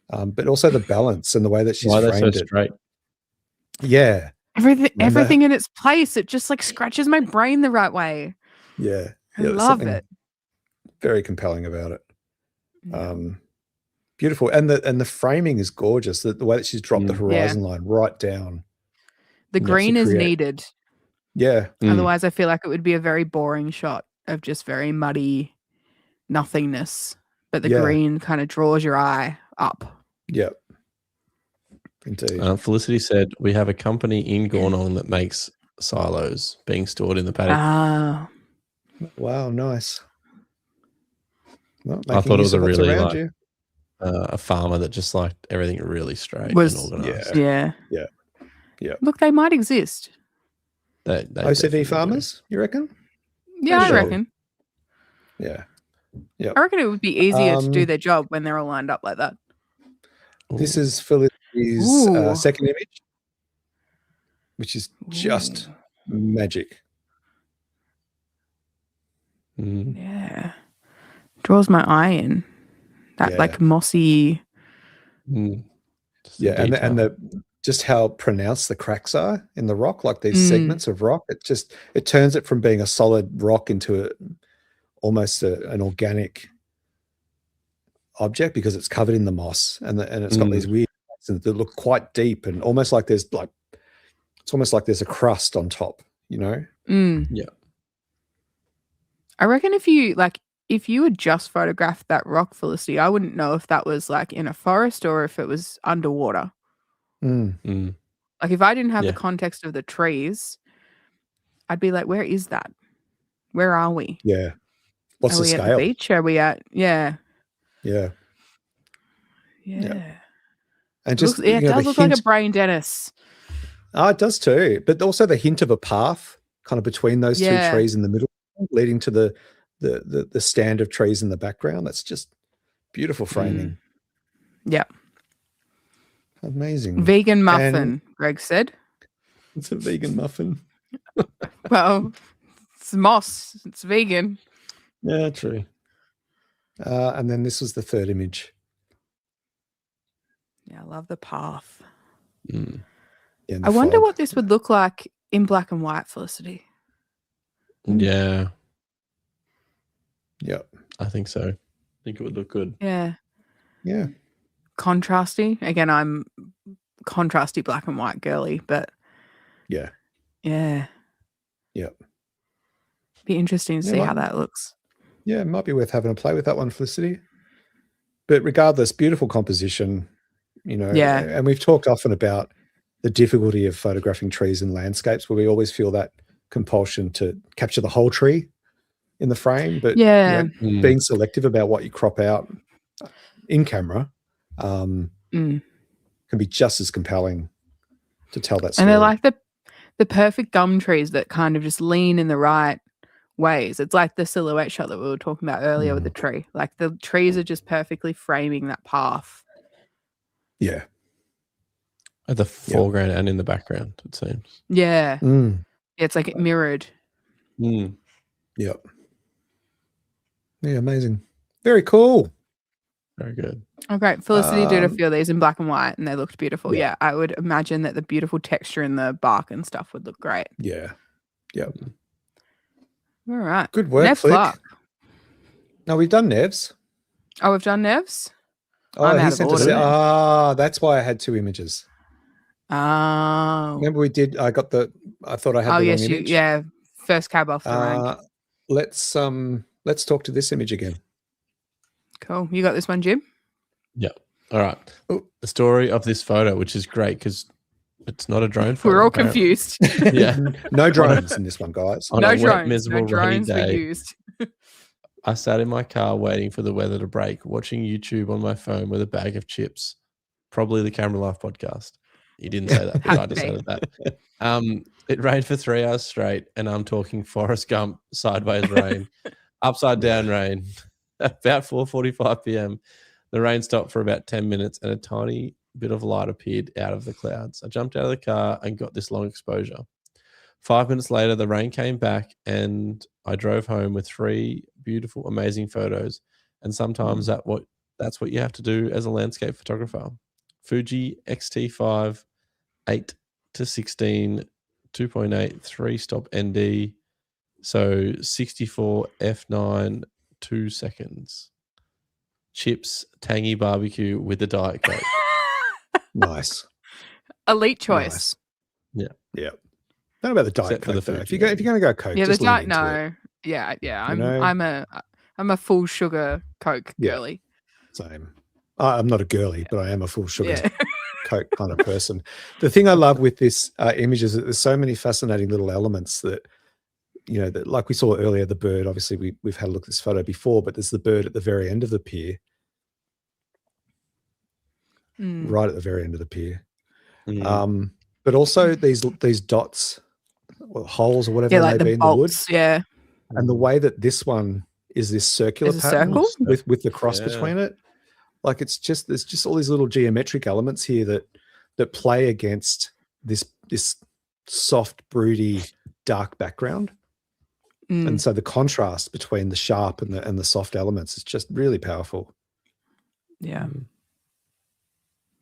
But also the balance and the way that she's framed it. Why are they so straight? Yeah. Everything in its place. It just like scratches my brain the right way. Yeah. I love it. Very compelling about it. Beautiful. And the framing is gorgeous. The way that she's dropped the horizon line right down. The green is needed. Yeah. Otherwise I feel like it would be a very boring shot of just very muddy nothingness. But the green kind of draws your eye up. Yep. Indeed. Felicity said, we have a company in Gornong that makes silos being stored in the paddock. Wow, nice. Well, I thought it was a really a farmer that just liked everything really straight and organised. Yeah. Look, they might exist. They OCD farmers, you reckon? Yeah, I reckon. Yeah. I reckon it would be easier to do their job when they're all lined up like that. This is Felicity's second image, which is just magic. Yeah. Draws my eye in. That like mossy. Yeah, and the just how pronounced the cracks are in the rock, like these segments of rock. It turns it from being a solid rock into almost an organic object because it's covered in the moss and it's got these weird that look quite deep and almost like there's a crust on top, Yeah. I reckon if you had just photographed that rock, Felicity, I wouldn't know if that was like in a forest or if it was underwater. Like if I didn't have the context of the trees, I'd be like, where is that? Where are we? Yeah. What's the scale? At the beach? Are we at? Yeah. And just it does look like a brain, Dennis. Oh, it does too. But also the hint of a path kind of between those two trees in the middle, leading to the stand of trees in the background. That's just beautiful framing. Yeah. Amazing. Vegan muffin, Greg said. It's a vegan muffin. Well, it's moss. It's vegan. Yeah, true. And then this was the third image. Yeah, I love the path. I wonder what this would look like in black and white, Felicity. Yeah. Yep. I think so. I think it would look good. Yeah. Yeah. Contrasty. Again, I'm contrasty black and white girly, but yeah. Yep. Be interesting to see how that looks. Yeah, it might be worth having a play with that one, Felicity. But regardless, beautiful composition, and we've talked often about the difficulty of photographing trees and landscapes where we always feel that compulsion to capture the whole tree in the frame, but being selective about what you crop out in camera can be just as compelling to tell that story. And they're like the perfect gum trees that kind of just lean in the right ways. It's like the silhouette shot that we were talking about earlier with the tree. Like the trees are just perfectly framing that path. Yeah. At the foreground and in the background, it seems. Yeah. It's like it mirrored. Yep. Yeah, amazing. Very cool. Very good. Oh, great. Felicity did a few of these in black and white and they looked beautiful. Yeah, I would imagine that the beautiful texture in the bark and stuff would look great. Yeah. Yep. All right. Good work, Flick. No, we've done Nevs. Oh, we've done Nevs? Oh, he sent us. That's why I had two images. Oh. Remember we did, I thought I had the wrong image. Yeah. First cab off the rank. Let's talk to this image again. Cool. You got this one, Jim? Yeah. All right. The story of this photo, which is great because it's not a drone photo. We're all confused. Yeah. No drones in this one, guys. No drones were used. I sat in my car waiting for the weather to break, watching YouTube on my phone with a bag of chips. Probably the Camera Life podcast. You didn't say that, but I decided that. It rained for 3 hours straight, and I'm talking Forrest Gump sideways rain, upside down rain. About 4:45 p.m., the rain stopped for about 10 minutes, and a tiny bit of light appeared out of the clouds. I jumped out of the car and got this long exposure. 5 minutes later, the rain came back, and I drove home with 3 beautiful, amazing photos. And sometimes that's what you have to do as a landscape photographer. Fuji X-T5 8-16 2.8 3-stop ND, so 64 f9 2 seconds. Chips, tangy barbecue with the Diet Coke. Nice. Elite choice. Nice. Yeah. Not about the Diet Coke. If you're going to go Coke, yeah, just the Diet. No. Yeah. I'm a full sugar Coke girly. Same. I'm not a girly, but I am a full sugar Coke kind of person. The thing I love with this image is that there's so many fascinating little elements that, that, like we saw earlier, the bird. Obviously, we've had a look at this photo before, but there's the bird at the very end of the pier, right at the very end of the pier. But also these dots, or holes, or whatever they may be in the wood. Yeah. And the way that this one is this circular pattern with the cross between it. Like there's just all these little geometric elements here that play against this soft, broody, dark background. And so the contrast between the sharp and the soft elements is just really powerful. Yeah.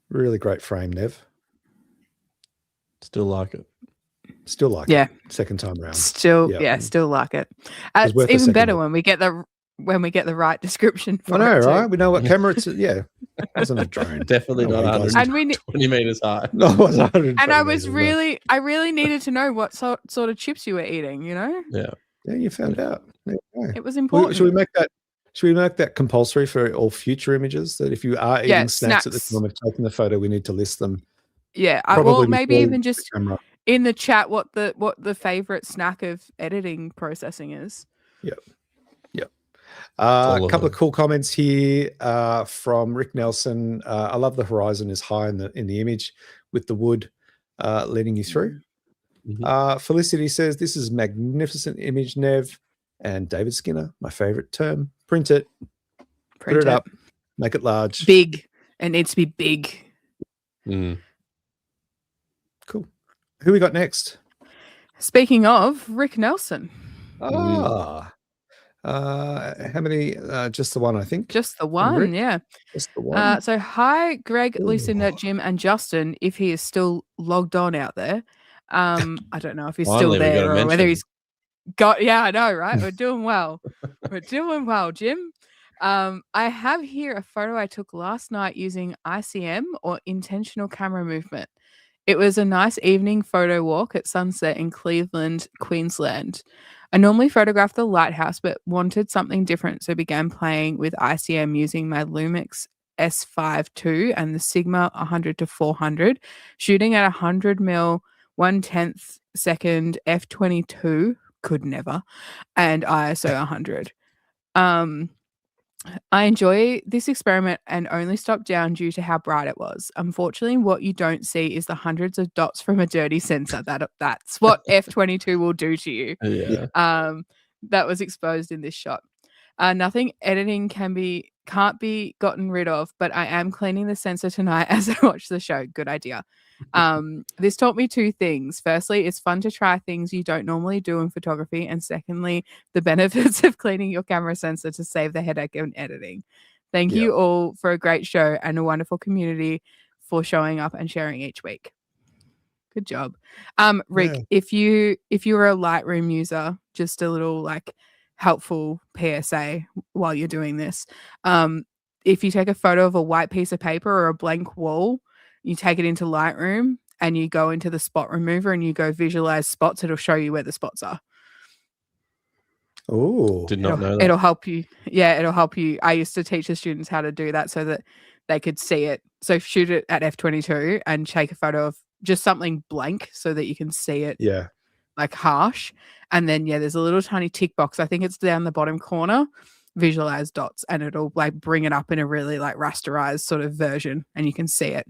Really great frame, Nev. Still like it. Still like it. Second time round. Still like it. It's even better when we get the right description. I know, right? We know what camera it's. Yeah, it wasn't a drone. Definitely not 120 meters high. No, it was 120 and I really needed to know what sort of chips you were eating. Yeah, you found out. It was important. Should we make that compulsory for all future images? That if you are eating snacks at the time of taking the photo, we need to list them. Yeah, well, maybe even just in the chat what the favorite snack of editing processing is. Yep. A couple of cool comments here from Rick Nelson. I love the horizon is high in the image with the wood leading you through. Felicity says this is magnificent image, Nev. And David Skinner, my favorite term, print it, put it up, make it large, big. It needs to be big. Cool. Who we got next? Speaking of Rick Nelson. How many? Just the one, I think. Just the one, yeah. Just the one. So hi, Greg, Lucinda, Jim, and Justin, if he is still logged on out there. I don't know if he's still there or whether he's got. Yeah, I know, right? We're doing well. We're doing well, Jim. I have here a photo I took last night using ICM, or intentional camera movement. It was a nice evening photo walk at sunset in Cleveland, Queensland. I normally photograph the lighthouse, but wanted something different, so began playing with ICM using my Lumix S5 II and the Sigma 100-400, shooting at 100mm 1/10 second f/22, could never, and ISO 100. I enjoy this experiment and only stopped down due to how bright it was. Unfortunately, what you don't see is the hundreds of dots from a dirty sensor. That's what f/22 will do to you. That was exposed in this shot. Nothing editing can't be gotten rid of, but I am cleaning the sensor tonight as I watch the show. Good idea. This taught me 2 things. Firstly, it's fun to try things you don't normally do in photography. And secondly, the benefits of cleaning your camera sensor to save the headache in editing. Thank you all for a great show and a wonderful community for showing up and sharing each week. Good job. Rick, if you were a Lightroom user, just a little helpful PSA while you're doing this. If you take a photo of a white piece of paper or a blank wall, you take it into Lightroom and you go into the spot remover and you go visualize spots, it'll show you where the spots are. Oh, did not know that. It'll help you. Yeah, it'll help you. I used to teach the students how to do that so that they could see it. So shoot it at f/22 and take a photo of just something blank so that you can see it. Yeah. Like harsh. And then, there's a little tiny tick box. I think it's down the bottom corner, visualize dots, and it'll like bring it up in a really like rasterized sort of version and you can see it.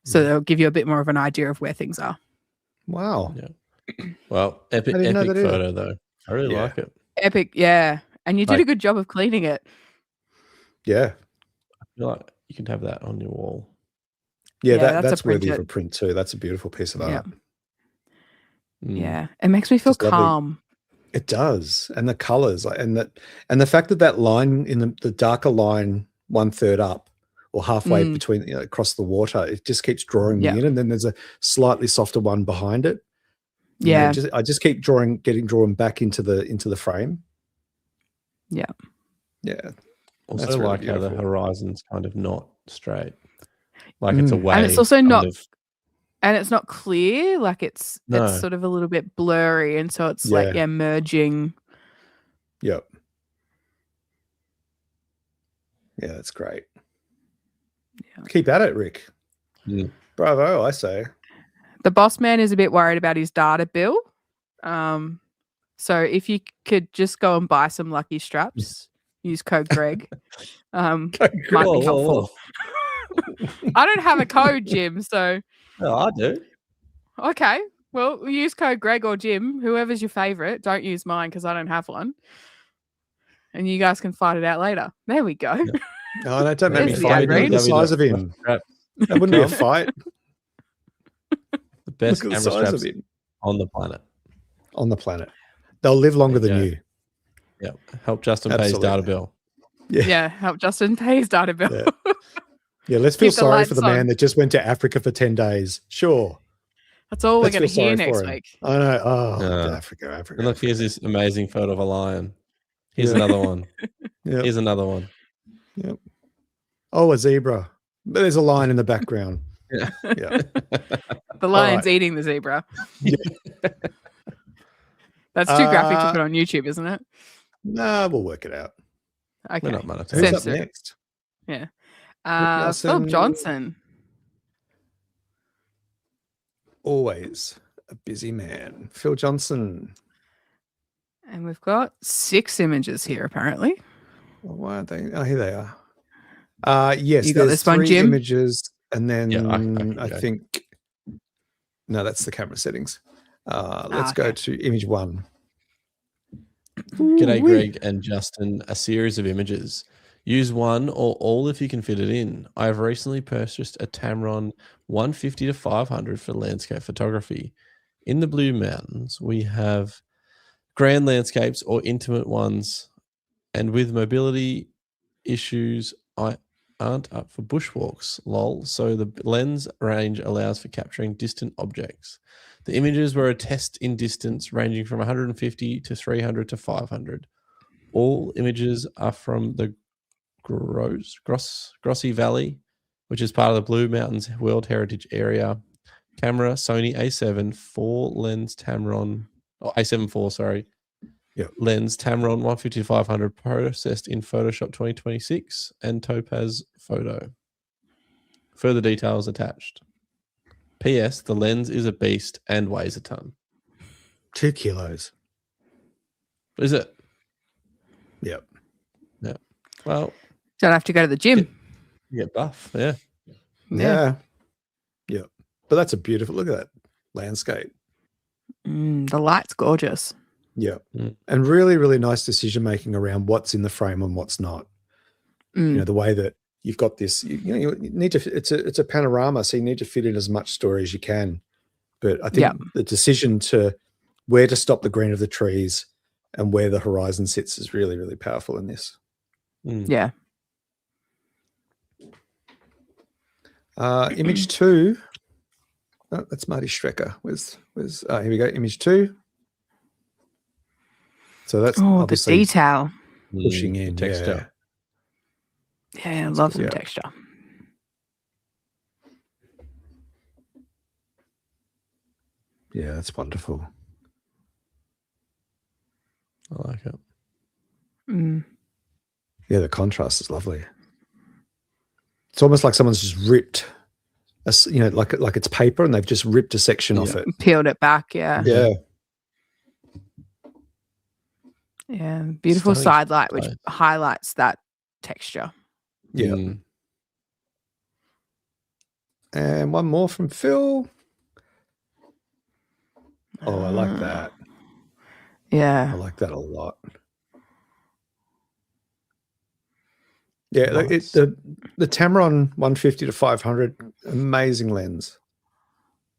So they'll give you a bit more of an idea of where things are. Wow. Yeah. Well, epic photo though. I really like it. Epic, yeah. And you did a good job of cleaning it. Yeah. I feel like you can have that on your wall. Yeah, that's worthy of a print too. That's a beautiful piece of art. Yeah, it makes me feel calm. It does, and the colors, and the fact that line in the darker line 1/3 up or halfway between across the water, it just keeps drawing me in, and then there's a slightly softer one behind it. Yeah, I just keep getting drawn back into the frame. Yeah. Also, really like beautiful. How the horizon's kind of not straight, like it's away, and it's also not. And it's not clear, like it's sort of a little bit blurry, and so it's like merging. Yep. Yeah, that's great. Yeah. Keep at it, Rick. Bravo, I say. The boss man is a bit worried about his data bill. So if you could just go and buy some lucky straps, use code Greg. Might be helpful. I don't have a code, Jim, so. Oh, I do. Okay. Well, use code Greg or Jim, whoever's your favorite. Don't use mine because I don't have one. And you guys can fight it out later. There we go. No, don't make me fight. Look at the size of him. That wouldn't be a fight. The best camera straps on the planet. On the planet. They'll live longer than you. Yeah. Help Justin pay his data bill. Yeah. Help Justin pay his data bill. Yeah, let's feel sorry for the man that just went to Africa for 10 days. Sure. That's all we're going to hear next week. I know. Oh, Africa. And look, here's this amazing photo of a lion. Here's another one. Here's another one. Yep. Oh, a zebra. But there's a lion in the background. Yeah. The lion's eating the zebra. That's too graphic to put on YouTube, isn't it? No, we'll work it out. Okay. We're not monetized. Who's up next? Yeah. Philip Johnson. Always a busy man. Phil Johnson. And we've got 6 images here, apparently. Well, why aren't they? Oh, here they are. Yes, you got this one, 3 Jim? images, and then I think... No, that's the camera settings. Let's go to image 1. G'day, Greg and Justin. A series of images. Use one or all if you can fit it in. I have recently purchased a Tamron 150 to 500 for landscape photography. In the Blue Mountains, we have grand landscapes or intimate ones. And with mobility issues, I aren't up for bushwalks, lol. So the lens range allows for capturing distant objects. The images were a test in distance ranging from 150 to 300 to 500. All images are from the Grossi Valley, which is part of the Blue Mountains World Heritage Area. Camera Sony A7 4-lens Tamron, A7 IV, sorry. Yep. Lens Tamron 150-500 processed in Photoshop 2026 and Topaz Photo. Further details attached. P.S. The lens is a beast and weighs a ton. 2 kilos. Is it? Yep. Yeah. Well, don't have to go to the gym. Get buff. Yeah. Yeah. But that's a beautiful, look at that landscape. The light's gorgeous. Yeah. And really, really nice decision making around what's in the frame and what's not. You know, the way that you've got this, you need to, it's a panorama, so you need to fit in as much story as you can. But I think the decision to where to stop the green of the trees and where the horizon sits is really, really powerful in this. Yeah. Image 2. Oh, that's Marty Strecker. Here we go. Image 2. So that's obviously the detail pushing in texture. Yeah, I love some texture. Yeah, that's wonderful. I like it. Yeah, the contrast is lovely. It's almost like someone's just ripped, like it's paper, and they've just ripped a section off it, peeled it back. Yeah. Yeah. Beautiful side light, which highlights that texture. Yeah. And one more from Phil. Oh, I like that. Yeah. I like that a lot. Yeah, nice. The Tamron 150 to 500, amazing lens.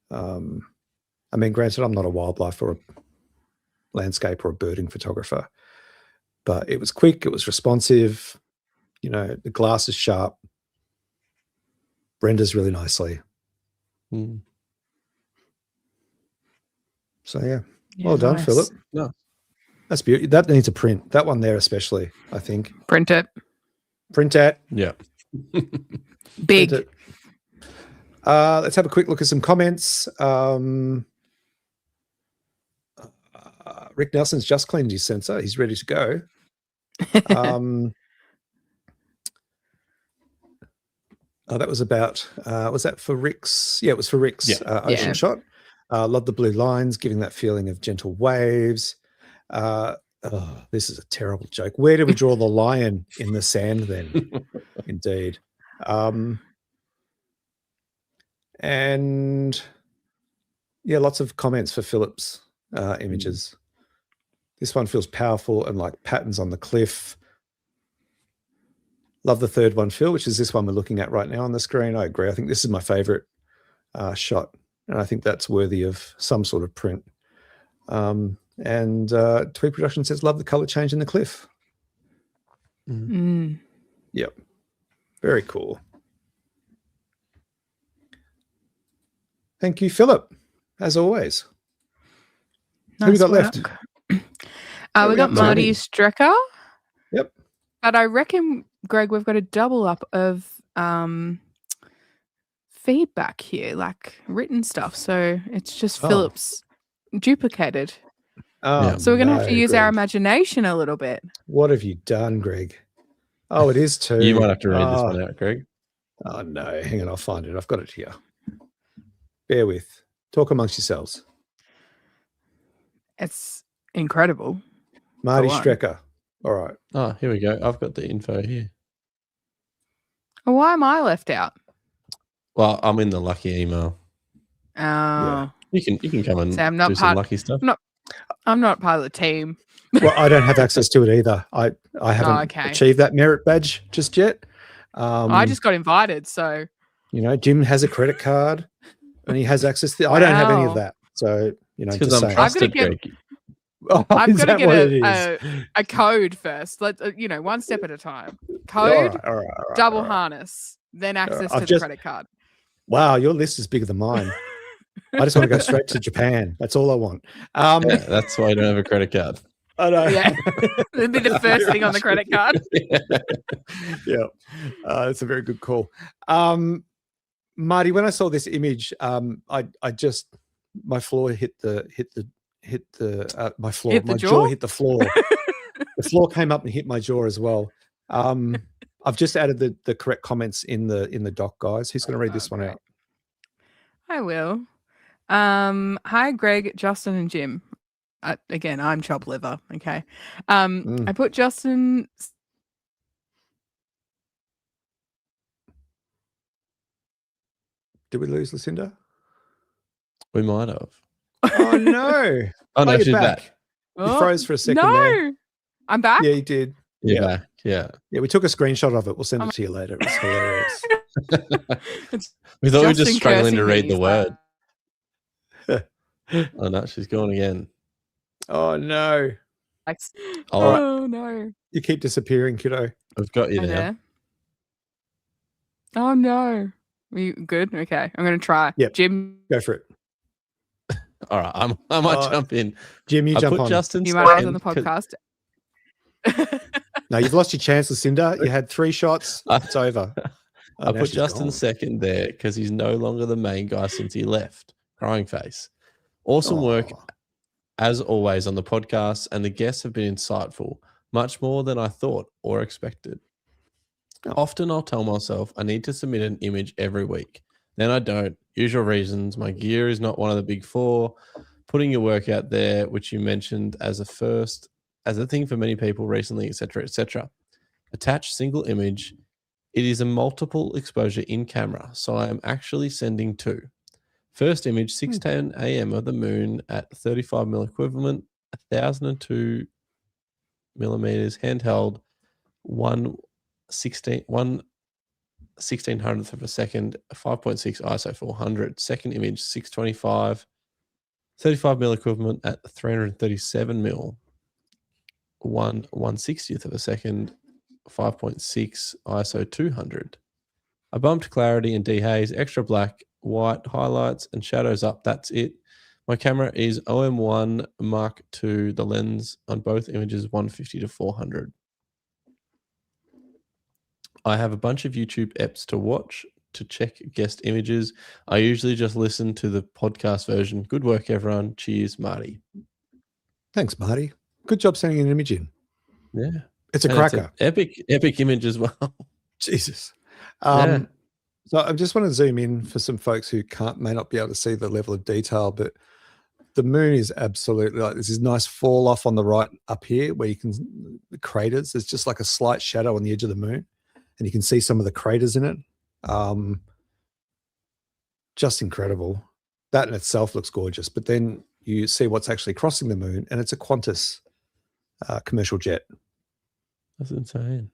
I mean, granted, I'm not a wildlife or a landscape or a birding photographer, but it was quick, it was responsive, the glass is sharp, renders really nicely. So yeah, well done, nice. Philip. No. That's beautiful. That needs a print. That one there especially, I think. Print it. Yeah. Big. Print it. Let's have a quick look at some comments. Rick Nelson's just cleaned his sensor. He's ready to go. That was about, was that for Rick's? Yeah, it was for Rick's ocean shot. Love the blue lines, giving that feeling of gentle waves. This is a terrible joke. Where do we draw the lion in the sand then? Indeed. And yeah, lots of comments for Philip's images. This one feels powerful and like patterns on the cliff. Love the third one, Phil, which is this one we're looking at right now on the screen. I agree. I think this is my favorite shot, and I think that's worthy of some sort of print. And Tweed Production says, love the color change in the cliff. Yep. Very cool. Thank you, Philip, as always. Nice Who we got work. left? We got Marty Strecker. Yep. But I reckon, Greg, we've got a double up of feedback here, like written stuff. So it's just Philip's duplicated. So we're going to have to use our imagination a little bit. What have you done, Greg? Oh, it is too. You might have to read this one out, Greg. Oh, no. Hang on. I'll find it. I've got it here. Bear with. Talk amongst yourselves. It's incredible. Marty Strecker. All right. Oh, here we go. I've got the info here. Well, why am I left out? Well, I'm in the lucky email. Oh. Yeah. You can come and do some lucky stuff. I'm not part of the team. Well, I don't have access to it either. I haven't achieved that merit badge just yet. I just got invited, so. Jim has a credit card and he has access to I don't have any of that. So, just saying. I've got to get a code first. One step at a time. Code, all right, double harness, then access to the credit card. Wow, your list is bigger than mine. I just want to go straight to Japan. That's all I want. That's why I don't have a credit card. I know. Yeah. It'd be the first thing on the credit card. Yeah. That's a very good call. Marty, when I saw this image, I just my floor hit the my floor. My jaw hit the floor. The floor came up and hit my jaw as well. I've just added the correct comments in the doc, guys. Who's going to read this one out? I will. Hi, Greg, Justin, and Jim. Again, I'm chop liver. Okay. I put Justin. Did we lose Lucinda? We might have. Oh no! Oh no, she's back. You froze for a second. No, there. I'm back. Yeah, you did. You're back. Yeah. Yeah, we took a screenshot of it. We'll send it to you later. It was hilarious. We thought we were just struggling to read the word. Oh no, she's gone again. Oh no. Oh no. You keep disappearing, kiddo. I've got you now. Oh no. Are you good? Okay. I'm going to try. Yep. Jim. Go for it. All right. I might jump in. Jim, you jump on. You might be on the podcast. No, you've lost your chance, Lucinda. You had 3 shots. It's over. I put Justin second there because he's no longer the main guy since he left. Crying face. Awesome work, as always, on the podcast, and the guests have been insightful, much more than I thought or expected. Often I'll tell myself I need to submit an image every week. Then I don't. Usual reasons. My gear is not one of the big four. Putting your work out there, which you mentioned as a thing for many people recently, etc., etc. Attach single image. It is a multiple exposure in camera, so I am actually sending two. First image, 6:10 a.m. of the moon at 35 mil equivalent, 1,002 millimeters, handheld, 1/1600th of a second, 5.6 ISO 400. Second image, 625, 35 mil equivalent at 337 mil, 1/160th of a second, 5.6 ISO 200. I bumped clarity and dehaze, extra black, white highlights and shadows up. That's it. My camera is OM1 Mark II. The lens on both images 150 to 400. I have a bunch of YouTube eps to watch to check guest images. I usually just listen to the podcast version. Good work, everyone. Cheers, Marty. Thanks, Marty. Good job sending an image in. Yeah. It's a cracker. It's epic image as well. Jesus. So I just want to zoom in for some folks who may not be able to see the level of detail, but the moon is absolutely like this nice fall off on the right up here where you can, the craters, there's just like a slight shadow on the edge of the moon and you can see some of the craters in it. Just incredible. That in itself looks gorgeous, but then you see what's actually crossing the moon and it's a Qantas commercial jet. That's insane.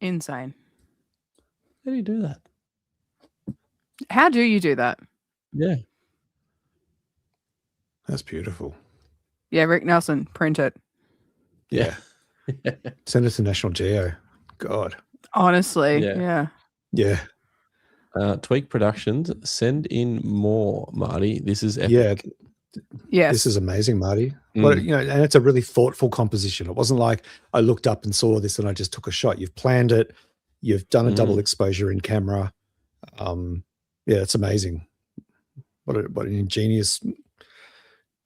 Insane. How do you do that? How do you do that? Yeah. That's beautiful. Yeah, Rick Nelson, print it. Yeah. Send it to National Geo. God. Honestly, yeah. Yeah. Tweak Productions, send in more, Marty. This is epic. Yeah. Yes. This is amazing, Marty. Well, you know, and it's a really thoughtful composition. It wasn't like I looked up and saw this and I just took a shot. You've planned it. You've done a double exposure in camera. Yeah, it's amazing. What an ingenious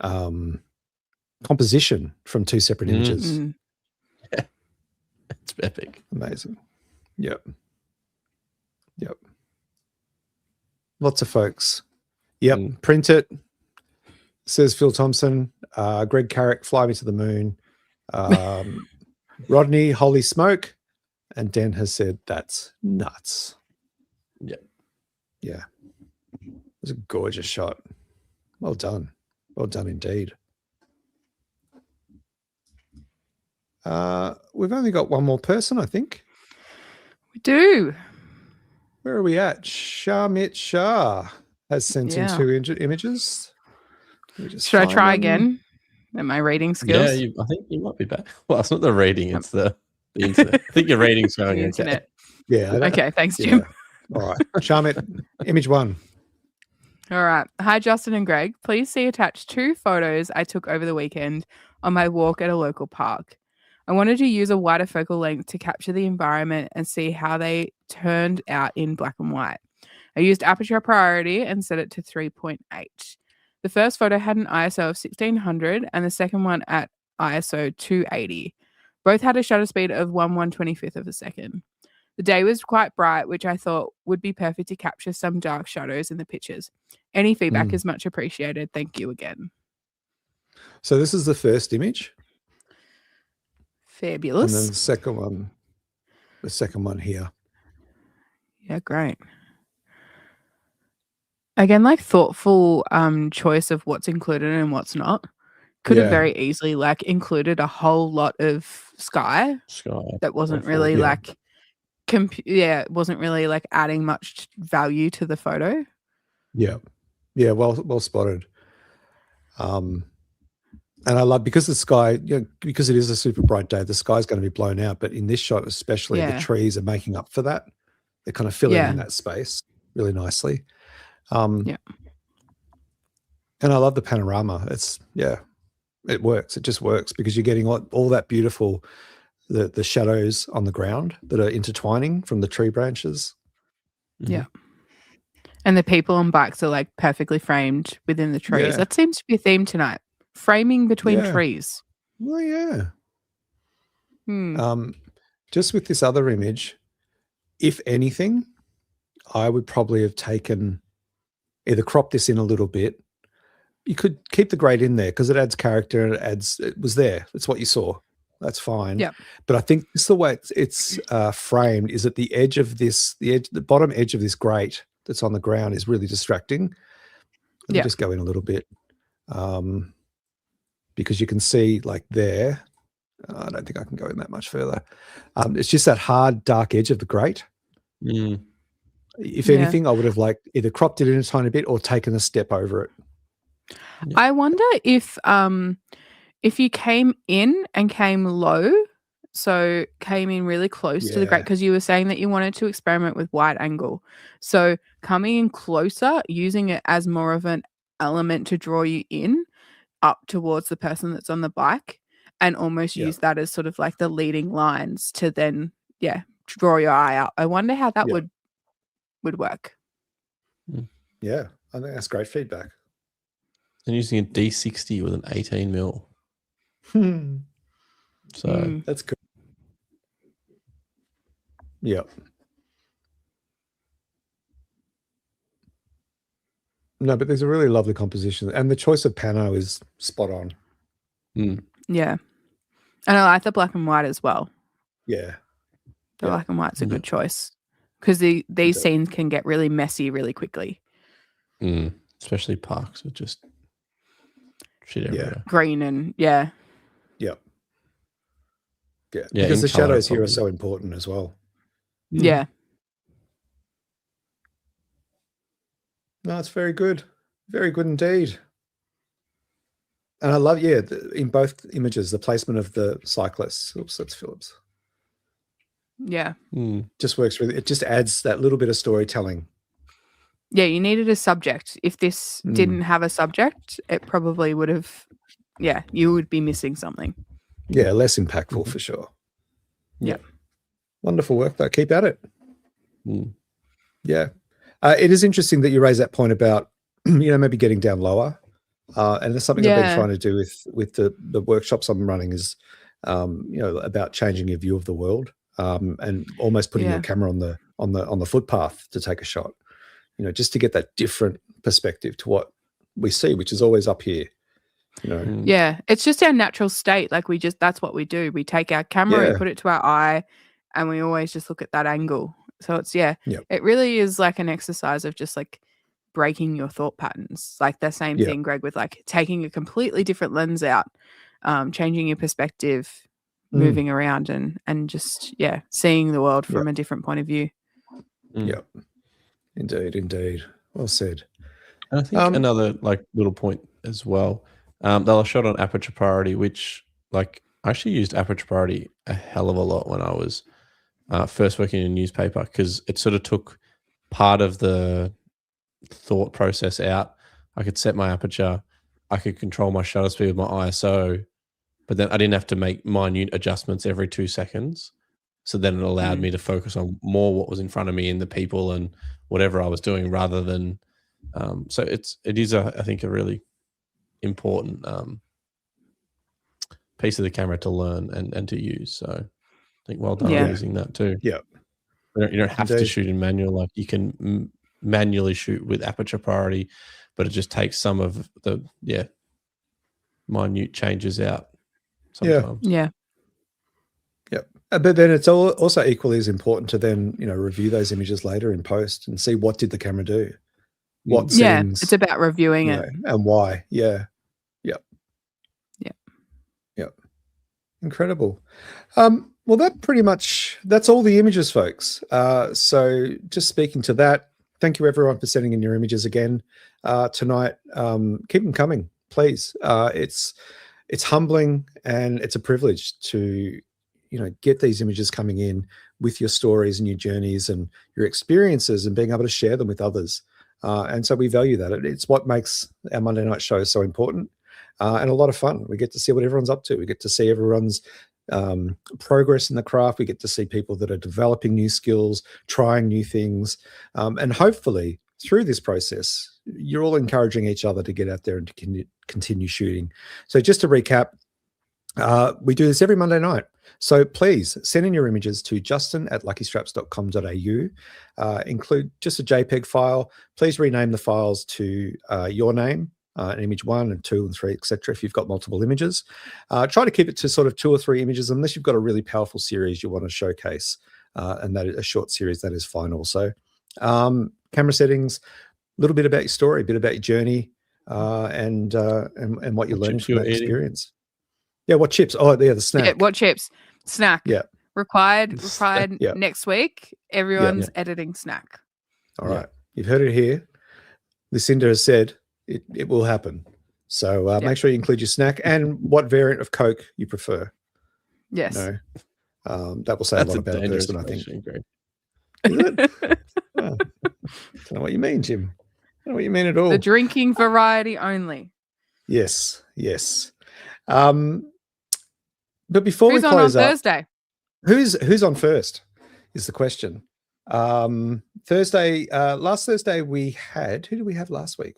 composition from two separate images. Yeah. It's epic. Amazing. Yep. Lots of folks. Yep. Print it. Says Phil Thompson. Greg Carrick, fly me to the moon. Rodney, holy smoke. And Dan has said, that's nuts. Yep. Yeah. It was a gorgeous shot. Well done. Well done indeed. We've only got one more person, I think. We do. Where are we at? Shamit Shah has sent in two images. Should I try again? At my rating skills? Yeah, I think you might be back. Well, it's not the rating, it's the internet. I think your rating's going internet. Yeah. Okay, thanks, Jim. All right. Shamit, image one. All right. Hi, Justin and Greg. Please see attached two photos I took over the weekend on my walk at a local park. I wanted to use a wider focal length to capture the environment and see how they turned out in black and white. I used aperture priority and set it to 3.8. The first photo had an ISO of 1600 and the second one at ISO 280. Both had a shutter speed of 1/125th of a second. The day was quite bright, which I thought would be perfect to capture some dark shadows in the pictures. Any feedback is much appreciated. Thank you again. So this is the first image. Fabulous. And then the second one here. Yeah, great. Again, like thoughtful choice of what's included and what's not. Could have very easily like included a whole lot of sky that wasn't really like wasn't really like adding much value to the photo. Yeah, well spotted. And I love, because the sky, because it is a super bright day, the sky's going to be blown out. But in this shot especially, the trees are making up for that. They're kind of filling in that space really nicely. And I love the panorama. It works. It just works because you're getting all that beautiful, the shadows on the ground that are intertwining from the tree branches. Yeah. And the people on bikes are like perfectly framed within the trees. That seems to be a theme tonight. Framing between trees. Well, yeah. Just with this other image, if anything, I would probably have either cropped this in a little bit. You could keep the grade in there because it adds character and it was there. It's what you saw. That's fine. Yeah. But I think this is the way it's framed is at the edge of this, the bottom edge of this grate that's on the ground is really distracting. Let me just go in a little bit. Because you can see like there, I don't think I can go in that much further. It's just that hard, dark edge of the grate. If anything, I would have like either cropped it in a tiny bit or taken a step over it. I wonder if you came in and came low, so came in really close to the grate, because you were saying that you wanted to experiment with wide angle. So coming in closer, using it as more of an element to draw you in up towards the person that's on the bike, and almost use that as sort of like the leading lines to then, draw your eye out. I wonder how that would work. Yeah, I think that's great feedback. And using a D60 with an 18 mil. So that's good. Yeah. No, but there's a really lovely composition, and the choice of pano is spot on. Yeah, and I like the black and white as well. Yeah, the black and white's a good choice because these scenes can get really messy really quickly. Especially parks with just shit everywhere. Green and because the shadows here are so important as well. Yeah. No, it's very good. Very good indeed. And I love, in both images, the placement of the cyclists. Oops, that's Phillips. Yeah. Just works really. It just adds that little bit of storytelling. Yeah, you needed a subject. If this didn't have a subject, it probably would have, you would be missing something. Yeah, less impactful for sure. Yeah. Wonderful work, though. Keep at it. Yeah. It is interesting that you raise that point about, maybe getting down lower. And there's something I've been trying to do with the workshops I'm running is, about changing your view of the world, and almost putting your camera on the footpath to take a shot, just to get that different perspective to what we see, which is always up here. Yeah, it's just our natural state. Like that's what we do. We take our camera, we put it to our eye, and we always just look at that angle. So it's it really is like an exercise of just like breaking your thought patterns. Like the same thing, Greg, with like taking a completely different lens out, changing your perspective, moving around and just seeing the world from a different point of view. Yeah, indeed. Well said. And I think another like little point as well. They were shot on aperture priority, which like I actually used aperture priority a hell of a lot when I was first working in a newspaper, because it sort of took part of the thought process out. I could set my aperture, I could control my shutter speed with my ISO, but then I didn't have to make minute adjustments every 2 seconds. So then it allowed me to focus on more what was in front of me and the people and whatever I was doing, rather than so it is I think a really important piece of the camera to learn and to use. So I think well done using that too. Yeah, you don't have to shoot in manual. Like you can manually shoot with aperture priority, but it just takes some of the minute changes out sometimes. Yeah. But then it's also equally as important to then review those images later in post and see what did the camera do, what scenes, it's about reviewing it and why. Incredible. Well, that's all the images, folks. So just speaking to that, thank you everyone for sending in your images again tonight. Keep them coming, please. It's humbling and it's a privilege to get these images coming in with your stories and your journeys and your experiences and being able to share them with others. And so we value that. It's what makes our Monday night show so important and a lot of fun. We get to see what everyone's up to. We get to see everyone's progress in the craft. We get to see people that are developing new skills, trying new things, and hopefully through this process, you're all encouraging each other to get out there and to continue shooting. So just to recap, we do this every Monday night. So please send in your images to justin@luckystraps.com.au. Include just a JPEG file. Please rename the files to your name, image 1 and 2 and 3, etc. if you've got multiple images. Try to keep it to sort of 2 or 3 images unless you've got a really powerful series you want to showcase, and that is a short series, that is fine also. Camera settings, a little bit about your story, a bit about your journey, and what you're learning from that experience. Yeah, what chips? Oh, yeah, the snack. Yeah, what chips? Snack. Yeah. Required next week. Everyone's editing snack. All right. You've heard it here. Lucinda has said it will happen. So make sure you include your snack and what variant of Coke you prefer. Yes. That will say a lot about a person, I think. Is it? I don't know what you mean, Jim. I don't know what you mean at all. The drinking variety only. Yes. But before we close on Thursday? Who's on first is the question. Thursday, last Thursday we had, who did we have last week?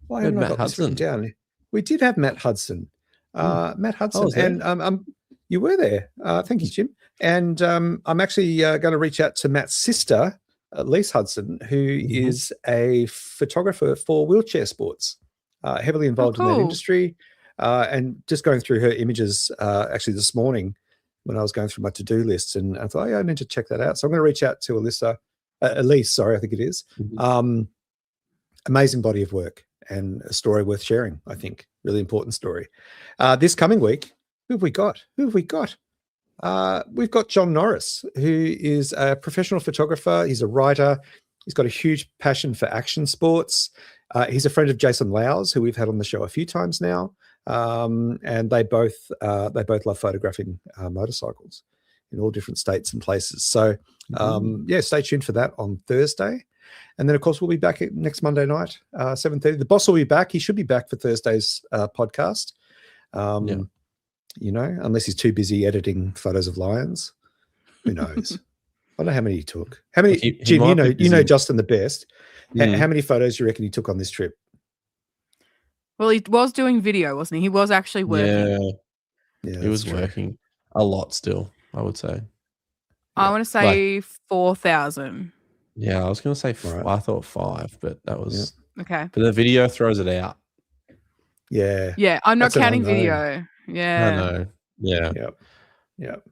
Why haven't I got this written down? We did have Matt Hudson. Matt Hudson, and you were there. Thank you, Jim. And I'm actually going to reach out to Matt's sister, Lise Hudson, who is a photographer for wheelchair sports, heavily involved in that industry. And just going through her images actually this morning when I was going through my to-do lists, and I thought, I need to check that out. So I'm going to reach out to Elise, I think it is. Amazing body of work and a story worth sharing, I think. Really important story. This coming week, who have we got? We've got John Norris, who is a professional photographer. He's a writer. He's got a huge passion for action sports. He's a friend of Jason Lowes, who we've had on the show a few times now. And they both love photographing motorcycles in all different states and places. So stay tuned for that on Thursday. And then of course we'll be back next Monday night, 7:30. The boss will be back. He should be back for Thursday's podcast. Unless he's too busy editing photos of lions. Who knows? I don't know how many he took. How many, Jim, you know Justin the best. How many photos do you reckon he took on this trip? Well, he was doing video, wasn't he? He was actually working. Yeah, he was working a lot still, I would say. I want to say 4,000. Yeah, I was going to say I thought 5, but that was okay. But the video throws it out. Yeah, I'm not counting video. Yeah, I know. Yeah. Yep.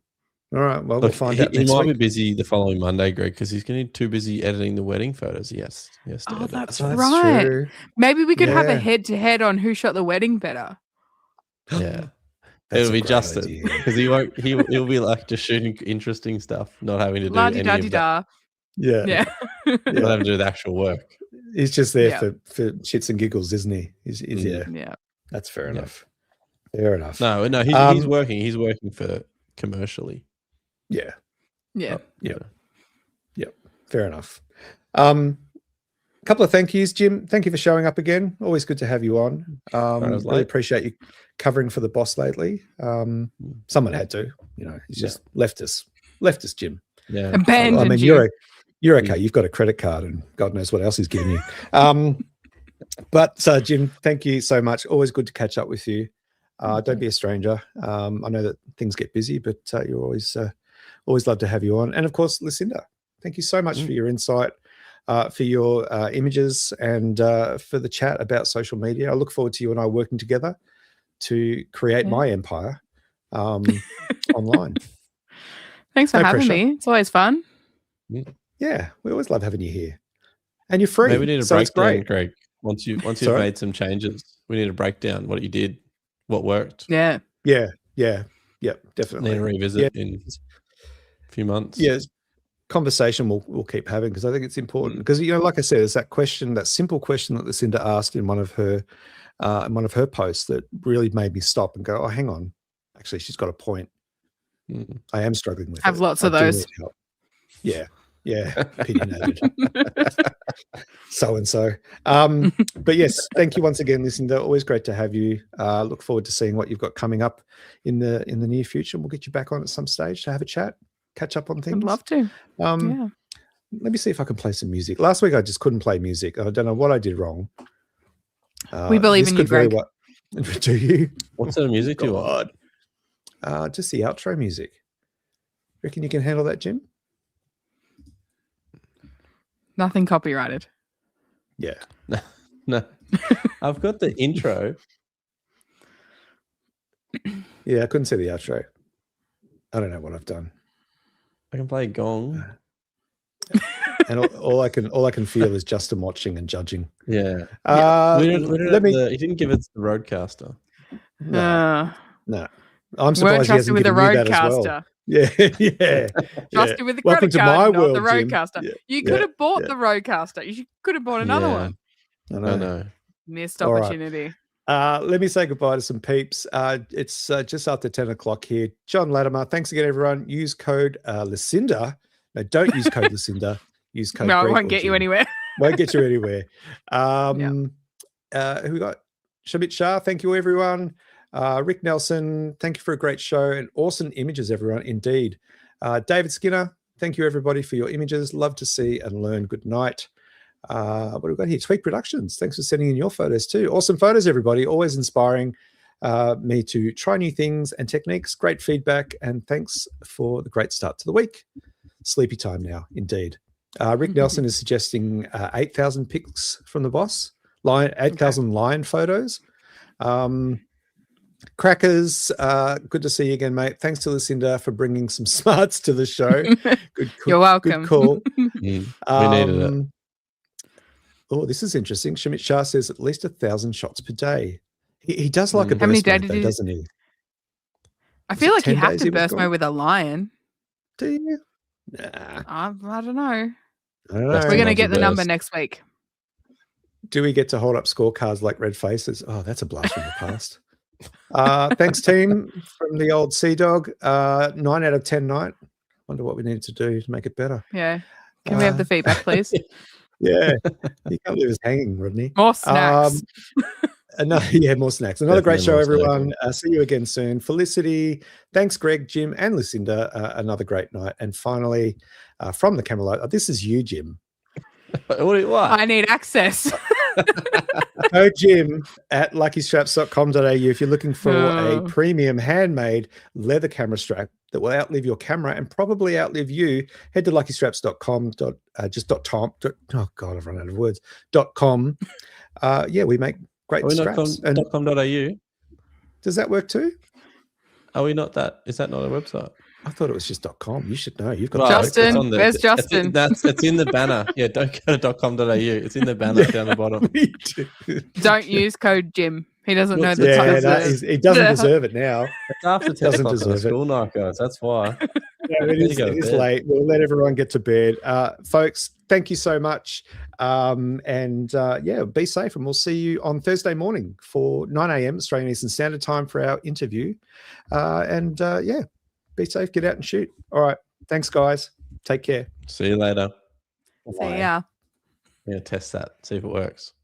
All right. Well, we'll find out. He might be busy the following Monday, Greg, because he's going to be too busy editing the wedding photos. Yes. Oh, that's right. True. Maybe we could have a head-to-head on who shot the wedding better. Yeah, it'll be Justin because he'll be like just shooting interesting stuff, not having to do any of that. Yeah. Not having to do the actual work. He's just there for shits and giggles, isn't he? He's That's fair enough. Fair enough. No, he's working. He's working for commercially. Yeah. Yep. Fair enough. Couple of thank yous, Jim. Thank you for showing up again. Always good to have you on. Really appreciate you covering for the boss lately. Someone had to, he's just left us, Jim. Yeah. Abandoned you. You're okay. You've got a credit card and God knows what else he's giving you. But Jim, thank you so much. Always good to catch up with you. Don't be a stranger. I know that things get busy, but you're always love to have you on. And of course, Lucinda, thank you so much for your insight, for your images, and for the chat about social media. I look forward to you and I working together to create my empire online. Thanks for having me. It's always fun. Yeah, we always love having you here. And you're free. Maybe we need a breakdown, Greg. Once you've made some changes, we need a breakdown. What you did, what worked. Yeah, definitely. Need to revisit in a few months. Yeah, conversation we'll keep having, because I think it's important. Because like I said, it's that question, that simple question that Lucinda asked in one of her posts that really made me stop and go, oh, hang on, actually, she's got a point. I am struggling with. Have lots of those. Yeah, opinionated. So and so. But yes, thank you once again, Lucinda. Always great to have you. Look forward to seeing what you've got coming up in the near future. We'll get you back on at some stage to have a chat, catch up on things. I'd love to. Let me see if I can play some music. Last week I just couldn't play music. I don't know what I did wrong. We believe in you, Greg. Do you? What sort of music do you want? Just the outro music. Reckon you can handle that, Jim? Nothing copyrighted. Yeah. No. I've got the intro. Yeah, I couldn't see the outro. I don't know what I've done. I can play gong. And all I can feel is Justin watching and judging. Yeah. He didn't give us the Roadcaster. No. I'm surprised he hasn't with given the you that as well. Roadcaster. Yeah. Trusted with the Welcome credit to card, my not world, the Jim. Roadcaster. You could have bought the Roadcaster. You could have bought another one. I know. Missed opportunity. Right. Let me say goodbye to some peeps. It's just after 10 o'clock here. John Latimer, thanks again, everyone. Use code Lucinda. No, don't use code Lucinda. Use code No, Greg it won't get you anywhere. Won't get you anywhere. Who we got? Shamit Shah, thank you, everyone. Rick Nelson, thank you for a great show and awesome images, everyone. Indeed. David Skinner, thank you, everybody, for your images. Love to see and learn. Good night. What have we got here? Tweak Productions. Thanks for sending in your photos too. Awesome photos, everybody. Always inspiring me to try new things and techniques. Great feedback. And thanks for the great start to the week. Sleepy time now, indeed. Rick Nelson is suggesting 8,000 pics from the boss. 8,000 lion photos. Crackers, good to see you again, mate. Thanks to Lucinda for bringing some smarts to the show. You're welcome. Good call. We needed it. Oh, this is interesting. Shamit Shah says at least 1,000 shots per day. He does like a burst mode, though, doesn't he? I feel like you have to burst mode with a lion. Do you? Nah. I don't know. We're going to get the number next week. Do we get to hold up scorecards like red faces? Oh, that's a blast from the past. Thanks, team, from the old Sea Dog. 9 out of 10 night. Wonder what we need to do to make it better. Yeah. Can we have the feedback, please? Yeah. You can't leave us hanging, Rodney. More snacks. More snacks. Another great show, everyone. See you again soon. Felicity, thanks, Greg, Jim, and Lucinda. Another great night. And finally, from the Camelot, this is you, Jim. What? I need access. Go Jim at luckystraps.com.au if you're looking for a premium handmade leather camera strap that will outlive your camera and probably outlive you. Head to luckystraps.com. Oh God, I've run out of words. .com. We make great straps. And .com.au. Does that work too? Are we not that? Is that not a website? I thought it was just .com. You should know. You've got Justin. Where's Justin? It's in the banner. Yeah, don't go to .com.au. It's in the banner down the bottom. Don't use code Jim. He doesn't know the title. He doesn't deserve it now. It's after 10 o'clock on the school night, guys. That's why. Yeah, it is late. We'll let everyone get to bed. Folks, thank you so much. Be safe, and we'll see you on Thursday morning for 9 a.m. Australian Eastern Standard Time for our interview. Be safe, get out and shoot. All right. Thanks, guys. Take care. See you later. See ya. Yeah, test that. See if it works.